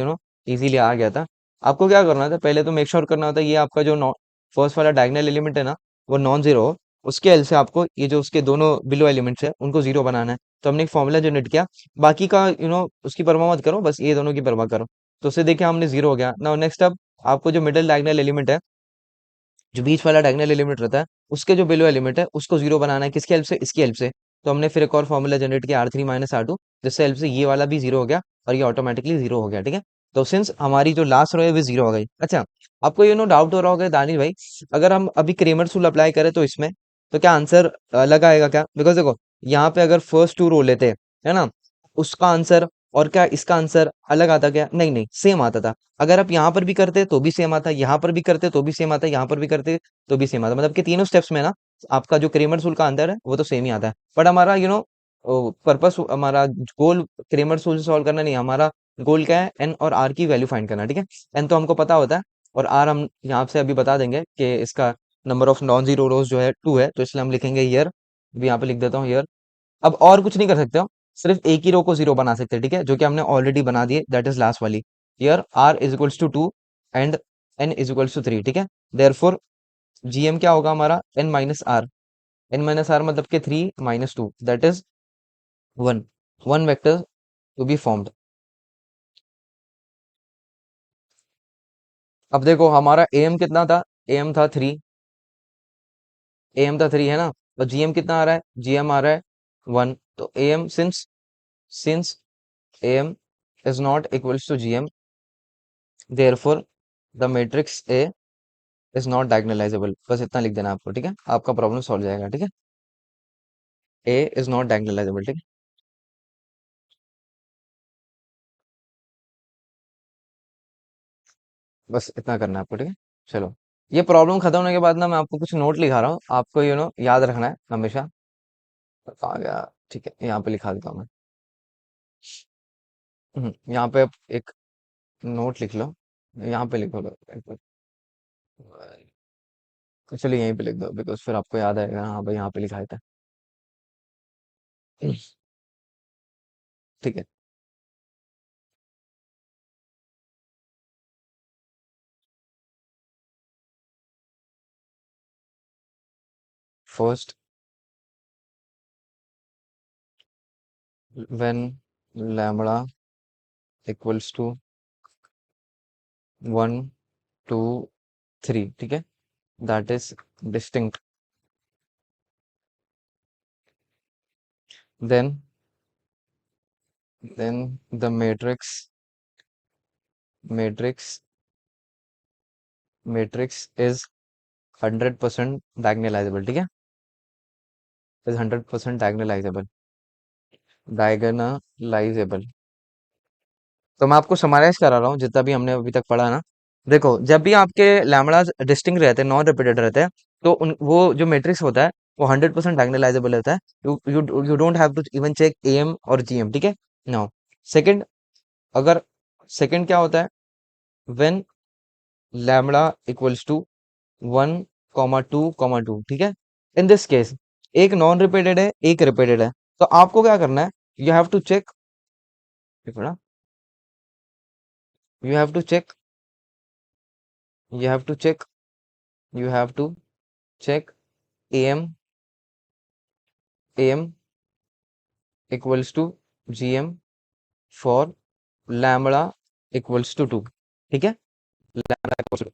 इजीली आ गया था। आपको क्या करना था, पहले तो मेक श्योर करना होता है ये आपका जो फर्स्ट वाला डायगोनल एलिमेंट है ना वो नॉन जीरो हो। उसके हेल्प से आपको ये जो उसके दोनों बिलो एलिमेंट्स है उनको जीरो बनाना है। तो हमने एक फॉर्मूला जनरेट किया, बाकी का उसकी परवाह मत करो, बस ये दोनों की परवाह करो। तो उससे देखिए हमने जीरो हो गया। नाउ नेक्स्ट, अब आपको जो मिडिल डायगोनल एलिमेंट है, जो बीच वाला डायगोनल एलिमेंट रहता है, उसके जो बिलो एलिमेंट है उसको जीरो बनाना है। किसकी हेल्प से, इसकी हेल्प से। तो हमने फिर एक और फॉर्मूला जनरेट किया, R3 - R2, जिससे हेल्प से ये वाला भी जीरो हो गया और ये ऑटोमेटिकली जीरो हो गया, ठीक है। तो सिंस हमारी जो लास्ट रो है वो जीरो हो गई। अच्छा, आपको डाउट हो रहा होगा दानिश भाई, अगर हम अभी क्रेमर रूल अप्लाई करें तो इसमें तो क्या आंसर अलग आएगा क्या, बिकॉज देखो यहाँ पे अगर फर्स्ट टू रो लेते हैं, है ना, उसका आंसर और क्या इसका आंसर अलग आता क्या, नहीं नहीं सेम आता था। अगर आप यहाँ पर भी करते तो भी सेम आता, यहाँ पर भी करते तो भी सेम आता, यहाँ पर भी करते तो भी सेम आता, मतलब कि तीनों स्टेप्स में ना आपका जो क्रेमर रूल का आंसर है वो तो सेम ही आता है। बट हमारा पर्पस, हमारा गोल क्रेमर रूल सॉल्व करना नहीं, हमारा गोल क्या है, एन और आर की वैल्यू फाइंड करना, ठीक है। एन तो हमको पता होता है, और आर हम यहाँ से अभी बता देंगे कि इसका नंबर ऑफ नॉन जीरो रोज जो है 2 है, तो इसलिए हम लिखेंगे ईयर। अभी यहाँ पे लिख देता हूँ ईयर। अब और कुछ नहीं कर सकते हो, सिर्फ एक ही रो को जीरो बना सकते हैं, ठीक है, जो कि हमने ऑलरेडी बना दिए, दैट इज लास्ट वाली। Here R is equals to 2 and N is equals to 3, ठीक है। देयरफॉर जीएम क्या होगा हमारा, N minus R. N minus R मतलब के 3 - 2, that is 1। One vector to be formed. अब देखो हमारा एम कितना था, एम था 3, एम था 3 है ना, तो जीएम कितना आ रहा है, जीएम आ रहा है 1। तो M since M is not equals to GM, therefore the matrix A is not diagonalizable. बस इतना लिख देना आपको, ठीक है, आपका प्रॉब्लम सॉल्व हो जाएगा, ठीक है। ए इज नॉट डायगोनलाइजेबल, ठीक है। बस इतना करना है आपको, ठीक है। चलो, ये प्रॉब्लम खत्म होने के बाद ना मैं आपको कुछ नोट लिखा रहा हूँ, आपको याद रखना है हमेशा। आ गया, ठीक है, यहाँ पे लिखा देता हूँ मैं। यहाँ पे आप एक नोट लिख लो, यहाँ पे लिखो लो एक बार। चलिए यहीं पे लिख दो, बिकॉज फिर आपको याद आएगा, हाँ भाई यहाँ पे लिखा था। ठीक है। First, when lambda equals to 1 2 3, ठीक है, that is distinct. Then the matrix matrix is 100% diagonalizable, ठीक है, इज 100% डायगोनलाइजेबल। तो मैं आपको समराइज करा रहा हूँ जितना भी हमने अभी तक पढ़ा ना। देखो, जब भी आपके लैम्बडास डिस्टिंक्ट रहते हैं, नॉन रिपीटेड रहते हैं, तो वो जो मैट्रिक्स होता है वो 100% डायगोनलाइजेबल होता है। You don't have to even check M और जीएम, ठीक है। नाउ सेकंड, अगर सेकंड क्या होता है, व्हेन लैम्बडा इक्वल्स टू 1 2 ठीक है। इन दिस केस एक नॉन रिपीटेड है, एक रिपीटेड है, तो आपको क्या करना है, you have to check, you have to check you have to check you have to check am equals to gm for lambda equals to 2, ठीक है। lambda equals to,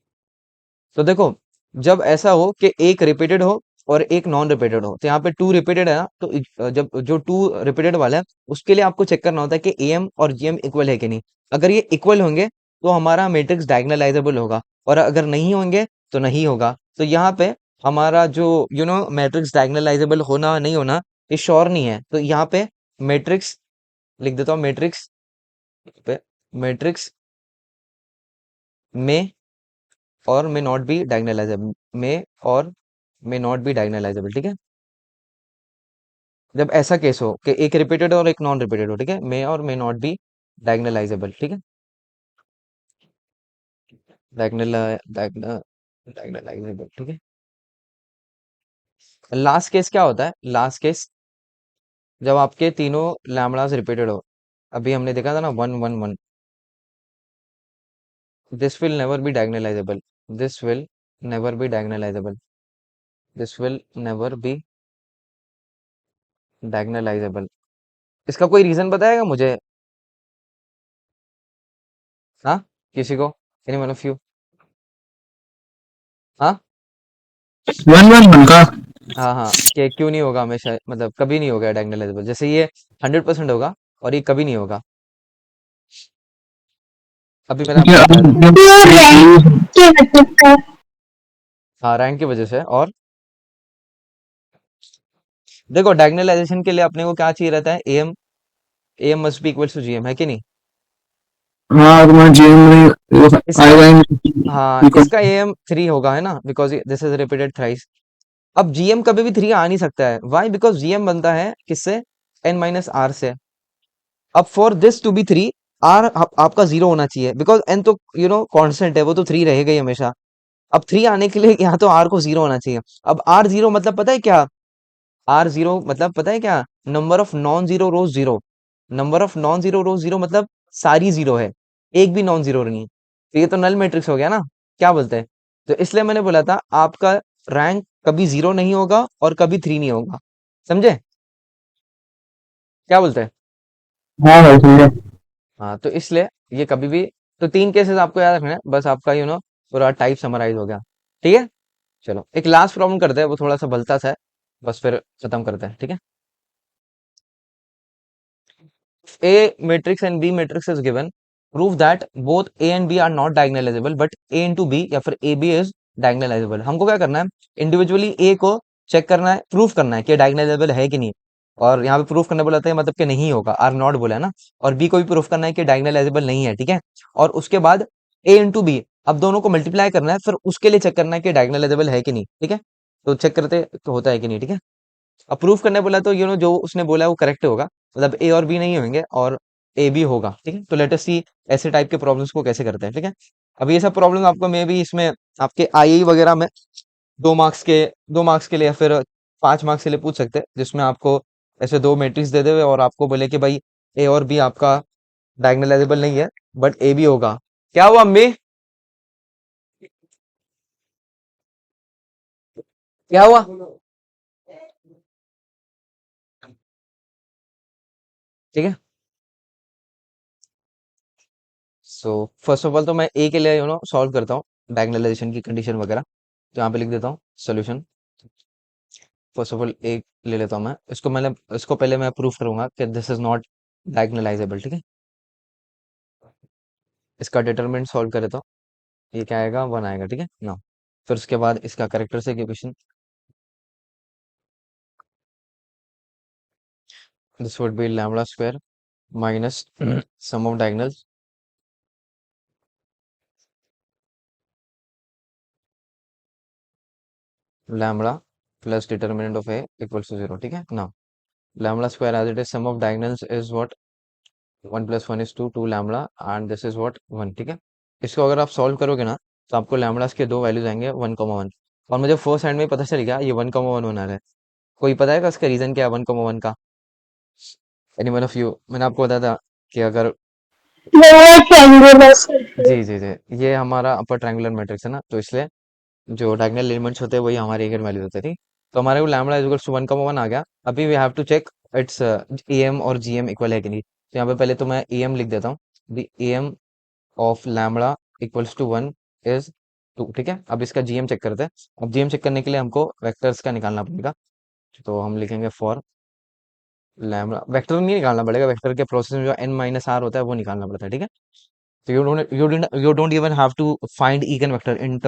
तो देखो, जब ऐसा हो कि एक रिपीटेड हो और एक नॉन रिपीटेड हो, तो यहाँ पे 2 रिपीटेड है ना, तो जब जो 2 रिपीटेड वाला है उसके लिए आपको चेक करना होता है कि एम और जीएम इक्वल है कि नहीं। अगर ये इक्वल होंगे तो हमारा मैट्रिक्स डायगोनलाइजेबल होगा, और अगर नहीं होंगे तो नहीं होगा। तो यहाँ पे हमारा जो मैट्रिक्स डायगोनलाइजेबल होना नहीं होना ये श्योर नहीं है, तो यहाँ पे मैट्रिक्स लिख देता हूँ, पे मैट्रिक्स में और मे नॉट बी डायगोनलाइजेबल, में और मे नॉट बी डायगोनलाइजेबल, ठीक है। जब ऐसा केस हो कि एक रिपीटेड और एक नॉन रिपीटेड हो, ठीक है, मे और मे नॉट बी डायगोनलाइजेबल, ठीक है। डायगोनलाइजेबल, ठीक है। लास्ट केस क्या होता है, लास्ट केस जब आपके तीनों लैम्बडास रिपीटेड हो। अभी हमने देखा था ना 1 1 1, this will never be diagonalisable, this will never be diagonalisable, this will never be diagonalisable. इसका कोई रीजन बताएगा मुझे? हाँ, किसी को, एनी वन ऑफ यू? हाँ, 1 1 1 का। हाँ, हाँ, कि क्यों नहीं होगा हमेशा, मतलब कभी नहीं होगा डायगोनलाइजेबल, जैसे ये 100% होगा और ये कभी नहीं होगा। अभी मैंने आपको बताया था। हाँ, रैंक की वजह से। और देखो, डायगोनलाइजेशन के लिए अपने को क्या चाहिए रहता है, M, M must be equals to GM, है कि नहीं। हाँ तुम्हारा जीएम में इसका, आएगा ही हाँ, नहीं। इसका एम 3 होगा, है ना, because this is repeated thrice. अब जीएम कभी भी 3 आ नहीं सकता है, वाई, बिकॉज जीएम बनता है किससे, एन माइनस आर से। अब for this to be 3, R आपका जीरो होना चाहिए, बिकॉज एन तो कांस्टेंट है, वो तो थ्री रहेगा ही हमेशा। अब थ्री आने के लिए यहाँ तो आर को जीरो होना चाहिए। अब आर जीरो मतलब पता है क्या? आर जीरो मतलब पता है क्या? Number of non zero rose zero. Number of non zero rose zero मतलब सारी जीरो है, एक भी नॉन जीरो नहीं है। तो ये तो नल मैट्रिक्स हो गया ना, क्या बोलते हैं? तो इसलिए मैंने बोला था आपका रैंक कभी जीरो नहीं होगा और कभी थ्री नहीं होगा। समझे? क्या बोलते हैं? हाँ भाई ठीक है। हाँ, तो इसलिए ये कभी भी, तो तीन केसेस आपको याद रखना है, बस आपका पूरा टाइप समराइज हो गया। ठीक है, चलो एक लास्ट प्रॉब्लम करते हैं, वो थोड़ा सा भलता सा है, बस फिर खत्म करते हैं, ठीक है। A matrix and B matrix is given. Prove that both A and B are not diagonalizable, but A into B या फिर AB is diagonalizable. हमको क्या करना है? इंडिविजुअली A को चेक करना है, प्रूफ करना है कि डायगोनलाइजेबल है कि नहीं। और यहाँ पे प्रूफ करने बोला था, ये मतलब कि नहीं होगा, आर नॉट बोला है ना। और बी को भी प्रूफ करना है कि डायगोनलाइजेबल नहीं है, ठीक है। और उसके बाद ए इंटू बी, अब दोनों को मल्टीप्लाई करना है, फिर उसके लिए चेक करना है कि डायगोनलाइजेबल है कि नहीं, ठीक है। तो चेक करते तो होता है कि नहीं, ठीक है। अप्रूव करने बोला तो जो उसने बोला है वो करेक्ट होगा, मतलब ए और बी नहीं होंगे और ए बी होगा, ठीक है। तो लेट अस सी ऐसे टाइप के प्रॉब्लम्स को कैसे करते हैं, ठीक है। अब ये सब प्रॉब्लम आपको मे बी इसमें आपके आई वगैरह में 2 मार्क्स के लिए या फिर 5 मार्क्स के लिए पूछ सकते हैं, जिसमें आपको ऐसे दो मैट्रिक्स दे देवे और आपको बोले कि भाई ए और बी आपका डायगोनलाइजेबल नहीं है, बट ए बी होगा। क्या हुआ अम्मी? क्या हुआ? ठीक है। सो फर्स्ट ऑफ ऑल तो मैं ए के लिए सॉल्व करता हूँ डायगोनलाइजेशन की कंडीशन वगैरह। तो यहाँ पे लिख देता हूँ सोल्यूशन। फर्स्ट ऑफ ऑल एक ले लेता हूँ मैं इसको पहले मैं प्रूफ करूंगा कि दिस इज नॉट डायगोनलाइजेबल, ठीक है। इसका डिटरमिनेंट सॉल्व करे तो ये क्या आएगा? वन आएगा, ठीक है ना। फिर उसके बाद इसका करेक्टर से equation, this would be lambda square minus sum of diagonals lambda plus determinant of A equals to zero, ठीक है ना। Lambda square as it is sum of diagonals is what? One plus one is two, two lambda and this is what? One, ठीक है। इसको अगर आप solve करोगे ना, तो आपको लैम्बडास के दो वैल्यूज आएंगे, वन कॉमा वन। और मुझे फर्स्ट हैंड में ही पता चल गया ये वन कॉमा वन बना रहा है। कोई पता है इसका रीजन क्या है वन कॉमा वन का? Any one of you? मैंने आपको बताया था कि अगर, मेरा ट्रायंगुलर सर्कल। जी जी जी, ये हमारा अपर ट्रायंगुलर मैट्रिक्स है ना, तो इसलिए जो डायगोनल एलिमेंट्स होते हैं वही हमारे इगन वैल्यूज होते हैं, ठीक। तो हमारे को lambda is equals to one comma one आ गया। अभी we have to check its A M और जी एम इक्वल है कि नहीं। तो यहाँ पे पहले तो मैं ए एम लिख देता हूँ। The A M of lambda equals to one is two, ठीक है। अब इसका जीएम चेक करते हैं। अब जीएम चेक करने के लिए हमको वेक्टर्स का निकालना पड़ेगा। तो हम लिखेंगे फॉर लैम्बडा, वेक्टर नहीं निकालना पड़ेगा, वेक्टर के प्रोसेस में जो एन माइनस आर होता है वो निकालना पड़ता है, ठीक है। तो you don't even have to find eigenvector in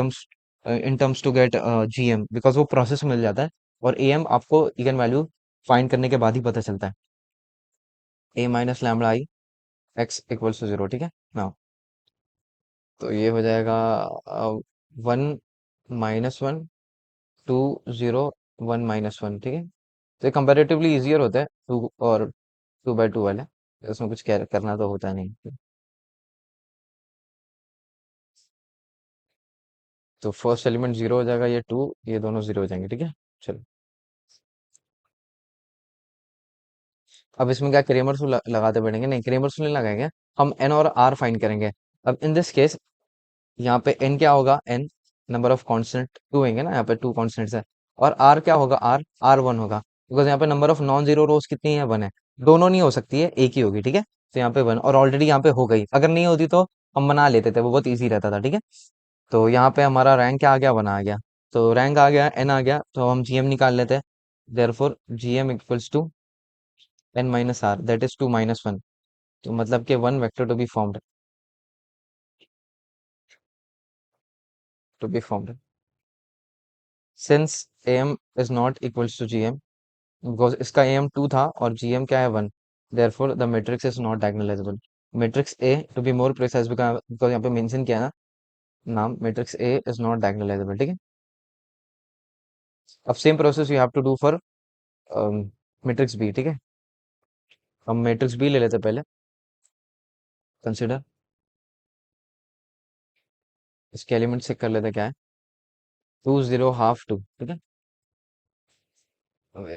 terms to get gm, because वो प्रोसेस मिल जाता है। और am आपको इगन वैल्यू फाइंड करने के बाद ही पता चलता है। a minus lambda I X equals to zero, ठीक है ना। तो ये हो जाएगा one minus one, two zero, one minus one, ठीक है। तो ये कंपेरेटिवली इजियर होता है टू और टू बाई टू वाले, इसमें कुछ करना तो होता नहीं। तो फर्स्ट एलिमेंट जीरो हो जाएगा, ये टू, ये दोनों जीरो हो जाएंगे, ठीक है। चलो, अब इसमें क्या क्रेमर्स लगाते बढ़ेंगे? नहीं, क्रेमर्स नहीं लगाएंगे, हम एन और आर फाइंड करेंगे। अब इन दिस केस यहाँ पे एन क्या होगा? N number of constant two होंगे ना, यहाँ पे टू कांस्टेंट्स है। और आर क्या होगा? आर आर वन होगा, बिकॉज यहाँ पे नंबर ऑफ नॉन जीरो रोज कितनी है? वन है। दोनों नहीं हो सकती है, एक ही होगी, ठीक है। तो यहाँ पे वन, और ऑलरेडी यहाँ पे हो गई, अगर नहीं होती तो हम बना लेते थे, वो बहुत ईजी रहता था, ठीक है। तो यहाँ पे हमारा रैंक क्या आ गया? वन आ गया। तो रैंक आ गया, एन आ गया, तो हम जीएम निकाल लेते हैं। Therefore GM equals to N minus R, that is two minus one. तो मतलब कि one vector to be formed since M is not equals to GM, because इसका एम टू था और जीएम क्या है? One. Therefore the matrix is not diagonalizable. Matrix A to be more precise, because यहाँ पे मेंशन किया है ना नाम, matrix A is not diagonalizable, ठीक है। अब same process you have to do for matrix B, ठीक है। हम मैट्रिक्स बी ले लेते हैं पहले। कंसिडर इसके एलिमेंट से कर लेते, क्या है, 2 0 ½ 2, ठीक है,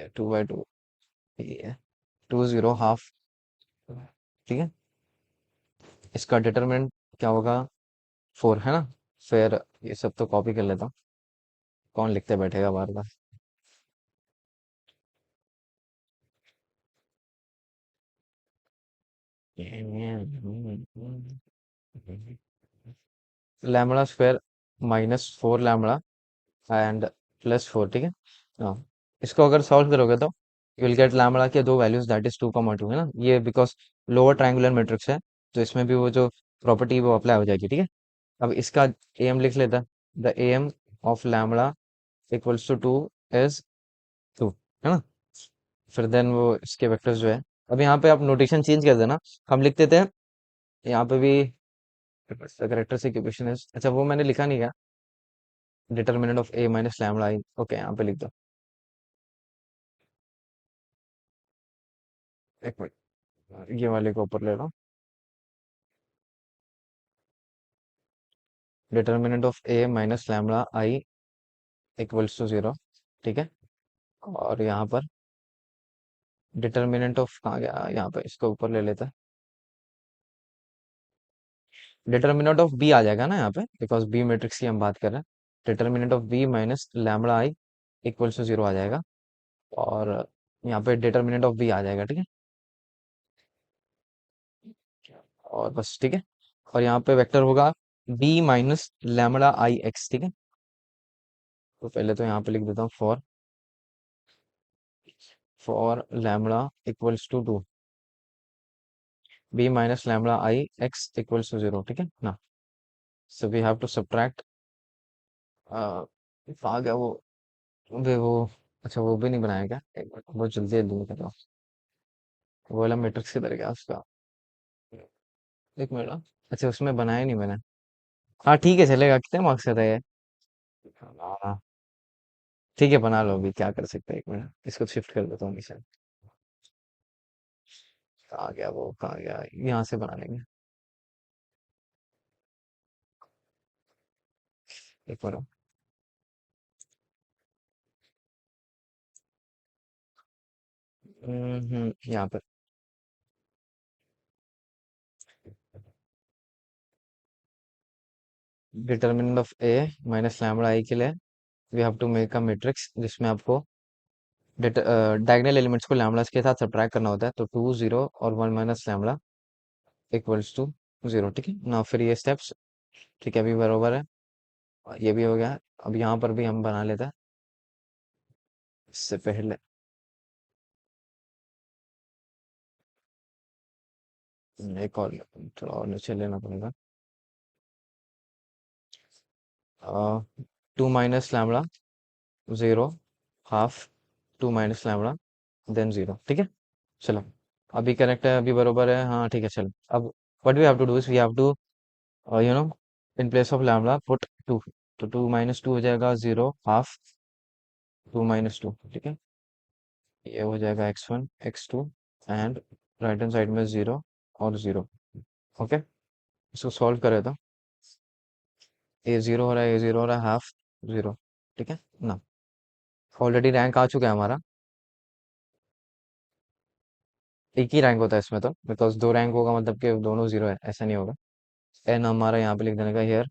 2 by 2, 2 0 ½ ठीक है। इसका डिटरमिनेंट क्या होगा, 4 है ना। फिर ये सब तो कॉपी कर लेता हूँ, कौन लिखते बैठेगा बार बार। लैम्बडा स्क्वायर -4 लैम्बडा एंड +4, ठीक है। हाँ, इसको अगर सॉल्व करोगे तो यू विल गेट लैम्बडा के दो वैल्यूज, दैट इज 2, 2 है ना, ये बिकॉज लोअर ट्रायंगुलर मैट्रिक्स है, तो इसमें भी वो जो प्रॉपर्टी वो अप्लाई हो जाएगी, ठीक है। अब इसका एम लिख लेता, the M of lambda equals to 2 is 2, है ना। फिर देन वो इसके वेक्टर्स जो है, अब यहाँ पे आप नोटेशन चेंज कर देना, हम लिख देते हैं यहाँ पे भी करेक्टर्स इक्वेशन इज, अच्छा वो मैंने लिखा नहीं, determinant of A minus lambda I, okay यहाँ पे लिख दो। एक मिनट, ये वाले को ऊपर ले लो, determinant of A minus lambda I equals to 0, ठीक है। और यहाँ पर डिटर्मिनेंट ऑफ कहाँ गया, यहाँ पे इसको ऊपर ले लेता है, डिटर्मिनेंट ऑफ बी आ जाएगा ना यहाँ पे, बिकॉज बी मैट्रिक्स की हम बात कर रहे हैं। Determinant of B minus lambda I equals to 0 आ जाएगा, और यहाँ पे डिटर्मिनेंट ऑफ बी आ जाएगा, ठीक है। और बस, ठीक है। और यहाँ पे वेक्टर होगा B minus lambda I x, ठीक है। तो पहले तो यहाँ पे लिख देता हूँ for lambda equals to 2, B minus lambda I X equals to 0, ठीक है ना। So we have to subtract, आ गया वो अच्छा वो भी नहीं बनाया क्या, एक मिनट, बहुत जल्दी जल्दी कर रहा हूँ, वो वाला मैट्रिक्स किधर गया उसका, एक मिनट अच्छा उसमें बनाया नहीं मैंने। हाँ ठीक है, चलेगा, कितने मार्क्स का था ये। हाँ ठीक है, बना लो, अभी क्या कर सकते हैं, एक मिनट इसको शिफ्ट कर देता हूँ नीचे। कहाँ गया वो, कहाँ गया, यहाँ से बना लेंगे, एक मिनट। यहाँ पर determinant of A minus lambda I के लिए we have to make a matrix जिसमें आपको डायगोनल एलिमेंट्स को लैम्बडास के साथ सब्ट्रैक्ट करना होता है, तो 2 0 और 1 माइनस लैम्बडा इक्वल्स टू 0, ठीक है ना। फिर ये स्टेप्स, ठीक है, अभी बरोबर है, और ये भी हो गया। अब यहाँ पर भी हम बना लेते हैं, इससे पहले एक और, थोड़ा और नीचे लेना पड़ेगा, 2 - लैम्बडा 0 हाफ 2 - लैम्बडा देन 0, ठीक है। चलो, अभी करेक्ट है, अभी बरोबर है, हाँ ठीक है, चलो। अब what we have to do is we have to you know in place of lambda put 2, तो 2 - 2 हो जाएगा 0 ½ 2 - 2, ठीक है। ये हो जाएगा x1 x2 and right hand side में 0 और 0, ओके। इसको सॉल्व करें तो ये 0 हो रहा है, ये 0 हो रहा है, हाफ 0, ठीक है ना। ऑलरेडी रैंक आ चुका है हमारा, एक ही रैंक होता है इसमें तो, बिकॉज दो रैंक होगा मतलब कि दोनों 0 है, ऐसा नहीं होगा। एन हमारा यहाँ पे लिख देने का here,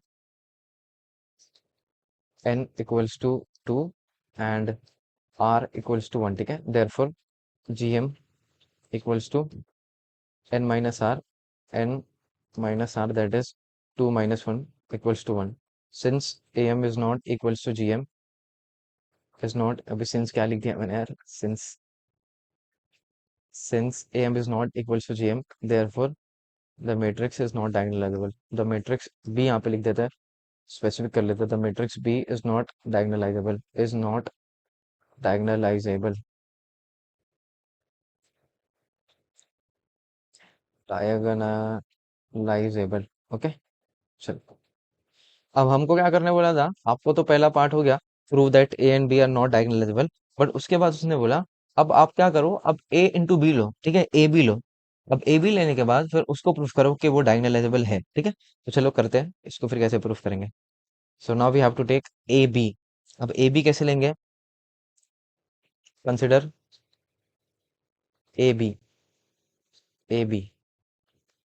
n equals to 2 and r equals to 1, ठीक है। Therefore gm equals to n - r that is 2 - 1 equals to 1, since am is not equals to gm is not, अभी since क्या लिख दिया मैंने यार, since am is not equals to gm, therefore the matrix is not diagonalizable, the matrix b यहाँ पे लिख देता है, स्पेसिफिक कर लेते हैं, the matrix b is not diagonalizable diagonalizable, okay. चलो, अब हमको क्या करने बोला था, आपको तो पहला पार्ट हो गया, prove that A and B are not diagonalizable, but उसके बाद उसने बोला अब आप क्या करो, अब ए इंटू बी लो, ठीक है, ए बी लो, अब ए बी लेने के बाद फिर उसको प्रूफ करो कि वो डायगोनलाइजेबल है, ठीक है। तो चलो करते हैं इसको, फिर कैसे प्रूफ करेंगे। So now we have to take A B. अब ए बी कैसे लेंगे, consider A B. A B,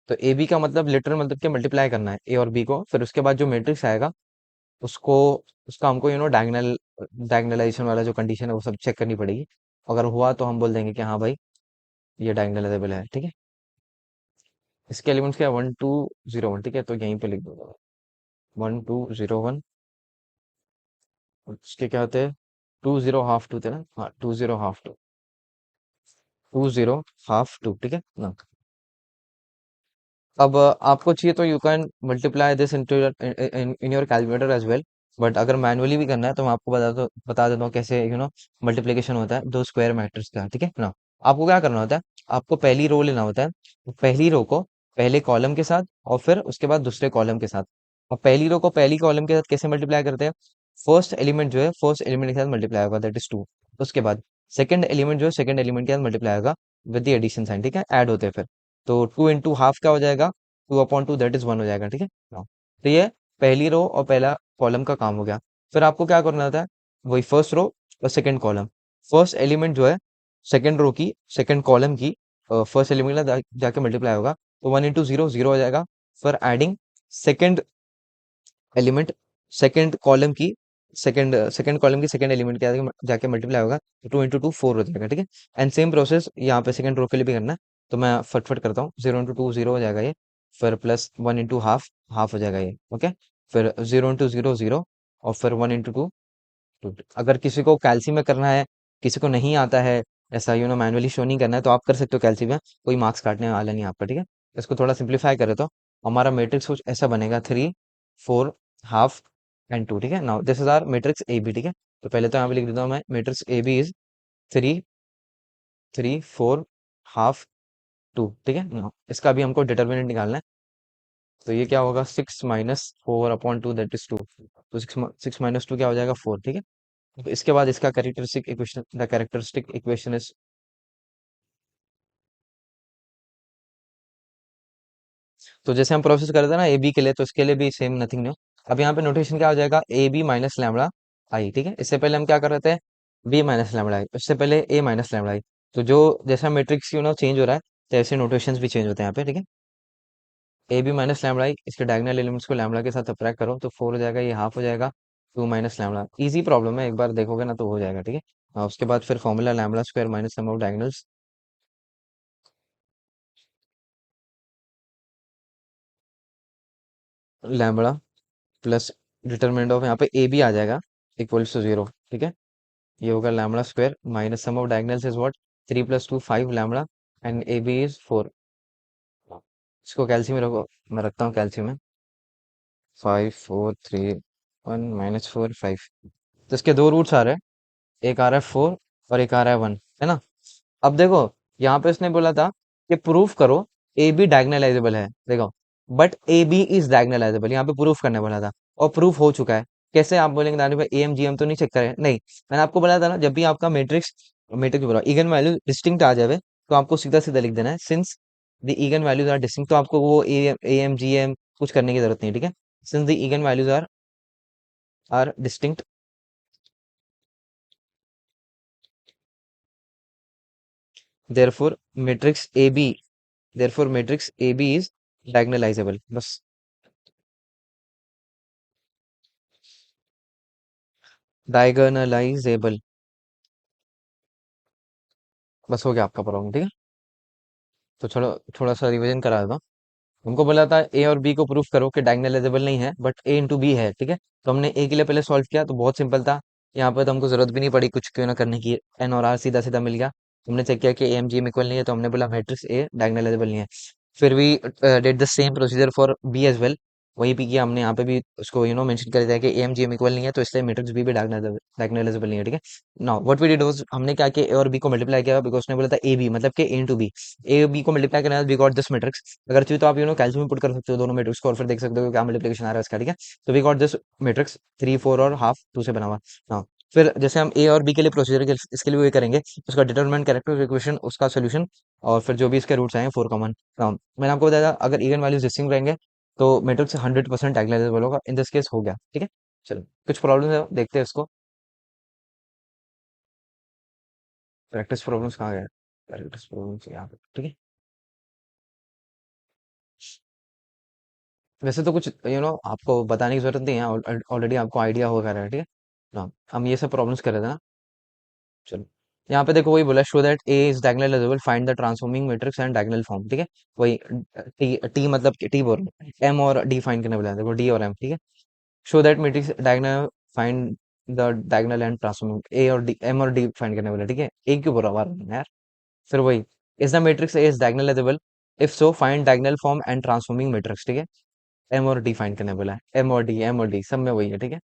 तो ए बी का मतलब लिटरल मतलब कि मल्टीप्लाई करना है ए और बी को, फिर उसके बाद जो मैट्रिक्स आएगा उसको, उसका हमको डायगोनलाइजेशन वाला जो कंडीशन है वो सब चेक करनी पड़ेगी। अगर हुआ तो हम बोल देंगे कि हाँ भाई ये डायगोनलाइजेबल है, ठीक है। इसके एलिमेंट्स क्या है, 1 2 0 1, ठीक है, तो यहीं पे लिख दो 1 2 0 1। उसके क्या होते हैं, 2 0 ½ 2 थे ना, हाँ 2 0 ½ 2, 2 0 ½ 2, ठीक है ना। अब आपको चाहिए तो you can multiply this into in your calculator as well, but अगर मैनुअली भी करना है तो मैं आपको बता देता हूँ कैसे मल्टीप्लिकेशन होता है दो स्क्वायर मैट्रिक्स का, ठीक है ना। आपको क्या करना होता है, आपको पहली रो लेना होता है, तो पहली रो को पहले कॉलम के साथ और फिर उसके बाद दूसरे कॉलम के साथ। अब पहली रो को पहली कॉलम के साथ कैसे मल्टीप्लाई करते हैं, फर्स्ट एलिमेंट जो है फर्स्ट एलिमेंट के साथ मल्टीप्लाई होगा, दैट इज 2। उसके बाद सेकंड एलिमेंट जो है सेकंड एलिमेंट के साथ मल्टीप्लाई होगा विद द एडिशन साइन, ठीक है, ऐड होते हैं फिर। तो 2 × ½ क्या हो जाएगा, 2/2, दैट इज 1 हो जाएगा, ठीक है हाँ। तो ये पहली रो और पहला कॉलम का काम हो गया। फिर आपको क्या करना होता है, वही फर्स्ट रो और सेकंड कॉलम, फर्स्ट एलिमेंट जो है सेकंड रो की सेकंड कॉलम की फर्स्ट एलिमेंट जाके मल्टीप्लाई होगा, तो 1 × 0 0 हो जाएगा। फिर adding second element second column की सेकंड कॉलम की सेकंड एलिमेंट के आगे जाके मल्टीप्लाई होगा, तो 2 × 2 4 हो जाएगा, ठीक है। एंड सेम प्रोसेस यहाँ पे सेकंड रो के लिए भी करना है, तो मैं फटफट करता हूँ। 0 × 2 0 हो जाएगा ये, फिर प्लस 1 × ½ हाफ हो जाएगा ये, ओके। फिर 0 × 0 0, और फिर 1 × 2 2। अगर किसी को कैल्सी में करना है, किसी को नहीं आता है ऐसा मैनुअली शो नहीं करना है, तो आप कर सकते हो कैल्सी में, कोई मार्क्स काटने वाला नहीं आपका, ठीक है। इसको थोड़ा सिंप्लीफाई करें तो हमारा मैट्रिक्स कुछ ऐसा बनेगा, 3 4 ½ एंड 2, ठीक है। Now this is our matrix A B, ठीक है। तो पहले तो यहाँ पे लिख देता हूँ मैं, मैट्रिक्स ए बी इज 3 3 4 ½ 2, ठीक है। नाउ इसका भी हमको डिटर्मिनेंट निकालना है, तो ये क्या होगा, 6 - 4/2, दैट इज 2। तो 6 - 2 क्या हो जाएगा, 4, ठीक है। तो इसके बाद इसका characteristic equation, the characteristic equation is, तो जैसे हम प्रोसेस कर रहे थे ना ए बी के लिए, तो इसके लिए भी सेम नथिंग न्यू। अब यहाँ पे नोटेशन क्या हो जाएगा, ए बी माइनस लैम्बडा आई, ठीक है। इससे पहले हम क्या कर रहे थे, बी माइनस लैम्बडा आई, उससे पहले ए माइनस लैम्बडा आई। तो जो जैसा मैट्रिक्स चेंज हो रहा है, तो ऐसे नोटेशंस भी चेंज होते हैं यहाँ पे, ठीक है। ए बी माइनस लैम्बडा आई, इसके डायगोनल एलिमेंट्स को लैम्बडा के साथ सब्ट्रैक्ट करो तो 4 हो जाएगा, ये हाफ हो जाएगा। 2 माइनस लैम्बडा, इजी प्रॉब्लम है, एक बार देखोगे ना तो हो जाएगा, ठीक है। उसके बाद फिर formula lambda square minus sum of diagonals, lambda plus determinant of, यहाँ पे ए बी आ जाएगा इक्वल्स टू 0, ठीक है। ये होगा lambda square minus sum of diagonals is what, 3 + 2 5 lambda, and A B is 4। इसको कैल्सी में रखो, मैं रखता हूँ कैल्सी में, 5 4 3 1 -4 5। तो इसके दो रूट्स आ रहे हैं, एक आ रहा है 4 और एक आ रहा है 1, है ना। अब देखो यहाँ पे इसने बोला था कि प्रूफ करो ए बी डायगोनलाइजेबल है, देखो, but A B is diagonalizable, यहाँ पे प्रूफ करने बोला था और प्रूफ हो चुका है। कैसे आप बोलेंगे दानी भाई ए एम जी एम तो नहीं चेक करे, नहीं, मैंने आपको बोला था ना, जब भी आपका मैट्रिक्स मैट्रिक्स बोला इगन वैल्यू डिस्टिंक्ट आ जावे, तो आपको सीधा सीधा लिख देना है, since the eigen values are distinct, तो आपको वो ए एम जी एम कुछ करने की जरूरत नहीं है, ठीक है। Since the eigen values are distinct, therefore matrix A B, therefore matrix A B is diagonalizable, बस डायगोनलाइजेबल, बस हो गया आपका प्रॉब्लम, ठीक है। तो थोड़ा थोड़ा सा रिवीजन करा देता हूँ। हमको बोला था ए और बी को प्रूफ करो कि डायगोनलाइजेबल नहीं है, बट ए इंटू बी है, ठीक है। तो हमने ए के लिए पहले सॉल्व किया, तो बहुत सिंपल था, यहाँ पे तो हमको जरूरत भी नहीं पड़ी कुछ क्यों ना करने की, एन और आर सीधा सीधा मिल गया। हमने चेक किया कि A M G M equal नहीं है, तो हमने बोला मैट्रिक्स ए डायगोनलाइजेबल नहीं है। फिर भी did the same procedure for B as well, वही भी किया हमने, यहाँ पे भी उसको मेंशन कर दिया कि A M G M equal नहीं है, तो इसलिए मैट्रिक्स बी भी डायगोनलाइजेबल नहीं है, ठीक है। Now what we did was, हमने क्या किया, ए और बी को मल्टीप्लाई किया, बिकॉज उसने बोला था ए बी मतलब कि ए इंटू बी, ए बी को मल्टीप्लाई करने वी गॉट दिस मैट्रिक्स। अगर चाहिए तो आप कैलसी में पुट कर सकते हो दोनों मैट्रिक्स को, और फिर देख सकते हो क्या मल्टीप्लिकेशन आ रहा है इसका, ठीक है। तो वी गॉट दिस मैट्रिक्स 3 4 और ½ 2 से बना हुआ। हाँ, फिर जैसे हम ए और बी के लिए प्रोसीजर के इसके लिए वही करेंगे, उसका डिटरमिनेंट, कैरेक्टर इक्वेशन, उसका सोल्यूशन, और फिर जो भी इसके रूट्स आए फोर कॉमन राउंड। मैंने आपको बताया था, अगर इगन वैल्यूज डिस्टिंक्ट रहेंगे तो मैट्रिक्स 100% डायगोनलाइजेबल होगा। इन दिस केस हो गया, ठीक है। चलो, कुछ प्रॉब्लम है देखते हैं इसको। प्रैक्टिस प्रॉब्लम्स कहाँ गए? प्रैक्टिस प्रॉब्लम्स यहाँ पे, ठीक है। वैसे तो कुछ आपको बताने की जरूरत नहीं है, ऑलरेडी आपको आइडिया होगा रहा है, ठीक है। हाँ, हम ये सब प्रॉब्लम्स कर रहे थे ना। चलो, यहाँ पे देखो वही बोला, show that A is diagonalizable, find the transforming matrix and diagonal form, ठीक है। वही टी टी मतलब टी बोल, एम और डी फाइंड करने बोला है, देखो डी और एम, ठीक है। Show that matrix diagonal, find the diagonal and transforming, A और डी, एम और डी फाइंड करने बोला, ठीक है। एक क्यों बोला बार बार यार? फिर वही, is the matrix A is diagonalisable, if so find diagonal form and transforming matrix, ठीक है। एम और डी फाइंड करने बोला है, एम और डी सब में वही है, ठीक है।